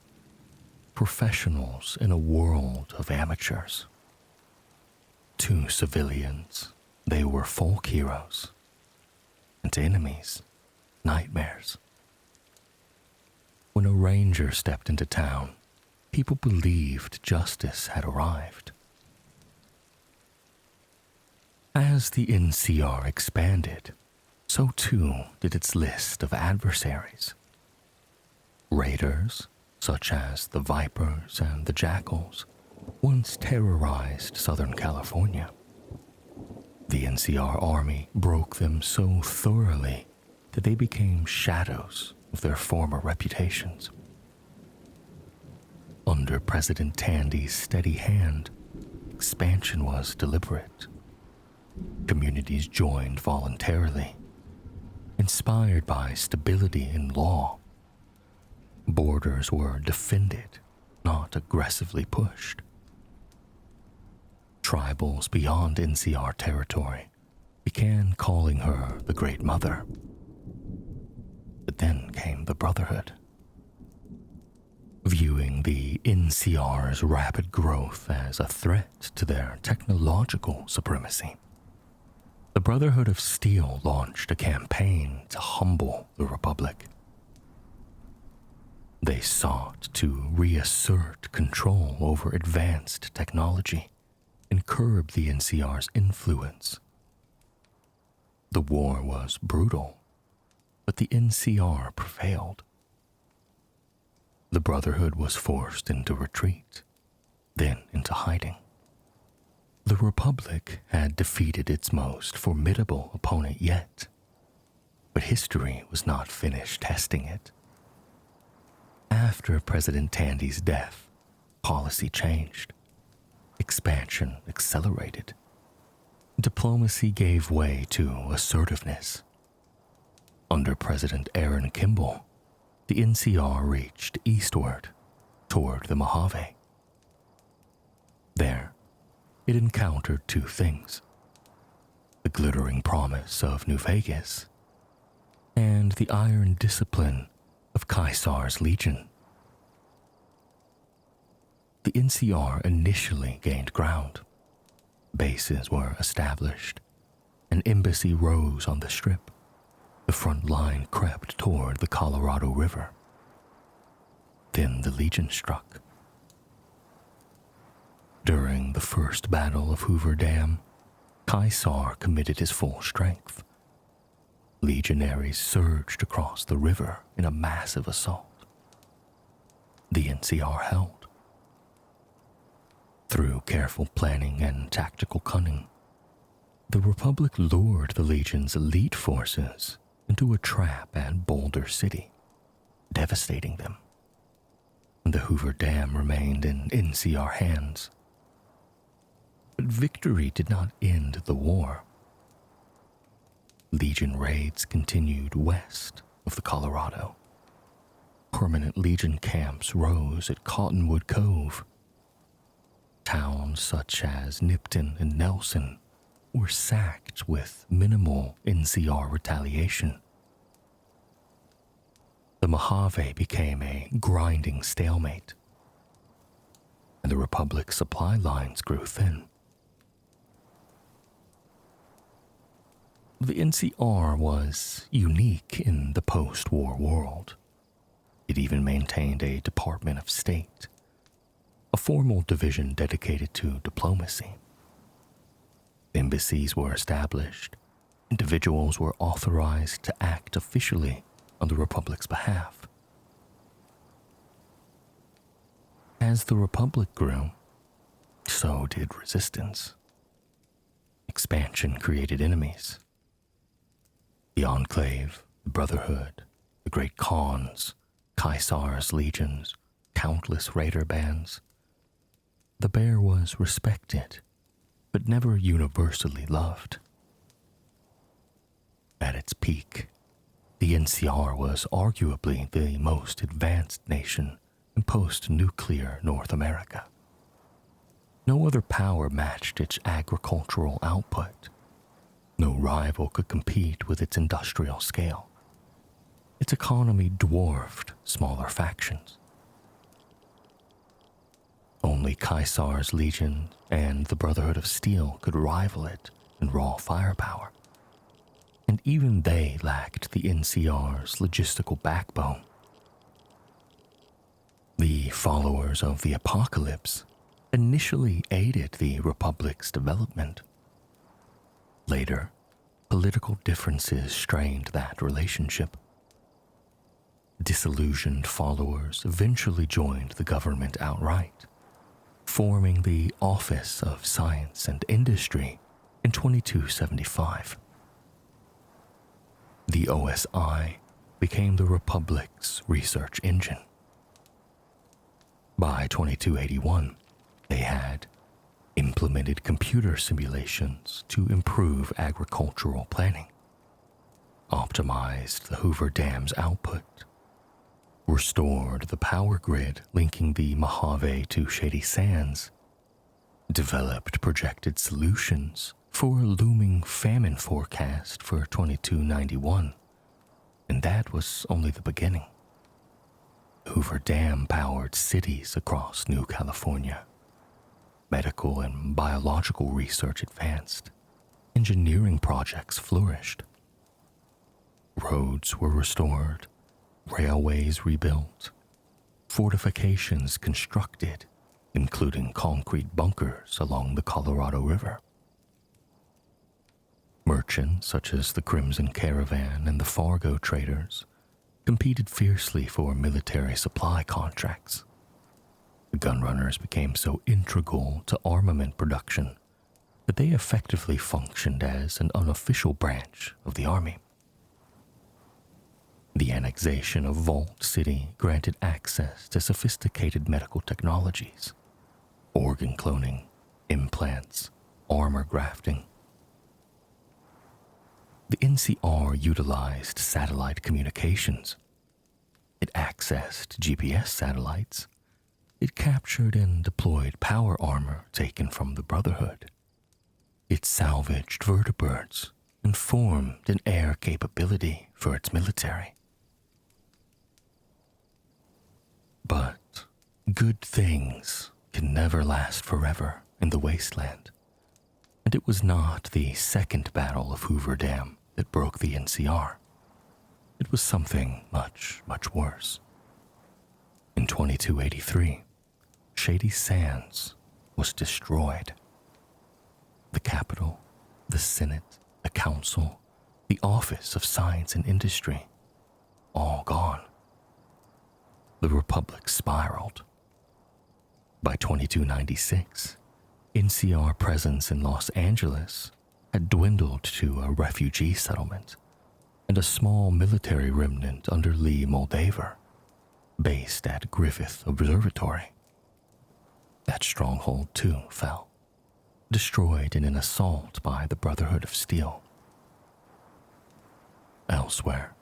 professionals in a world of amateurs. To civilians, they were folk heroes, and to enemies, nightmares. When a ranger stepped into town, people believed justice had arrived. As the NCR expanded, so too did its list of adversaries. Raiders, such as the Vipers and the Jackals, once terrorized Southern California. The NCR Army broke them so thoroughly that they became shadows of their former reputations. Under President Tandy's steady hand, expansion was deliberate. Communities joined voluntarily, inspired by stability in law. Borders were defended, not aggressively pushed. Tribals beyond NCR territory began calling her the Great Mother. But then came the Brotherhood. Viewing the NCR's rapid growth as a threat to their technological supremacy, the Brotherhood of Steel launched a campaign to humble the Republic. They sought to reassert control over advanced technology and curb the NCR's influence. The war was brutal, but the NCR prevailed. The Brotherhood was forced into retreat, then into hiding. The Republic had defeated its most formidable opponent yet, but history was not finished testing it. After President Tandy's death, policy changed. Expansion accelerated. Diplomacy gave way to assertiveness. Under President Aaron Kimball, the NCR reached eastward toward the Mojave. There, it encountered two things: the glittering promise of New Vegas and the iron discipline of Caesar's Legion. The NCR initially gained ground. Bases were established. An embassy rose on the Strip. The front line crept toward the Colorado River. Then the Legion struck. During the first battle of Hoover Dam, Caesar committed his full strength. Legionaries surged across the river in a massive assault. The NCR held. Through careful planning and tactical cunning, the Republic lured the Legion's elite forces into a trap at Boulder City, devastating them. The Hoover Dam remained in NCR hands. But victory did not end the war. Legion raids continued west of the Colorado. Permanent Legion camps rose at Cottonwood Cove. Towns such as Nipton and Nelson were sacked with minimal NCR retaliation. The Mojave became a grinding stalemate, and the Republic's supply lines grew thin. The NCR was unique in the post-war world. It even maintained a Department of State, a formal division dedicated to diplomacy. Embassies were established. Individuals were authorized to act officially on the Republic's behalf. As the Republic grew, so did resistance. Expansion created enemies. The Enclave, the Brotherhood, the Great Khans, Caesar's legions, countless raider bands. The bear was respected, but never universally loved. At its peak, the NCR was arguably the most advanced nation in post-nuclear North America. No other power matched its agricultural output. No rival could compete with its industrial scale. Its economy dwarfed smaller factions. Only Caesar's Legion and the Brotherhood of Steel could rival it in raw firepower. And even they lacked the NCR's logistical backbone. The followers of the Apocalypse initially aided the Republic's development. Later, political differences strained that relationship. Disillusioned followers eventually joined the government outright, forming the Office of Science and Industry in 2275. The OSI became the Republic's research engine. By 2281, they had implemented computer simulations to improve agricultural planning, optimized the Hoover Dam's output, restored the power grid linking the Mojave to Shady Sands, developed projected solutions for a looming famine forecast for 2291, and that was only the beginning. Hoover Dam powered cities across New California. Medical and biological research advanced. Engineering projects flourished. Roads were restored, railways rebuilt, fortifications constructed, including concrete bunkers along the Colorado River. Merchants such as the Crimson Caravan and the Fargo traders competed fiercely for military supply contracts. The gunrunners became so integral to armament production that they effectively functioned as an unofficial branch of the army. The annexation of Vault City granted access to sophisticated medical technologies, organ cloning, implants, armor grafting. The NCR utilized satellite communications. It accessed GPS satellites. It captured and deployed power armor taken from the Brotherhood. It salvaged vertibirds and formed an air capability for its military. But good things can never last forever in the Wasteland, and it was not the second battle of Hoover Dam that broke the NCR. It was something much, much worse. In 2283, Shady Sands was destroyed. The Capitol, the Senate, the Council, the Office of Science and Industry, all gone. The Republic spiraled. By 2296, NCR presence in Los Angeles had dwindled to a refugee settlement and a small military remnant under Lee Moldaver, based at Griffith Observatory. That stronghold too fell, destroyed in an assault by the Brotherhood of Steel. Elsewhere,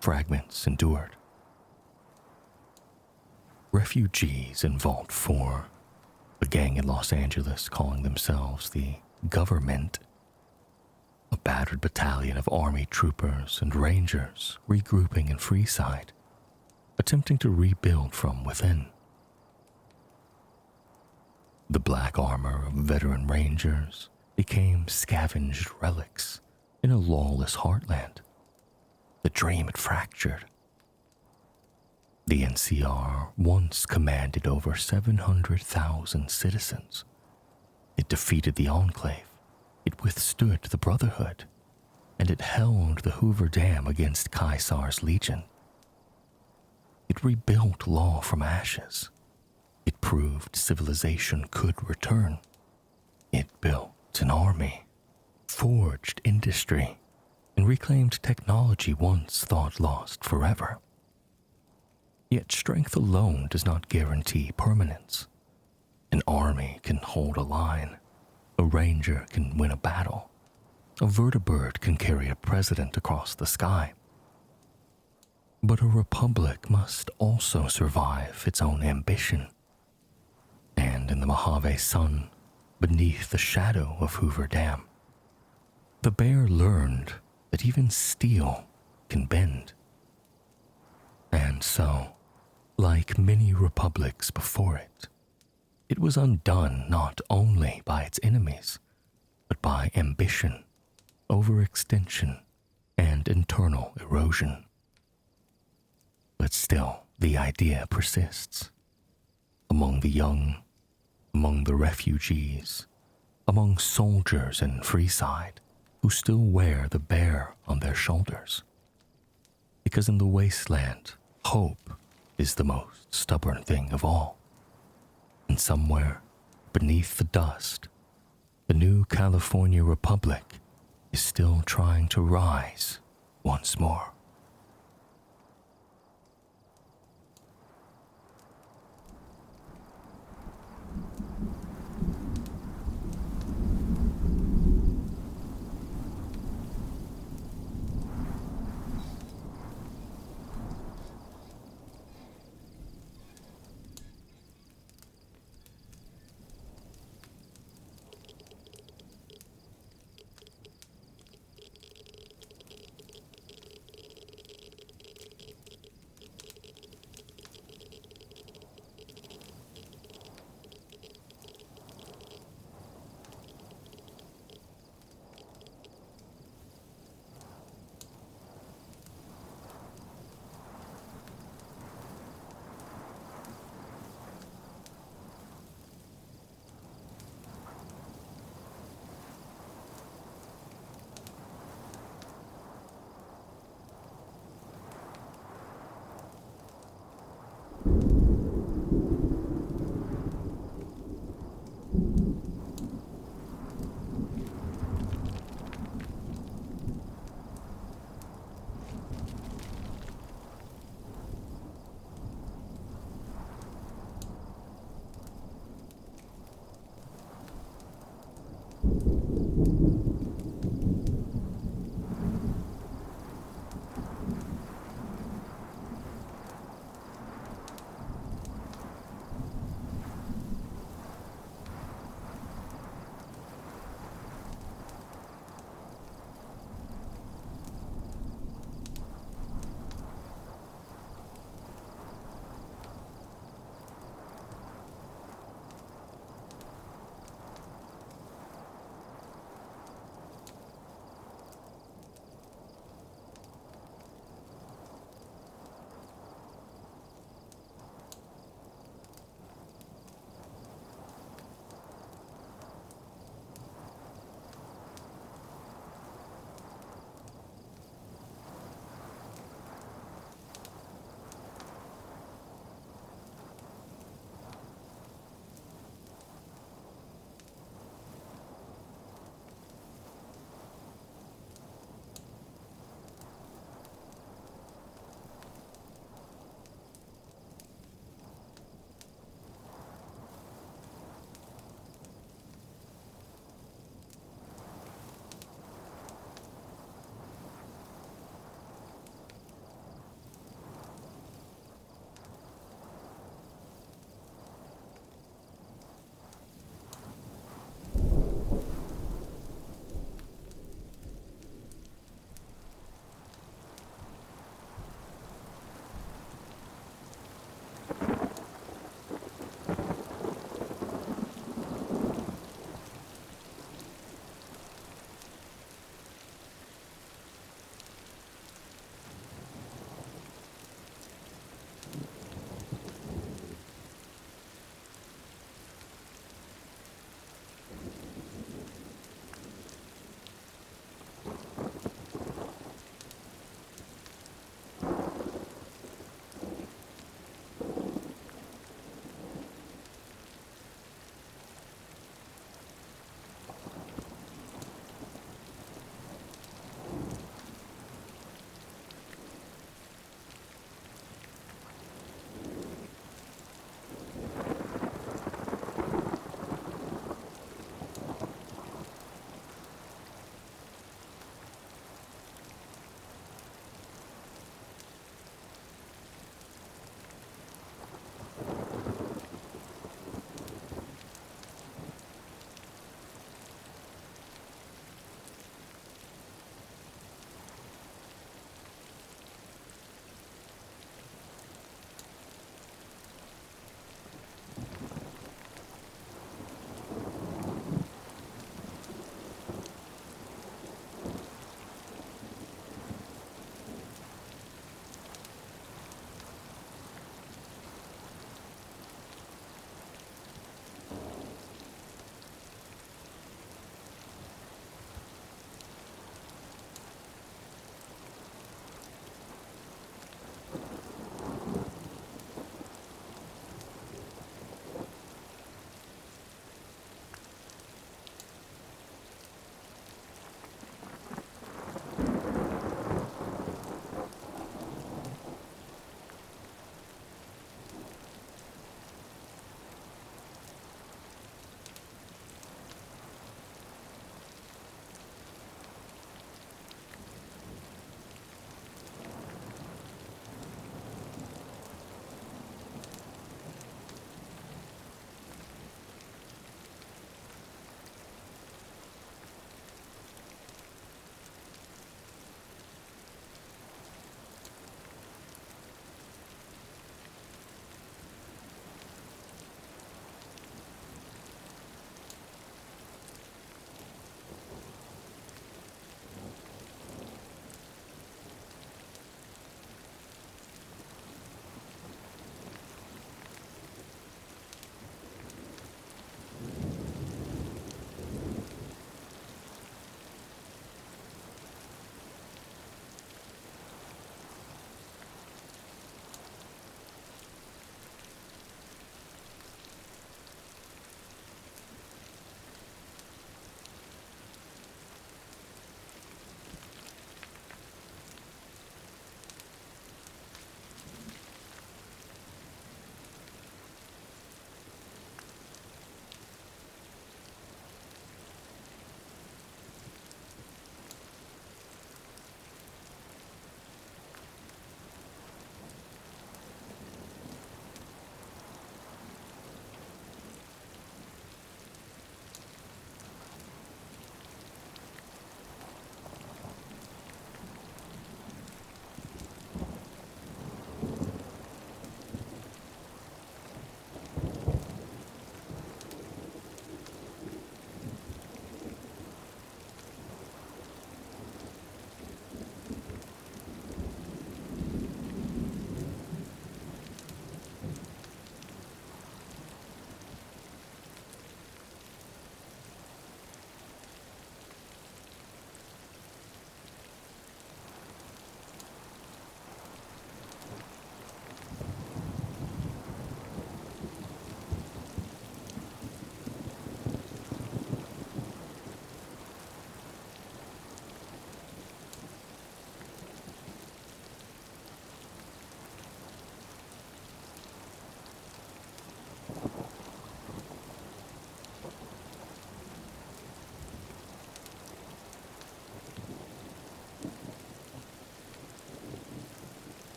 fragments endured. Refugees in Vault 4, a gang in Los Angeles calling themselves the Government, a battered battalion of Army troopers and Rangers regrouping in Freeside, attempting to rebuild from within. The black armor of veteran Rangers became scavenged relics in a lawless heartland. The dream had fractured. The NCR once commanded over 700,000 citizens. It defeated the Enclave. It withstood the Brotherhood, and it held the Hoover Dam against Caesar's legion. It rebuilt law from ashes. It proved civilization could return. It built an army, forged industry, and reclaimed technology once thought lost forever. Yet strength alone does not guarantee permanence. An army can hold a line. A ranger can win a battle. A vertibird can carry a president across the sky. But a republic must also survive its own ambition. And in the Mojave sun, beneath the shadow of Hoover Dam, the bear learned that even steel can bend. And so, like many republics before it, it was undone not only by its enemies, but by ambition, overextension, and internal erosion. But still, the idea persists. Among the young, among the refugees, among soldiers in Freeside who still wear the bear on their shoulders. Because in the Wasteland, hope is the most stubborn thing of all. And somewhere, beneath the dust, the new California Republic is still trying to rise once more.